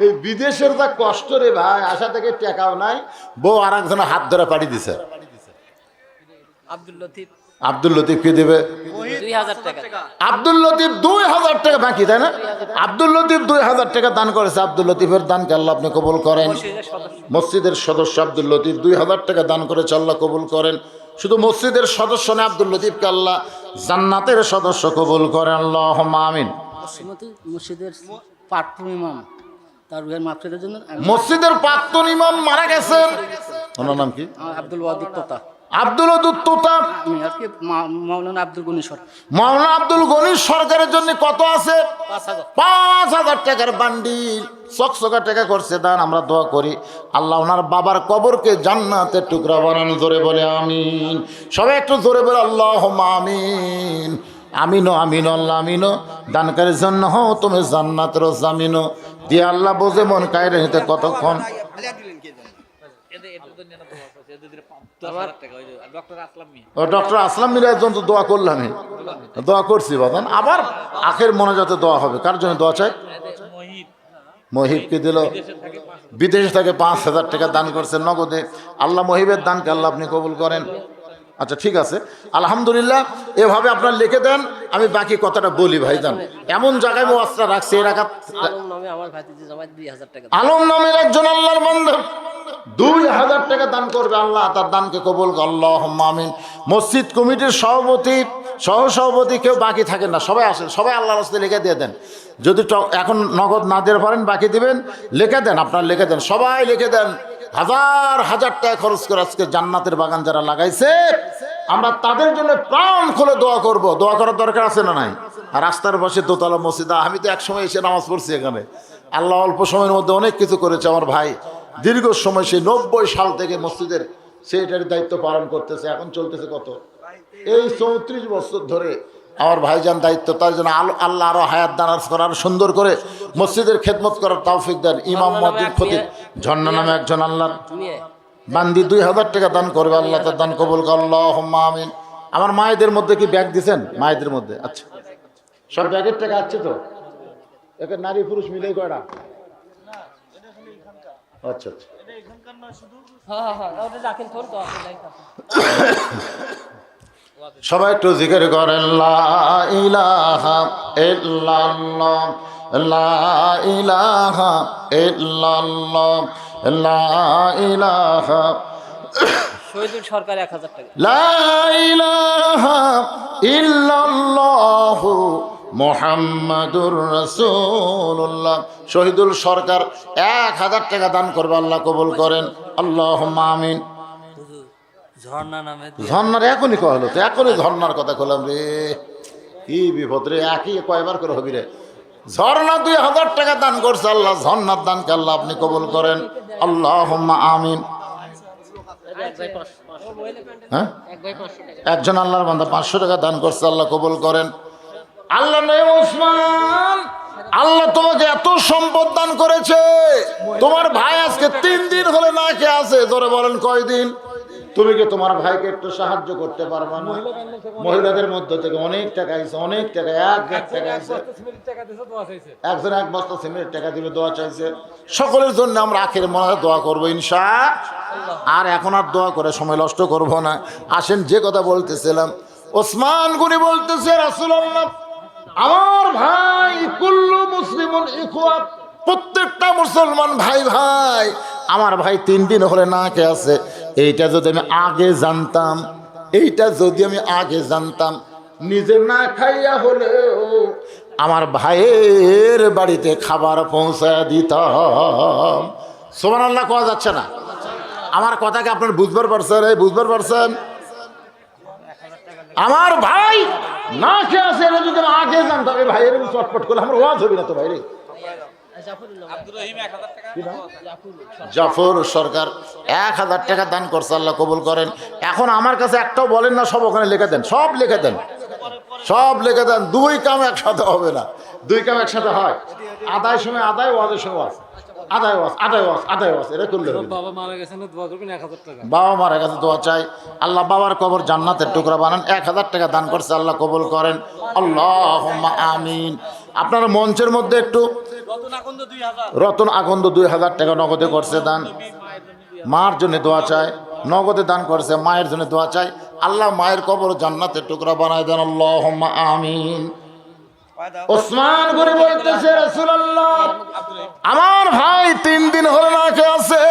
এই বিদেশের যা কষ্ট রে ভাই, আশা থেকে টাকাও নাই, বউ আর একজনের হাত ধরে পাড়ি দিছে। আব্দুল লতিফকে দেবে 2000 টাকা। আব্দুল লতিফ 2000 টাকা বাকি, তাই না? আব্দুল লতিফ 2000 টাকা দান করেছে। আব্দুল লতিফের দানকে আল্লাহ আপনি কবুল করেন। মসজিদের সদস্য আব্দুল লতিফ 2000 টাকা দান করেছে, আল্লাহ কবুল করেন। শুধু মসজিদের সদস্য না, আব্দুল লতিফকে আল্লাহ জান্নাতের সদস্য কবুল করেন, আল্লাহুম্মা আমিন। মসজিদের প্রাক্তন ইমাম, তার রুহের মাগফিরাতের জন্য মসজিদের প্রাক্তন ইমাম মারা গেছেন, ওনার নাম কি? আব্দুল ওয়াদুদ তোতা। আব্দুল ওয়াদুদ তোতা। আমি আর কি মাওলানা আব্দুল গনি সরকার। মাওলানা আব্দুল গনি সরকারের জন্য কত আছে? 5,000 টাকার বান্ডিল, চকচকা টাকা করছে দান। আমরা দোয়া করি আল্লাহ ওনার বাবার কবরকে জান্নাতের টুকরা বানানো। জোরে বলে আমিন। সবাই একটু জোরে বলে আল্লাহুম্মা আমিন। আমিনো আমিনো আল্লাহ আমিনো। দানকারীর জন্য হও তুমি জান্নাতের জামিনো। দিয়ে আল্লাহ বোঝে মন কায়রে নিতে কতক্ষণ। ডক্টর আসলাম মিরাজ তো দোয়া করলাম, দোয়া করছি বাদান। আবার আখের মনে যাতে দোয়া হবে। কার জন্য দোয়া চাই? মহিবকে দিল, বিদেশে থেকে 5,000 টাকা দান করছে নগদে। আল্লাহ মহিবের দানকে আল্লাহ আপনি কবুল করেন। আচ্ছা ঠিক আছে, আলহামদুলিল্লাহ। এভাবে আপনার লিখে দেন, আমি বাকি কথাটা বলি ভাইজান। এমন জায়গায় ওয়াজটা রাখছে, এর আঘাত আলম নামের একজন আল্লাহর বান্দা 2,000 টাকা দান করবে, আল্লাহ তার দানকে কবুল করুন, আল্লাহুম্মা আমিন। মসজিদ কমিটির সভাপতি, সহসভাপতি কেউ বাকি থাকেন না, সবাই আসেন, সবাই আল্লাহর রাস্তায় লিখে দিয়ে দেন। যদি এখন নগদ না দিতে পারেন, বাকি দিবেন, লিখে দেন, আপনারা লিখে দেন, সবাই লিখে দেন। 1,000 টাকা খরচ করে আজকে জান্নাতের বাগান যারা লাগাইছে, আমরা তাদের জন্য প্রাণ খুলে দোয়া করব। দোয়া করার দরকার আছে না নাই? আর রাস্তার পাশে দোতলা মসজিদ, আমি তো একসময় এসে নামাজ পড়ছি এখানে। আল্লাহ অল্প সময়ের মধ্যে অনেক কিছু করেছে। আমার ভাই দীর্ঘ সময়, সেই 90 সাল থেকে মসজিদের সেটার দায়িত্ব পালন করতেছে। এখন চলতেছে কত, এই 34 বছর ধরে আমার ভাইজান দায়িত্ব। তার জন্য আল্লাহ আরো হায়াত দান করার, সুন্দর করে মসজিদের খেদমত করার তৌফিক দেন। ইমাম মুয়াজ্জিন খতিব ঝর্ণা নামে একজন আল্লাহর বান্দি 2,000 টাকা দান করবে, আল্লাহ তার দান কবুল করুন, আল্লাহুম্মা আমিন। আমার মায়েদের মধ্যে কি ব্যাগ দিছেন? মায়েদের মধ্যে আচ্ছা, সব ব্যাগের টাকা আছে তো? একে নারী পুরুষ মিলে কয়টা? আচ্ছা আচ্ছা, সবাই একটু জিকির করেন, লা ইলাহা ইল্লাল্লাহ, লা ইলাহা ইল্লাল্লাহ, লা ইলাহা। শহীদুল সরকার 1,000 টাকা। লা ইলাহা ইল্লাল্লাহ মুহাম্মাদুর রাসূলুল্লাহ। শহীদুল সরকার 1,000 টাকা দান করবে, আল্লাহ কবুল করেন, আল্লাহুম্মা আমিন। ঝর্ণা নামে ঝর্ণার এখনই কয়া হলো তো, এখনই ঝর্ণার কথা কলাম রে, কি বিপদ রে, একই কয়বার করে হবি রে। ঝর্ণা 2,000 টাকা দান করছে, আল্লাহ ঝর্ণার দানকে আল্লাহ আপনি কবুল করেন, আল্লাহুম্মা আমিন। হ্যাঁ, একজন আল্লাহর বান্দা 500 টাকা দান করছে, আল্লাহ কবুল করেন। আল্লাহ নয় ওসমান, আল্লাহ তোমাকে এত সম্পদ দান করেছে, তোমার ভাই আজকে 3 দিন হলে না খেয়ে আছে। ধরে বলেন কয়দিন? তুমি কি তোমার ভাইকে একটু সাহায্য করতে পারবা না? মহিলাদের মধ্যে থেকে অনেক টাকা আইছে, অনেক টাকা, 1 লাখ টাকা আইছে। একজন 1 বস্তা সিমেন্টের টাকা দিবে, দোয়া চাইছে। সকলের জন্য আমরা আখের মনে দোয়া করবো ইনশাআল্লাহ। আর এখন আর দোয়া করে সময় নষ্ট করব না। আসেন, যে কথা বলতেছিলাম, ওসমান গনি বলতেছে, রাসূলুল্লাহ আমার ভাই কুল্লু মুসলিমুন ইখওয়া, প্রত্যেকটা মুসলমান ভাই ভাই। আমার ভাই 3 দিন হলে না খেয়ে আছে। এইটা যদি আমি আগে জানতাম, এইটা যদি আমি আগে জানতাম, নিজে না খাইয়া হলেও আমার ভাইয়ের বাড়িতে খাবার পৌঁছায় দিতাম। সুবহানাল্লাহ কোয়া যাচ্ছে না? আমার কথাকে আপনার বুঝবার পারছেন? এই বুঝবার পারছেন? আমার ভাই না কে আছে এটা যদি আমি আগে জানতাম, এই ভাই এরকম চটপট করলে আমার ওয়াজ হবে না তো ভাই রে। জাফর সরকার 1000 টাকা দান করছে, আল্লাহ কবুল করেন। এখন আমার কাছে একটাও বলেন না, সব ওখানে লিখে দেন, সব লিখে দেন, সব লিখে দেন। দুই কাম একসাথে হবে না, দুই কাম একসাথে হয়। আদায় সময় আদায়, ওয়াজের সময় ওয়াজ, আদায় ওয়াজ, আদায় ওয়াজ, আদায় ওয়াজ, এটা করলে হবে। বাবা মারা গেছেন, দোয়া করবেন 1000 টাকা। বাবা মারা গেছে, দোয়া চাই আল্লাহ বাবার কবর জান্নাতের টুকরা বানান। 1000 টাকা দান করছে, আল্লাহ কবুল করেন, আল্লাহুম্মা আমিন। আপনারা মঞ্চের মধ্যে একটু রতন আকন্দ 2000 টাকা নগদে করছে দান, মার জন্য দোয়া চাই, নগদে দান করছে, মায়ের জন্য দোয়া চাই, আল্লাহ মায়ের কবর জান্নাতের টুকরা বানায় দেন, আল্লাহুম্মা আমিন। ওসমান গনি বলতেছে, রাসূলুল্লাহ আমার ভাই 3 দিন হলো না খেয়ে আছে,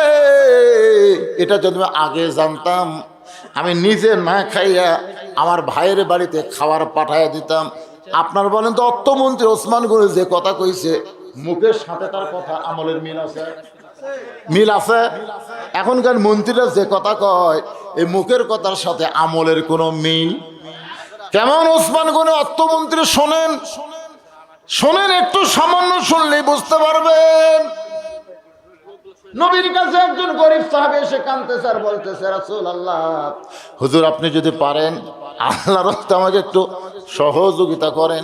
এটা যদি আমি আগে জানতাম আমি নিজে না খাইয়া আমার ভাইয়ের বাড়িতে খাবার পাঠাইয়া দিতাম। আপনার বলেন তো, অর্থমন্ত্রী ওসমান গনি যে কথা কইছে, মুখের সাথে তার কথা আমলের মিল আছে? মিল আছে? এখনকার মন্ত্রীরা যে কথা কয়, এই মুখের কথার সাথে আমলের কোনো মিল? কেমন ওসমান গনি অর্থমন্ত্রী? শোনেন, শোনেন, একটু সামান্য শুনলেই বুঝতে পারবেন। নবীর কাছে একজন গরিব সাহাবী এসে কাঁদতেছে আর বলতেছে, রাসূলুল্লাহ হুজুর আপনি যদি পারেন আল্লাহর রাস্তে আমাকে একটু সহযোগিতা করেন।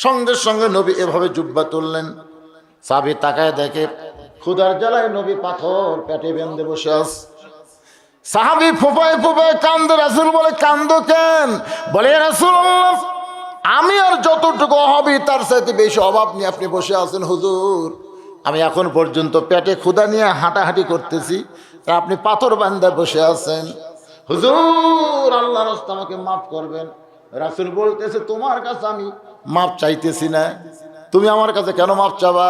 সঙ্গে সঙ্গে নবী এভাবে জুব্বা তুললেন। সাহাবী তাকায় দেখে ক্ষুধার জ্বালায় নবী পাথর পেটে বেঁধে বসে আছে। সাহাবী ফুপায় ফুপায় কান্দে। রাসূল বলে, কান্দো কেন? বলে, রাসূলুল্লাহ আমি আর যতটুকু হবি তার সাথে বেশি অভাব নিয়ে আপনি বসে আছেন হুজুর। আমি এখন পর্যন্ত পেটে ক্ষুধা নিয়ে হাঁটাহাঁটি করতেছি, আর আপনি পাথর বান্ধা বসে আছেন। হুজুর আল্লাহর রাস্তায় আমাকে মাফ করবেন। রাসূল বলতেছে, তোমার কাছে আমি মাফ চাইতেছি না, তুমি আমার কাছে কেন মাফ চাবা?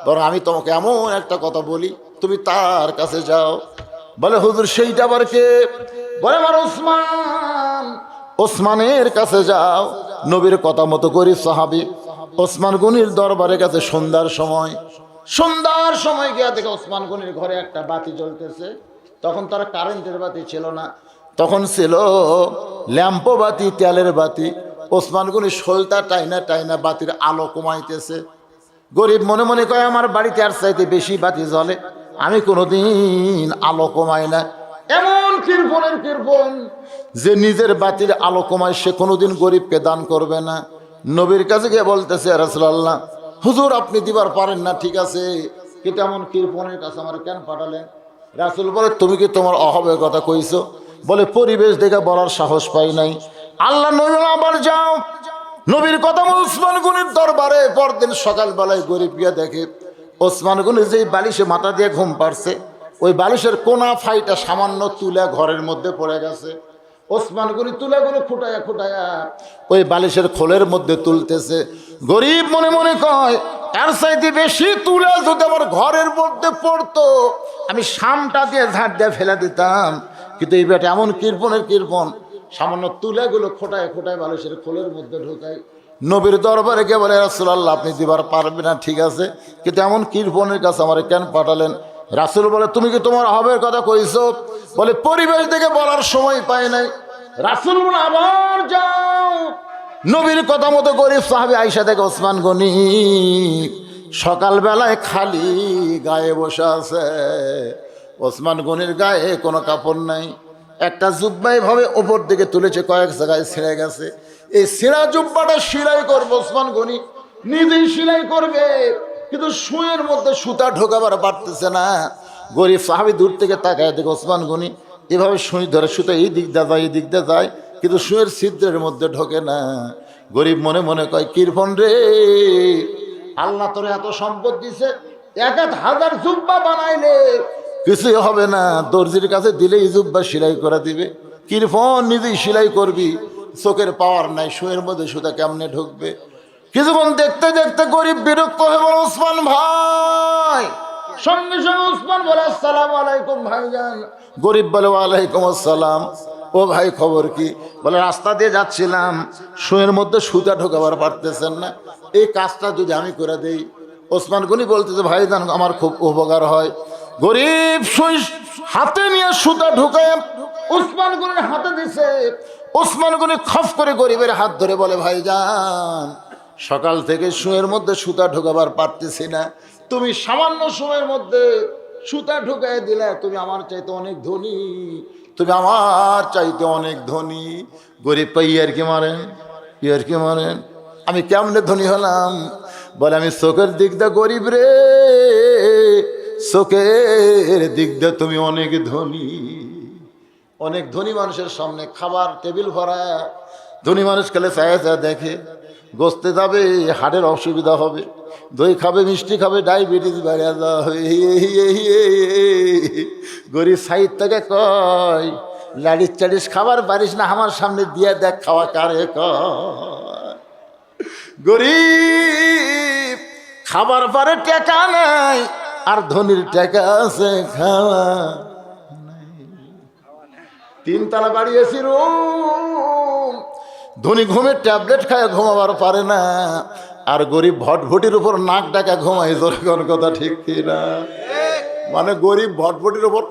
বরং আমি তোমাকে এমন একটা কথা বলি, তুমি তার কাছে যাও। বলে, হুজুর সেইটা আবার কে? বলে, আমার ওসমান। ওসমানের কাছে যাও। নবীর কথা মতো করি সাহাবী ওসমান গনির দরবারে গেছে। সন্ধ্যার সময় গিয়া দেখে ওসমান গনির ঘরে একটা বাতি জ্বলতেছে। তখন তার কারেন্টের বাতি ছিল না, তখন ছিল ল্যাম্পো বাতি, তেলের বাতি। ওসমান গনি সলতা টাইনা টাইনা বাতির আলো কমাইতেছে। গরিব মনে মনে কয়, আমার বাড়িতে আর চাইতে বেশি বাতি জ্বলে, আমি কোনোদিন আলো কমাই না। এমন কৃপণের কৃপণ যে নিজের বাতির আলো কমায়, সে কোনোদিন গরিবকে দান করবে না। নবীর কাছে গিয়ে বলতেছে, রাসূলুল্লাহ হুজুর আপনি দিবার পারেন না, ঠিক আছে, কিন্তু এমন কৃপণের কাছে আমার কেন পাঠালেন? রাসূল বলে, তুমি কি তোমার অভাবের কথা কইছো? বলে, পরিবেশ দেখে বলার সাহস পাই নাই। আল্লাহ নবী আবার যাও। নবীর কথা ওসমান গনির দরবারে পরদিন সকালবেলায় গরিব গিয়া দেখে ওসমান গনি যেই বালিশে মাথা দিয়ে ঘুম পাড়ছে, ওই বালিশের কোনা ফাইটা সামান্য তুলে ঘরের মধ্যে পড়ে গেছে। ওসমান গনি তুলাগুলো খুঁটায়া খুঁটায়া ওই বালিশের খোলের মধ্যে তুলতেছে। গরিব মনে মনে কয়, এর চাইতে বেশি তুলে যদি আমার ঘরের মধ্যে পড়তো, আমি শামটা দিয়ে ঝাঁট দিয়ে ফেলে দিতাম। কিন্তু এই বেটা এমন কৃপণের কৃপণ, সামান্য তুলাগুলো খোটায় খোটায় বালিশের খোলের মধ্যে ঢোকায়। নবীর দরবারে গিয়ে বলে, রাসূলুল্লাহ আপনি দিবার পারবেন না, ঠিক আছে, কিন্তু এমন কৃপণের কাছে আমার কেন পাঠালেন? রাসূল বলে, তুমি কি তোমার অভাবের কথা কইছো? বলে, পরিবেশ দেখে বলার সময় পায় নাই। রাসূল বলে, আবার যাও। নবীর কথা মতো গরিব সাহাবী আয়েশা থেকে ওসমান গনি সকালবেলায় খালি গায়ে বসে আছে। ওসমান গনির গায়ে কোনো কাপড় নাই, একটা জুব্বা এভাবে ওপর দিকে তুলেছে, কয়েক জায়গায় ছিঁড়ে গেছে। এই ছিঁড়া জুব্বাটা সেলাই করবে ওসমান গনি, নিজেই সেলাই করবে, কিন্তু সুঁয়ের মধ্যে সুতা ঢোকাবার পারতেছে না। গরিব সাহাবী দূর থেকে তাকায় দেখে ওসমান গনি এভাবে সুই ধরে সুতা এই দিক দিয়ে যায়, এই দিক দিয়ে যায়, কিন্তু সুঁয়ের ছিদ্রের মধ্যে ঢোকে না। গরিব মনে মনে কয়, কৃপণ রে, আল্লাহ তোর এত সম্পদ দিছে, 1000 জুব্বা বানাইলে কিছুই হবে না, দর্জির কাছে দিলেই জুব্বা সেলাই করে দিবে। কৃপণ নিজেই সেলাই করবি, চোখের পাওয়ার নাই, সুঁয়ের মধ্যে সুতা কেমনে ঢুকবে? কিছুক্ষণ দেখতে দেখতে গরিব বিরক্ত হয়ে বলে, ওসমান ভাই। সঙ্গে সঙ্গে ওসমান বলে, আসসালামু আলাইকুম ভাইজান। গরিব বলে, ওয়ালাইকুম আসসালাম। ও ভাই খবর কি? বলে, রাস্তা দিয়ে যাচ্ছিলাম, সুঁয়ের মধ্যে সুতা ঢোকাবার পারতেছেন না, এই কাজটা যদি আমি করে দেই। ওসমান গনি বলতেছে, ভাইজান আমার খুব উপকার হয়। গরিব সুই হাতে নিয়ে সুতা ঢুকায় ওসমান গনির হাতে দিছে। ওসমান গনি খপ করে গরিবের হাত ধরে বলে, ভাইজান সকাল থেকে সুয়ের মধ্যে সুতা ঢোকাবার পারতেছি না, তুমি সামান্য সময়ের মধ্যে সুতা ঢুকায় দিলে, তুমি আমার চাইতে অনেক ধনী, তুমি আমার চাইতে অনেক ধনী। গরিব পাই আর কি মারেন, ইয়ার কি মারেন, আমি কেমনে ধনী হলাম? বলে, আমি চোখের দিক দিয়ে গরিব রে, চোখের দিক দিয়ে তুমি অনেক ধনী। অনেক ধনী মানুষের সামনে খাবার টেবিল ভরা, ধনী মানুষ খেলে চায় চায় দেখে, গোস্তে যাবে হার্টের অসুবিধা হবে, দই খাবে মিষ্টি খাবে ডায়াবেটিস বেড়ে যাবে। গরিব সাইড থেকে কয়, লাড়িস চাড়িস খাবার পারিস না, আমার সামনে দিয়ে দেখ খাওয়া কারে কয়। গরিব খাবার পারে টাকা নাই, আর ধনীর টাকা আছে খাওয়া। তিনতলা বাড়ি এসি রুম, ধনী ঘুমের ট্যাবলেট খায় ঘুমাবার পারে না, আর গরিব ভটভটির উপর নাক ডাকা ঘুমায়। জোর কথা ঠিক কিনা? মানে গরিব ভটভটির উপর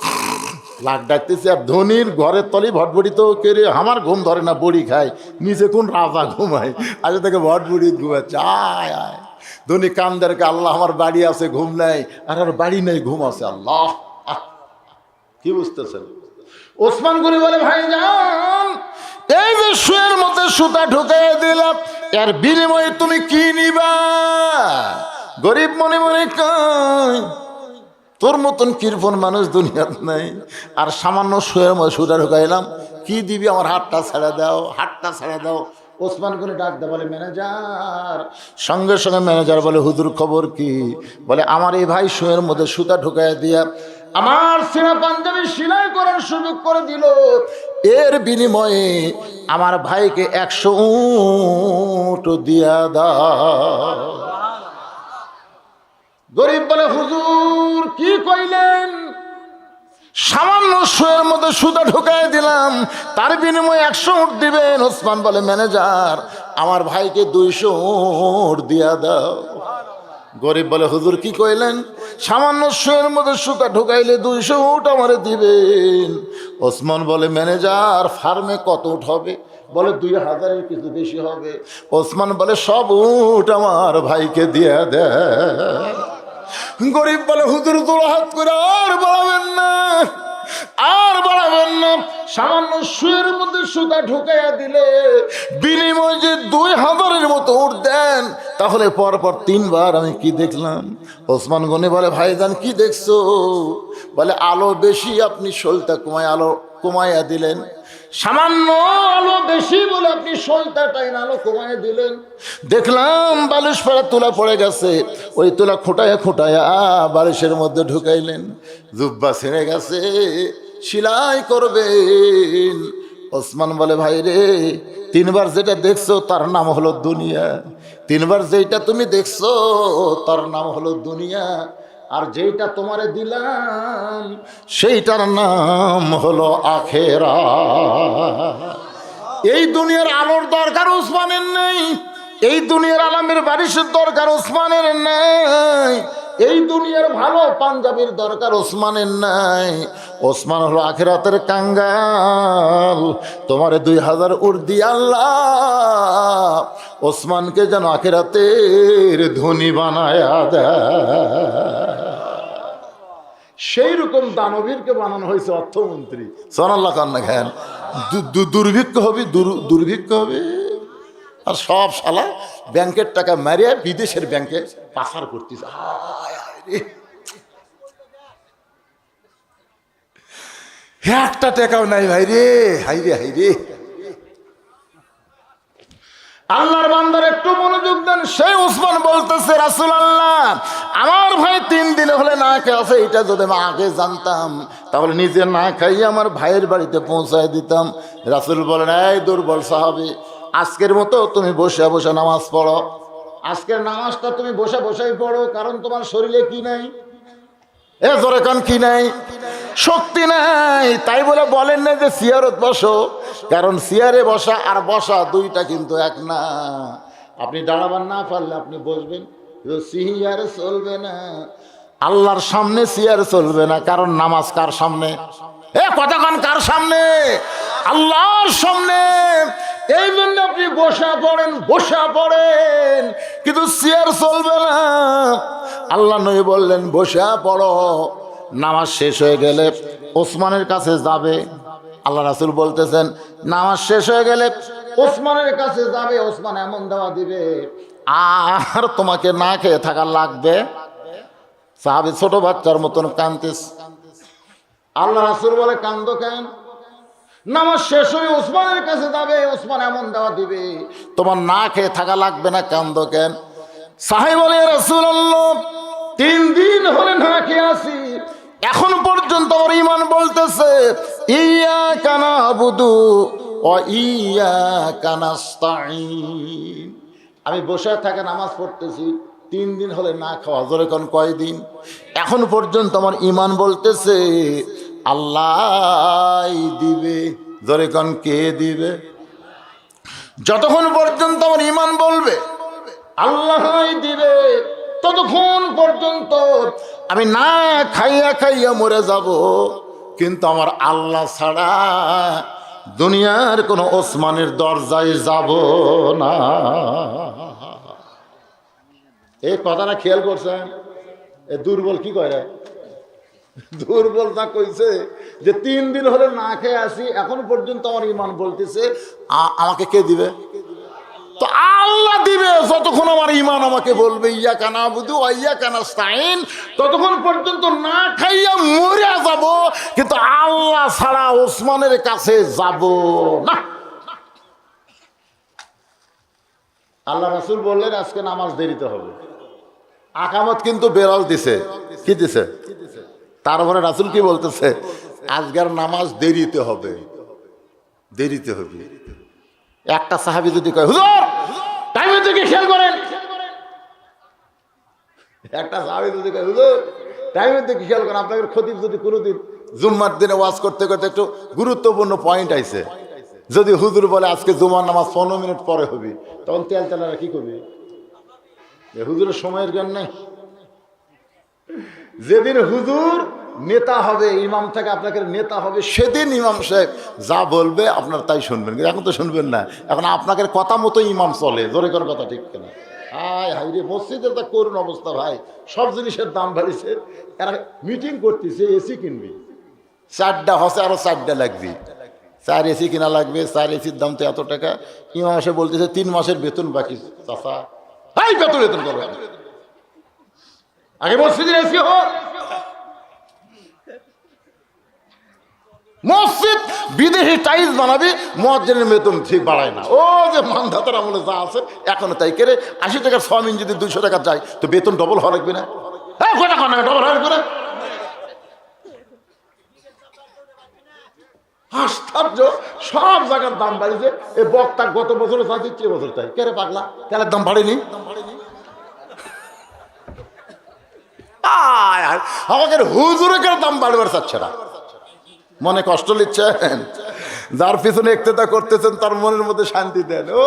নাক ডাকতেছে, আর ধনীর ঘরের তলি ভটভটি তো কেড়ে আমার ঘুম ধরে না, বড়ি খায়, নিচে কোন রাজা ঘুমায়, আজ থেকে ভটভটি ঘুমাচ্ছে। আয় আয় ধনী কামদারকে, আল্লাহ আমার বাড়ি আছে ঘুম নাই, আর আর বাড়ি নেই ঘুম আছে। আল্লাহ কি বুঝতেছেন? ওসমান গনি বলে, ভাইজান এই যে শুয়ের মধ্যে সুতা ঢুকাই দিলাম, এর বিনিময়ে তুমি কি নিবা? গরিব মনে মনে কয়, তোর মতন কৃপণ মানুষ দুনিয়াত নাই, আর সামান্য শুয়ের মধ্যে সুতা ঢুকাইলাম, কি দিবি? আমার হাতটা ছেড়ে দাও, হাতটা ছেড়ে দাও। ওসমান গনি ডাক দে বলে, ম্যানেজার। সঙ্গে সঙ্গে ম্যানেজার বলে, হুজুর খবর কি? বলে, আমার এই ভাই শুয়ের মধ্যে সুতা ঢুকাই দিয়া আমার সিনা পাঞ্জাবি সেলাই করার সুযোগ করে দিল, এর বিনিময়ে আমার ভাইকে 100 উট দিয়া দাও। গরিব বলে, হুজুর কি কইলেন? সামান্য শুয়ের মধ্যে সুতা ঢুকাই দিলাম, তার বিনিময়ে 100 উট দিবেন। ওসমান বলে, ম্যানেজার আমার ভাইকে 200 উট দিয়া দাও। গরিব বলে, হুজুর কি কইলেন? সামান্য শুয়ের মধ্যে সুতা ঢুকাইলে 200 উট আমারে দিবেন। ওসমান বলে, ম্যানেজার ফার্মে কত উট হবে? বলে, 2000-এর কিছু বেশি হবে। ওসমান বলে, সব উট আমার ভাইকে দিয়ে দে। গরিব বলে, হুজুর তোরা হাত করে আর বাড়াবেন না, আর বাড়াবেন না। সামান্য শুয়ের মধ্যে সুতা ঢুকাইয়া দিলে বিনিময় যে 2000-এর মতো উঠ দেন, তাহলে পরপর 3 বার আমি কি দেখলাম? ওসমান গনি বলে, ভাইজান কি দেখছো? বলে, আলো বেশি, আপনি শোলটা কমাইয়া দিলেন। সামান্য আলো বেশি বলে আপনি শোলটাটাই আলো কমাইয়া দিলেন। দেখলাম বালিশ পাড়া তুলা পড়ে গেছে, ওই তুলা খোঁটায়া খোঁটায়া বালিশের মধ্যে ঢুকাইলেন। জুব্বা ছিঁড়ে গেছে, সেলাই করবেন। ওসমান বলে, ভাই রে, 3 বার যেটা দেখছো তার নাম হলো দুনিয়া, 3 বার যেটা তুমি দেখছো তার নাম হলো দুনিয়া, আর যেটা তোমারে দিলাম সেইটার নাম হলো আখেরাত। এই দুনিয়ার আলোর দরকার ওসমানের নেই, এই দুনিয়ার আলামের বারিশের দরকার ওসমানের নাই, এই দুনিয়ার ভালো পাঞ্জাবির দরকার ওসমানের নাই। ওসমান হলো আখিরাতের কাঙ্গাল। তোমারে 2000 উট দিয়ে আল্লাহ ওসমানকে যেন আখিরাতের ধনী বানায়া দেয়। সেই রকম দানবীরকে বানানো হয়েছে অর্থমন্ত্রী। সোনাল্লাহ কান্না খান, দুর্ভিক্ষ হবে, দুর্ভিক্ষ হবে, আর সব শালা ব্যাংকের টাকা মারিয়া বিদেশের ব্যাংকে পাচার করতেছে। একটা টাকাও নাই ভাই রে, হাই রে হাই রে। আল্লাহর বান্দার একটু মনোযোগ দেন। সেই ওসমান বলতেছে, রাসূলুল্লাহ আমার ভাই 3 দিন হলে না খেয়ে আছে, এটা যদি আমি আগে জানতাম তাহলে নিজে না খাই আমার ভাইয়ের বাড়িতে পৌঁছায় দিতাম। রাসূল বলেন, এই দুর্বল সাহাবী, আজকের মতো তুমি বসে বসে নামাজ পড়ো। আজকের নামাজটা তুমি বসে বসেই পড়ো, কারণ তোমার শরীরে কি নাই? এ জোরে কান, কি নাই? শক্তি নাই। তাই বলে বলেন না যে চেয়ারত বসো, কারণ চেয়ারে বসা আর বসা দুইটা কিন্তু এক না। আপনি দাঁড়াবার না পারলে আপনি বসবেন, চেয়ারে চলবে না। আল্লাহর সামনে চেয়ার চলবে না, কারণ নামাজ কার সামনে? কতক্ষণ কার সামনে? আল্লাহর সামনে। এই জন্য আপনি বসা পড়েন, কিন্তু চেয়ার চলবে না। আল্লাহ নবী বললেন বসা পড়ো। নামাজ শেষ হয়ে গেলে ওসমানের কাছে যাবে। আল্লাহ রাসূল বলতেছেন নামাজ শেষ হয়ে গেলে ওসমানের কাছে যাবে, ওসমান এমন দাওয়া দিবে আর তোমাকে না খেয়ে থাকা লাগবে। সাহাবী ছোট বাচ্চার মতন কাঁদতেছে। আল্লাহ রাসূল বলে কান্দো কেন? নামাজ শেষ হয়ে ওসমানের কাছে যাবে, ওসমান এমন দাওয়া দিবে তোমার না খেয়ে থাকা লাগবে না, কান্দো কেন? সাহাবী বলে ইয়া রাসূলুল্লাহ 3 দিন হলে না খেয়ে আছি, এখন পর্যন্ত আমার ঈমান বলতেছে ইয়্যাকা না'বুদু ওয়া ইয়্যাকা নাস্তাঈন। আমি বসে থাকা নামাজ পড়তেছি, 3 দিন হলে না খাওয়া। জোরে কোন কয়দিন? এখন পর্যন্ত আমার ঈমান বলতেছে আল্লাহ দিবে। জোরে কোন কে দিবে? যতক্ষণ পর্যন্ত আমার ঈমান বলবে আল্লাহ দিবে, ততক্ষণ পর্যন্ত আমি না খাইয়া মরে যাব, কিন্তু আমার আল্লাহ ছাড়া দুনিয়ার কোনো ওসমানের দরজায় যাব না। এই কথাটা খেয়াল করছেন? এ দুর্বল কি করে? দুর্বল তা কইছে যে 3 দিন হলে না খেয়ে আসি, এখন পর্যন্ত আমার ঈমান বলতেছে আমাকে কে দিবে? তো আল্লাহ দিবে। যতক্ষণ আমার ঈমান আমাকে বলবে ইয়্যাকা না'বুদু ওয়া ইয়্যাকা নাস্তাঈন, ততক্ষণ পর্যন্ত না খাইয়া মরে যাব, কিন্তু আল্লাহ ছাড়া ওসমানের কাছে যাব না। আল্লাহ রাসূল বললেন আজকে নামাজ দেরিতে হবে। আকামত কিন্তু বেলাল দিছে। কি দিছে? তারপরে রাসূল কি বলতেছে? আজকের নামাজ দেরিতে হবে, দেরিতে হবে। একটা সাহাবী যদি কয় হুজুর টাইমের দিকে খেয়াল করেন, একটা সাহাবী যদি কয় হুজুর টাইমের দিকে খেয়াল করেন, আপনাদের খতিব যদি কোনোদিন জুম্মার দিনে ওয়াজ করতে করতে একটু গুরুত্বপূর্ণ পয়েন্ট আইছে, যদি হুজুর বলে আজকে জুমার নামাজ 15 মিনিট পরে হবে, তখন তেলতেলারা কি করবে? হুজুরের সময়ের জ্ঞান নেই। যেদিন হুজুর নেতা হবে, ইমাম থেকে আপনাকে নেতা হবে, সেদিন ইমাম সাহেব যা বলবে আপনার তাই শুনবেন, কিন্তু এখন তো শুনবেন না। এখন আপনাকে কথা মতো ইমাম চলে। জোরে করে কথা ঠিক কিনা? হাই রে, মসজিদের তো করুণ অবস্থা ভাই, সব জিনিসের দাম বাড়িছে। এরা মিটিং করতেছে এসি কিনবি, 4টা হসে আরো 4টা লাগবে, 4 এসি কিনা লাগবে, 4 এসির দাম তো এত টাকা। ইমাম সাহেব বলতেছে 3 মাসের বেতন বাকি। চাচা বেতন করবে আগে মসজিদের এসি হোক। মসজিদ বিদেশি টাইলস বানাবি, মুয়াজ্জিনের বেতন ঠিক বাড়ায় না। ও যে মানধাতার আমলে যা আছে এখনো তাই করে। 80 টাকার সওয়াবিন যদি 200 টাকা যায়, তো বেতন ডবল হওয়া লাগবে না? ডবল হওয়া লাগবে না? আশ্চর্য, সব জায়গার দাম বাড়িছে। এই বক্তা গত বছর যা দিচ্ছে এবছর তাই। কে রে পাগলা, তেলের দাম বাড়েনি? আমাদের হুজুরের দাম বাড়বার চাচ্ছে না। মনে কষ্ট নিচ্ছেন? যার পিছনে ইক্তেদা করতেছেন তার মনের মধ্যে শান্তি দেন। ও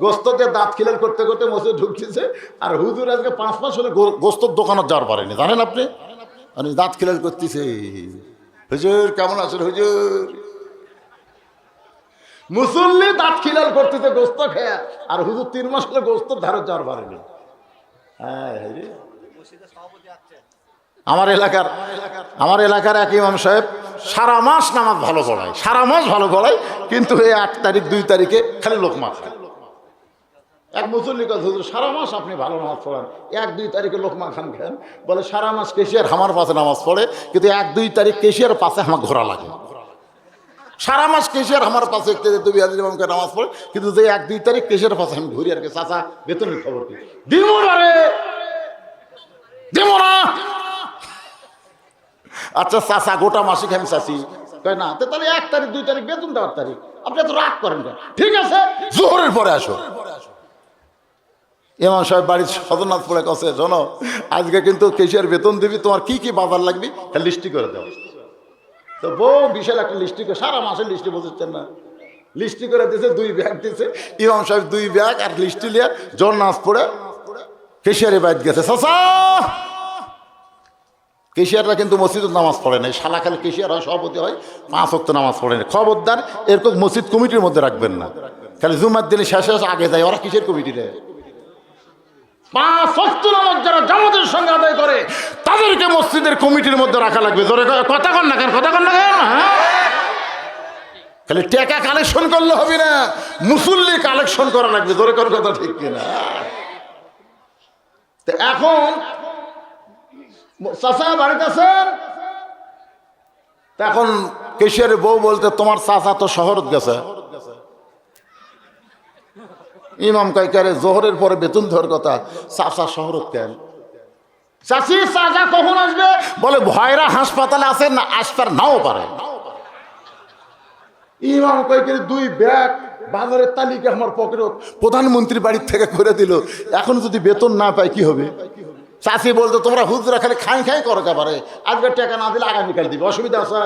গোস্তকে দাঁত খিলাল করতে করতে মসজিদে ঢুকতেছে, আর হুজুর আজকে 5 মাস হলে গোস্তর দোকানে যাওয়ার পারেনি, জানেন আপনি? মানে দাঁত খিলাল করতেছে, হুজুর কেমন আছেন হুজুর? মুসল্লি দাঁত খিলাল করতেছে গোস্ত খেয়ে, আর হুজুর 3 মাস হলে গোস্তর ধারে যাওয়ার পারেনি। আমার এলাকার এক ইমাম সাহেব সারা মাস নামাজ ভালো পড়ায়, সারা মাস ভালো পড়ায়, কিন্তু এই 1 তারিখ 2 তারিখে খালি লোকমা খায়। এক মুসল্লি কাজ হুজুর সারা মাস আপনি ভালো নামাজ পড়ান, 1-2 তারিখে লোকমা খান খান। বলে সারা মাস কেশিয়ার আমার পাশে নামাজ পড়ে, কিন্তু 1-2 তারিখ কেশিয়ার পাশে আমার ঘোরা লাগে। সারা মাস কেশিয়ার আমার পাশে ইমামকে নামাজ পড়ে, কিন্তু যে 1-2 তারিখ কেশিয়ার পাশে আমি ঘুরি আর কি। চাচা বেতনের খবর কি? দিমো না। আচ্ছা চাচা গোটা মাসিক আমি চাষি কয় না, তাহলে 1 তারিখ 2 তারিখ বেতন দেওয়ার তারিখ, আপনি এত রাগ করেন কেন? ঠিক আছে জোহরের পরে আসো। ইমাম সাহেব বাড়ির সদরনাথ পড়ে কছে, শোনো আজকে কিন্তু কেশিয়ার বেতন দিবি, তোমার কি কি বাজার লাগবে লিস্টি করে দাও। তো বউ বিশাল একটা লিস্টি করে, সারা মাসের লিস্টি বুঝছেন না, লিস্টি করে দিয়েছে, 2 ব্যাগ দিয়েছে। ইমাম সাহেব 2 ব্যাগ আর লিস্টি নিয়ে জোর নাচ পড়ে কেশিয়ারে বাইত গেছে। চাচা কেশিয়াররা কিন্তু মসজিদে নামাজ পড়ে না, শালা খালি কেশিয়াররা সভাপতি হয়, 5 ওয়াক্ত নামাজ পড়ে না। খবরদার এরকম মসজিদ কমিটির মধ্যে রাখবেন না, খালি জুমার দিনে শেষে আগে যায়। ওরা কিসের কমিটি রে? 5 ওয়াক্ত নামাজ যারা জামাতের সঙ্গে আদায় করে তাদেরকে মসজিদের কমিটির মধ্যে রাখা লাগবে। জোরে কথা কন না কেন, কথা কন না কেন? খালি টাকা কালেকশন করলে হবে না, মুসল্লি কালেকশন করা লাগবে। জোরে কর কথা, ঠিক কিনা? এখন চাচা বাড়িতে আছেন, এখন কেশিয়ারের বউ বলতে তোমার চাচা তো শহরত গেছে। ইমাম কাইকারে জোহরের পরে বেতন ধর কথা, চাচা শহরত কেন? চাচি চাচা কখন আসবে? বলে ভয়রা হাসপাতালে আছেন না, আসবার নাও পারে। ইমাম কাইকারে 2 ব্যাগ বাজারের তালিকা আমার পকেটে প্রধানমন্ত্রী বাড়ির থেকে করে দিল, এখন যদি বেতন না পায় কি হবে? চাষি বলতো তোমরা হুজরা খালি খাই খাই করো, পারে আজকে টাকা না দিলে আগামীকাল দিবে, অসুবিধা আছে?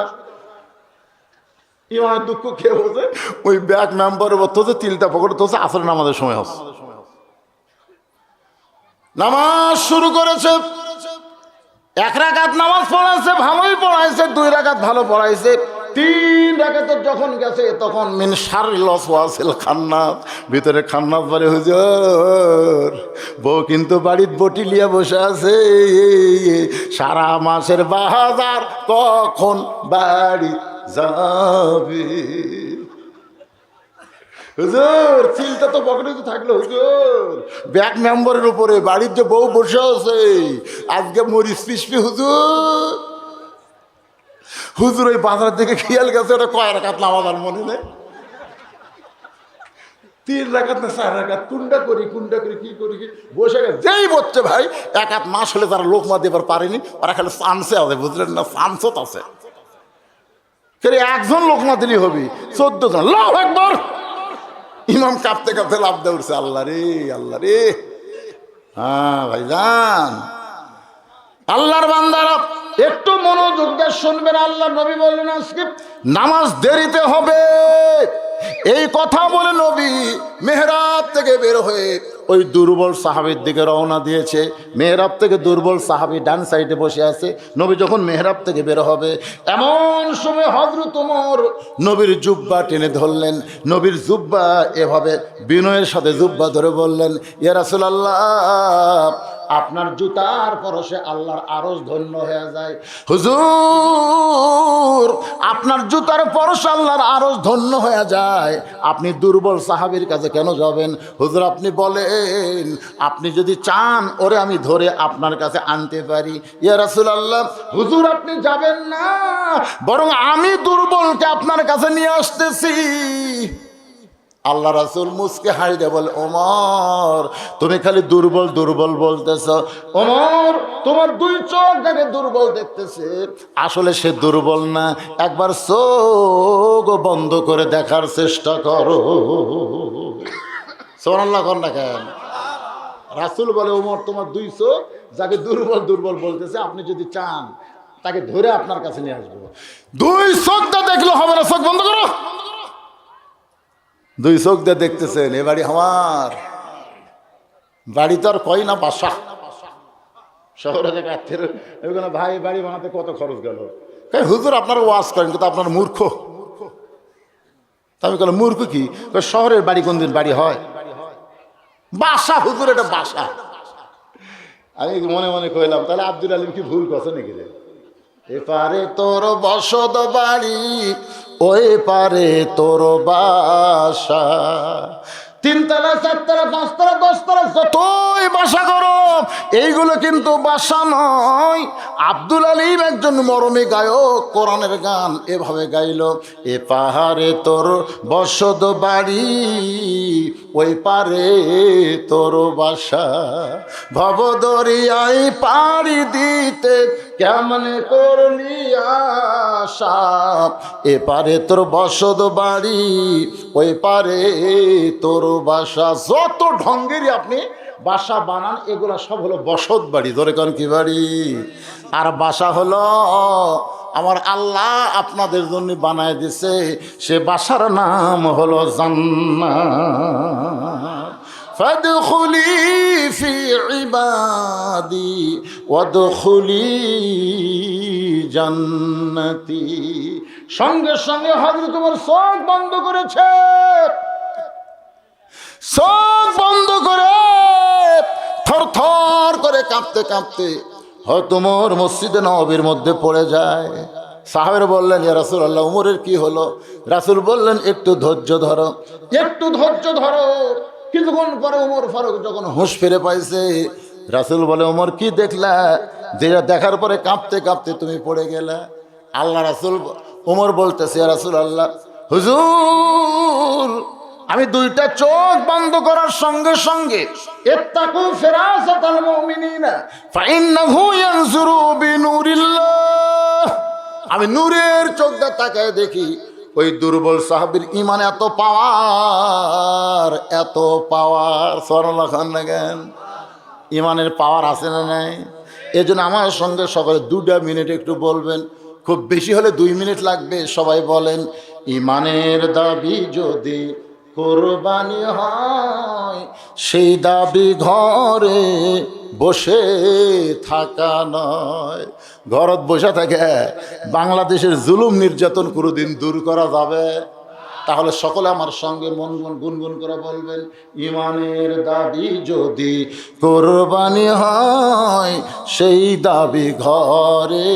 ইমামের দুঃখ খেয়ে বলছে ওই ব্যাগ মেম্বারের বলতে তিলটা পকেটে তো আসলে নামাজের সময় হচ্ছে, নামাজ শুরু করেছে। 1 রাকাত নামাজ পড়াইছে, ভালোই পড়াইছে। 2 রাকাত ভালো পড়াইছে। 3 রাকাত যখন গেছে তখন মিন শাররিল ওয়াসওয়াসিল খান্নাস, ভিতরে খান্নাস বলে হুজুর বউ কিন্তু বাড়ির বটি লিয়ে বসে আছে, সারা মাসের বাজার কখন বাড়ি যাবে? হুজুর চিলটা তো পকেটে তো থাকলো, হুজুর ব্যাগ মেম্বারের উপরে বাড়ির যে বউ বসে আছে আজকে মরিস পিসপি। হুজুর হুজুর ওই বাজার থেকে খেয়াল গেছে, ওটা কয় রাকাত নামাজ আর মনে নেই, 3 রাকাত না 4 রাকাত, কোনটা করি কি করি বসে গেছে। যেই বলছে ভাই 1 হাত মাস হলে তারা লোকমা দেবার পারেনি, ওরা খালি চান্সে আছে, বুঝলেন না? চান্সত আছে, একজন লোকমা দিলি হবি 14 জন। আল্লাহু আকবার! ইমাম কাঁপতে কাঁপতে লাভ দিয়ে উঠছে, আল্লাহ রে আল্লাহ রে। হ্যাঁ ভাইজান, আল্লাহর বান্দারা একটু মনোযোগ দিয়ে শুনবেন। আল্লাহ নবী বললেন আজকে নামাজ দেরিতে হবে, এই কথা বলে নবী মেহরাব থেকে বের হয়ে ওই দুর্বল সাহাবীর দিকে রওনা দিয়েছে। মেহরাব থেকে দুর্বল সাহাবী ডান সাইডে বসে আছে। নবী যখন মেহরাব থেকে বের হবে এমন সময় হযরত ওমর নবীর জুব্বা টেনে ধরলেন। নবীর জুব্বা এভাবে বিনয়ের সাথে জুব্বা ধরে বললেন, ইয়া রাসূলুল্লাহ আপনার জুতার পরশে আল্লাহর আরশ ধন্য হয়ে যায়। হুজুর আপনার জুতার পরশে আল্লাহর আরশ ধন্য হয়ে যায়, আপনি দুর্বল সাহাবীর কাছে কেন যাবেন? হুজুর আপনি বলেন, আপনি যদি চান ওরে আমি ধরে আপনার কাছে আনতে পারি। ইয়া রাসূলুল্লাহ হুজুর আপনি যাবেন না, বরং আমি দুর্বলকে আপনার কাছে নিয়ে আসতেছি। আল্লাহ রাসূল মুসকে হাসি দিয়ে বলে, ওমর তুমি খালি দুর্বল দুর্বল বলতেছ। ওমর তোমার 2 চোখ যাকে দুর্বল দেখতেছে, আসলে সে দুর্বল না, একবার চোখ বন্ধ করে দেখার চেষ্টা করো। সুবহানাল্লাহ কর না কেন? রাসূল বলে, ওমর তোমার 2 চোখ যাকে দুর্বল দুর্বল বলতেছে, আপনি যদি চান তাকে ধরে আপনার কাছে নিয়ে আসবো। 2 চোখটা দেখলে হবে না, চোখ বন্ধ করো। 2 চোখ দিয়ে দেখতেছেন এ বাড়ি আমার বাড়ি, তো আর কই না বাসা। শহরে থেকে ওইখানে ভাই বাড়ি বানাতে কত খরচ গেল। হুজুর আপনারা ওয়াজ করেন কিন্তু আপনার মূর্খ। আমি বললাম মূর্খ কি? শহরের বাড়ি কোন দিন বাড়ি হয়? বাসা হুজুর, এটা বাসা। আমি মনে মনে কইলাম তাহলে আব্দুল আলিম কি ভুল করছে নাকি রে? এপারে তোর বসত বাড়ি, ওই পারে তোর বাসা, 3 তলা 4 তলা 5 তলা 10 তলা যতই বাসা করো, এইগুলো কিন্তু বাসা নয়। আব্দুল আলিম একজন মরমী গায়ক, কোরআনের গান এভাবে গাইল, এ পাহাড়ে তোর বসত বাড়ি, ওই পারে তোর বাসা, ভবদরিয়ায় পাড়ি দিতে কেমনে করলি আশা, এ পারে তোর বসত বাড়ি, ওই পারে তোর বাসা। যত ঢঙ্গেরই আপনি বাসা বানান, এগুলা সব হলো বসত বাড়ি। ধরে কারণ কি বাড়ি? আর বাসা হলো আমার আল্লাহ আপনাদের জন্য বানায় দিছে, সে বাসার নাম হলো জান্নাত। ফাদখুলি ফি ইবাদি ওয়াদখুলি জান্নাতি। সঙ্গে সঙ্গে হযরত ওমর চোখ বন্ধ করেছে, চোখ বন্ধ করে থরথর করে কাঁপতে কাঁপতে হয়তো ওমর মসজিদে নববীর মধ্যে পড়ে যায়। সাহাবেরা বললেন, ইয়া রাসূলুল্লাহ, ওমরের কি হলো? রাসূল বললেন, একটু ধৈর্য ধরো, একটু ধৈর্য ধরো। কিছুক্ষণ পরে ওমর ফারুক যখন হুঁশ ফিরে পাইছে, রাসূল বলে, ওমর কি দেখলা, যেটা দেখার পরে কাঁপতে কাঁপতে তুমি পড়ে গেলা? আল্লাহ রাসূল, ওমর বলতেছে, ইয়া রাসূলুল্লাহ, হুজুর, আমি দুইটা চোখ বন্ধ করার সঙ্গে সঙ্গে ইত্তাকু ফিরাসাতাল মুমিনিনা ফাইন্নাহু ইয়ানজুরু বিনুরিল্লাহ, আমি নূরের চোখ দিয়ে তাকায় দেখি ওই দুর্বল সাহাবীর ঈমান এত পাওয়ার, এত পাওয়ার। সুবহানাল্লাহ খান লাগেন, ঈমানের পাওয়ার আছে না নাই? এজন্য আমার সঙ্গে সকালে 2 মিনিট একটু বলবেন, খুব বেশি হলে 2 মিনিট লাগবে। সবাই বলেন, ঈমানের দাবি যদি কোরবানি হয়, সেই দাবি ঘরে বসে থাকা নয়। ঘরত বসে থাকে বাংলাদেশের জুলুম নির্যাতন কোনোদিন দূর করা যাবে? তাহলে সকলে আমার সঙ্গে মন মন গুনগুন করে বলবেন, ঈমানের দাবি যদি কোরবানি হয়, সেই দাবি ঘরে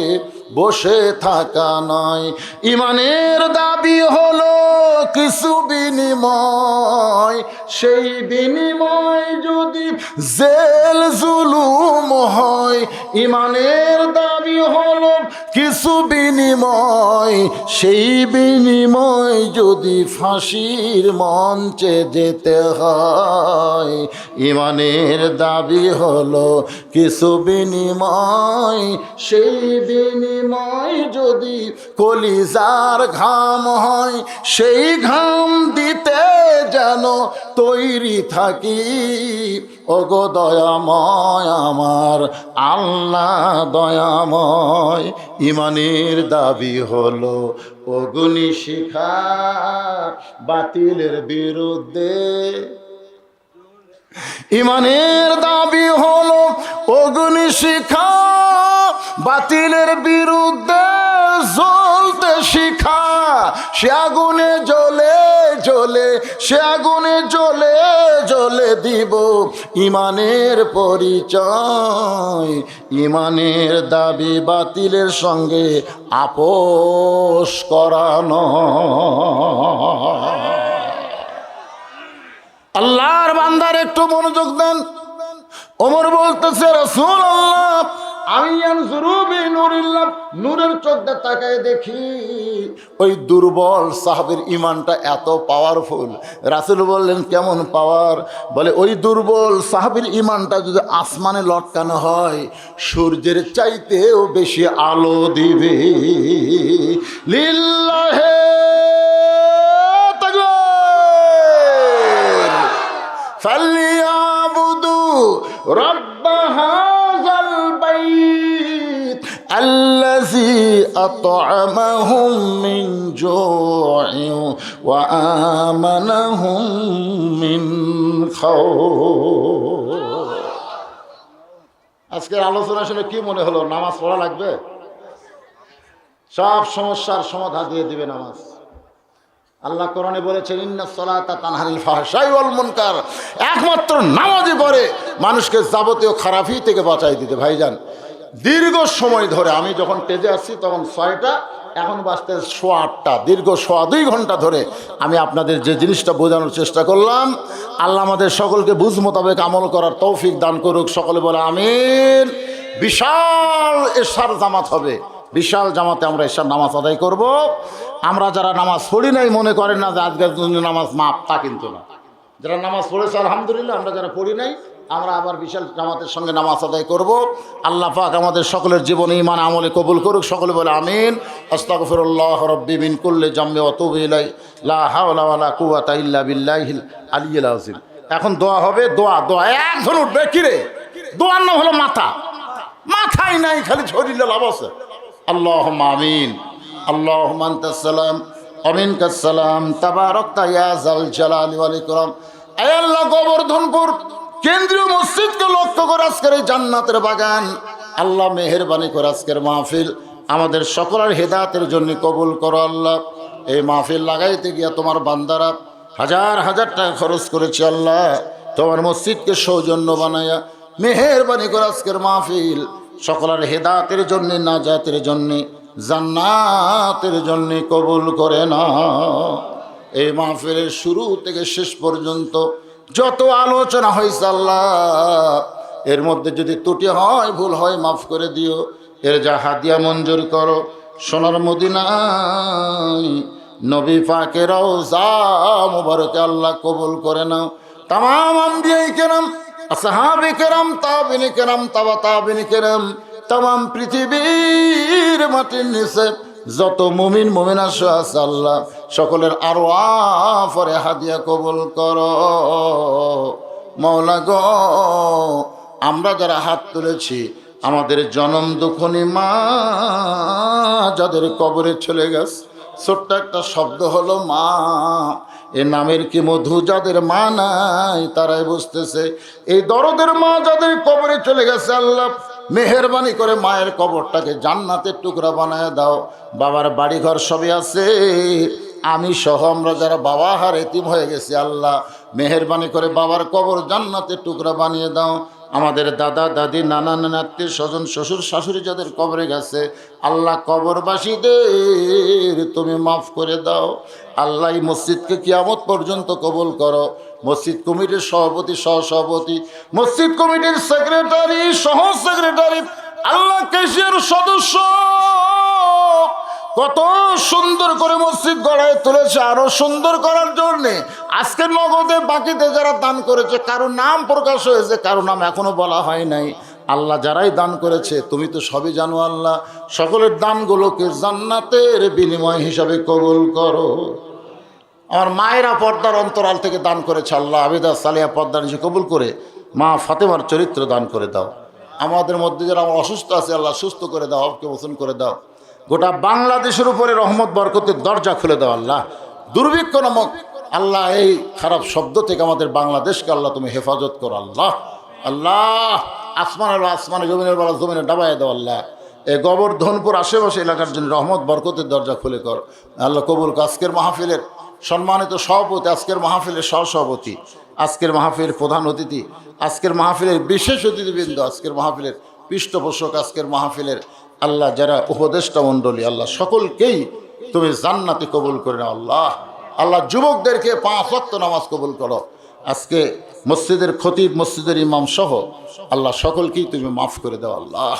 বসে থাকা নয়। ঈমানের দাবি হলো কিছু বিনিময়, সেই বিনিময় যদি জেল জুলুম হয়। ঈমানের দাবি হলো কিছু বিনিময়, সেই বিনিময় যদি ফাঁসির মঞ্চে যেতে হয়। ঈমানের দাবি হলো কিছু বিনিময়, সেই বিনিময় যদি কলিজার ঘাম হয়। সেই ঘাম দিতে যেন তৈরি থাকি, ওগো দয়াময় আমার আল্লাহ দয়াময়। ঈমানের দাবি হলো অগ্নি শিখা বাতিলের বিরুদ্ধে। ঈমানের দাবি হলো অগ্নি শিখা বাতিলের বিরুদ্ধে জ্বলতে শিখা। সে আগুনে জ্বলে জ্বলে, সে আগুনে জ্বলে জ্বলে দিব ঈমানের পরিচয়। ঈমানের দাবি বাতিলের সঙ্গে আপোষ করানো। আল্লাহর বান্দার একটু মনোযোগ দেন। ওমর বলতেছে, রাসূলুল্লাহ, আমি আনজুরু বিনুরিল্লাহ, নূরের চোখ দিয়ে তাকায় দেখি ওই দুর্বল সাহাবীর ঈমানটা এত পাওয়ারফুল। রাসূল বললেন, কেমন পাওয়ার? বলে, ওই দুর্বল সাহাবীর ঈমানটা যদি আসমানে লটকানো হয়, সূর্যের চাইতেও বেশি আলো দিবে। লিল্লাহে তাকবীর, ফালিয়াবুদু রাব্ব হাযাল বাইত আল্লাযী আত'আমাহুম মিন জু'ইন ওয়া আমানাহুম মিন খাউফ। আজকের আলোচনা শুনে কি মনে হলো? নামাজ পড়া লাগবে? সব সমস্যার সমাধান দিয়ে দিবে নামাজ। আল্লাহ কোরআনে বলেছেন, ইন্নাস সালাতা তানহানিল ফাহশাই ওয়াল মুনকার। একমাত্র নামাজই পারে মানুষকে যাবতীয় খারাপি থেকে বাঁচাই দিতে। ভাইজান, দীর্ঘ সময় ধরে আমি যখন টেজে আসছি তখন 6টা, এখন বাজতে 8:15, দীর্ঘ 2.5 ঘন্টা ধরে আমি আপনাদের যে জিনিসটা বোঝানোর চেষ্টা করলাম, আল্লাহ আমাদের সকলকে বুঝ মোতাবেক আমল করার তৌফিক দান করুক। সকলে বলে আমিন। বিশাল এশার জামাত হবে, বিশাল জামাতে আমরা এশার নামাজ আদায় করব। আমরা যারা নামাজ পড়ি নাই মনে করেন না যে আজকের জন্য নামাজ মাপ, তা কিন্তু না। যারা নামাজ পড়েছে আলহামদুলিল্লাহ, আমরা যারা পড়ি নাই আমরা আবার বিশাল জামাতের সঙ্গে নামাজ আদায় করব। আল্লাহ পাক আমাদের সকলের জীবনে ঈমান আমলে কবুল করুক। সকলে বলে আমিন। আস্তাগফিরুল্লাহ রাব্বি মিন কুল্লি জামবি ওয়া আতুবু ইলাইহি লা হাওলা ওয়ালা কুওয়াতা ইল্লা বিল্লাহিল আলিয়্যিল আযীম। এখন দোয়া হবে। দোয়া দোয়া একজন উঠবে, কি রে? দোয়ার নাম হলো মাথা। মাথাই নাই, খালি শরীরে লাভ আছে। আল্লাহুম্মা আমিন। আল্লাহুম্মা আনতাস সালাম ওয়া মিনকাস সালাম তাবারাকতা ইয়া যাল জালালি ওয়াল ইকরাম। এ আল্লাহ, গোবর্ধনপুর কেন্দ্রীয় মসজিদকে লক্ষ্য করে আজকের এই জান্নাতের বাগান, আল্লাহ মেহেরবানি করে আজকের মাহফিল আমাদের সকলের হেদায়েতের জন্য কবুল করো আল্লাহ। এই মাহফিল লাগাইতে গিয়া তোমার বান্দারা হাজার হাজার টাকা খরচ করেছে আল্লাহ, তোমার মসজিদকে সৌজন্য বানায়া মেহেরবানি করে আজকের মাহফিল সকলের হেদায়েতের জন্য, নাজাতের জন্য, জান্নাতের জন্য কবুল করে না। এই মাহফিলের শুরু থেকে শেষ পর্যন্ত যত আলোচনা হয়েছে আল্লাহ, এর মধ্যে যদি ত্রুটি হয়, ভুল হয়, মাফ করে দিও। এর যা হাদিয়া মঞ্জুর করো সোনার মদিনায় নবী পাকের রওজা মুবারকে আল্লাহ কবুল করে নাও। তামাম আম্বিয়ায়ে কেরাম, আসহাবে কেরাম, তাবিঈন কেরাম, তাবা তাবিঈন কেরাম, তামাম পৃথিবীর মাটির নিচে যত মুমিন মুমিনা আছে আল্লাহ সকলের আরওয়াফে হাদিয়া কবুল করো মাওলা গো। আমরা যারা হাত তুলেছি, আমাদের জনম দুঃখনী মা যাদের কবরে চলে গেছে, ছোট্ট একটা শব্দ হলো মা, এ নামের কি মধু যাদের মা নাই তারাই বুঝতেছে। এই দরদের মা যাদের কবরে চলে গেছে আল্লাহ মেহেরবানি করে মায়ের কবরটাকে জান্নাতের টুকরা বানায় দাও। বাবার বাড়িঘর সবই আছে, আমি সহ আমরা যারা বাবা হার এতিম হয়ে গেছি আল্লাহ মেহেরবানি করে বাবার কবর জান্নাতের টুকরা বানিয়ে দাও। আমাদের দাদা দাদি নানা নানা আত্মীয় স্বজন শ্বশুর শাশুড়ি যাদের কবরে গেছে আল্লাহ কবরবাসীদের তুমি মাফ করে দাও আল্লাহ। এই মসজিদকে কিয়ামত পর্যন্ত কবুল করো। মসজিদ কমিটির সভাপতি, সহসভাপতি, মসজিদ কমিটির সেক্রেটারি, সহ সেক্রেটারি, আল্লাহ ক্যাশিয়ার সদস্য, কত সুন্দর করে মসজিদ গড়ায় তুলেছে, আরো সুন্দর করার জন্যে আজকের নগদে বাকিতে যারা দান করেছে, কারো নাম প্রকাশ হয়েছে, কারো নাম এখনো বলা হয় নাই। আল্লাহ যারাই দান করেছে তুমি তো সবই জানো আল্লাহ, সকলের দানগুলোকে জান্নাতের বিনিময় হিসাবে কবুল করো। আমার মায়েরা পর্দার অন্তরাল থেকে দান করেছে আল্লাহ, আবেদা সালিয়া পর্দা নিচে কবুল করে মা ফাতেমার চরিত্র দান করে দাও। আমাদের মধ্যে যারা অসুস্থ আছে আল্লাহ সুস্থ করে দাও, অবকে মোচন করে দাও। গোটা বাংলাদেশের উপরে রহমত বরকতের দরজা খুলে দাও আল্লাহ। দুর্ভিক্ষ নামক আল্লাহ এই খারাপ শব্দ থেকে আমাদের বাংলাদেশকে আল্লাহ তুমি হেফাজত করো আল্লাহ। আল্লাহ আসমানের আসমানে, জমিনের বেলা জমিনে ডাবায় দাও আল্লাহ। এই গোবর্ধনপুর আশেপাশে এলাকার জন্য রহমত বরকতের দরজা খুলে কর আল্লাহ। কবুল আজকের মাহফিলের সম্মানিত সভাপতি, আজকের মাহফিলের সহসভাপতি, আজকের মাহফিলের প্রধান অতিথি, আজকের মাহফিলের বিশেষ অতিথিবৃন্দ, আজকের মাহফিলের পৃষ্ঠপোষক, আজকের মাহফিলের আল্লাহ যারা উপদেষ্টা মণ্ডলী আল্লাহ সকলকেই তুমি জান্নাতে কবুল করে নাও আল্লাহ। আল্লাহ যুবকদেরকে 5 ওয়াক্ত নামাজ কবুল করো। আজকে মসজিদের খতিব, মসজিদের ইমাম সহ আল্লাহ সকলকেই তুমি মাফ করে দাও আল্লাহ।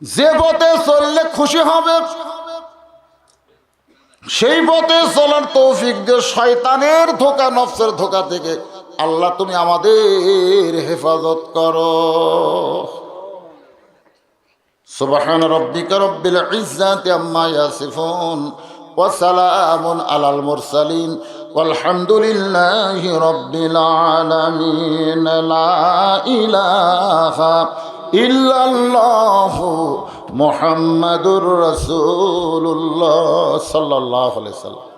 যে পথে চললে খুশি হবে সেই পথে চলার তৌফিক দিও। শয়তানের ধোঁকা, নফসের ধোঁকা থেকে আল্লাহ তুমি আমাদের হেফাজত করো। সুবহান রাব্বিকা রব্বিল ইজ্জাতি আম্মা ইয়াসিফুন ওয়া সালামুন আলাল মুরসালিন ওয়ালহামদুলিল্লাহি রাব্বিল আলামিন। লা ইলাহা ইল্লাল্লাহু মুহাম্মাদুর রাসূলুল্লাহ সাল্লাল্লাহু আলাইহি ওয়াসাল্লাম।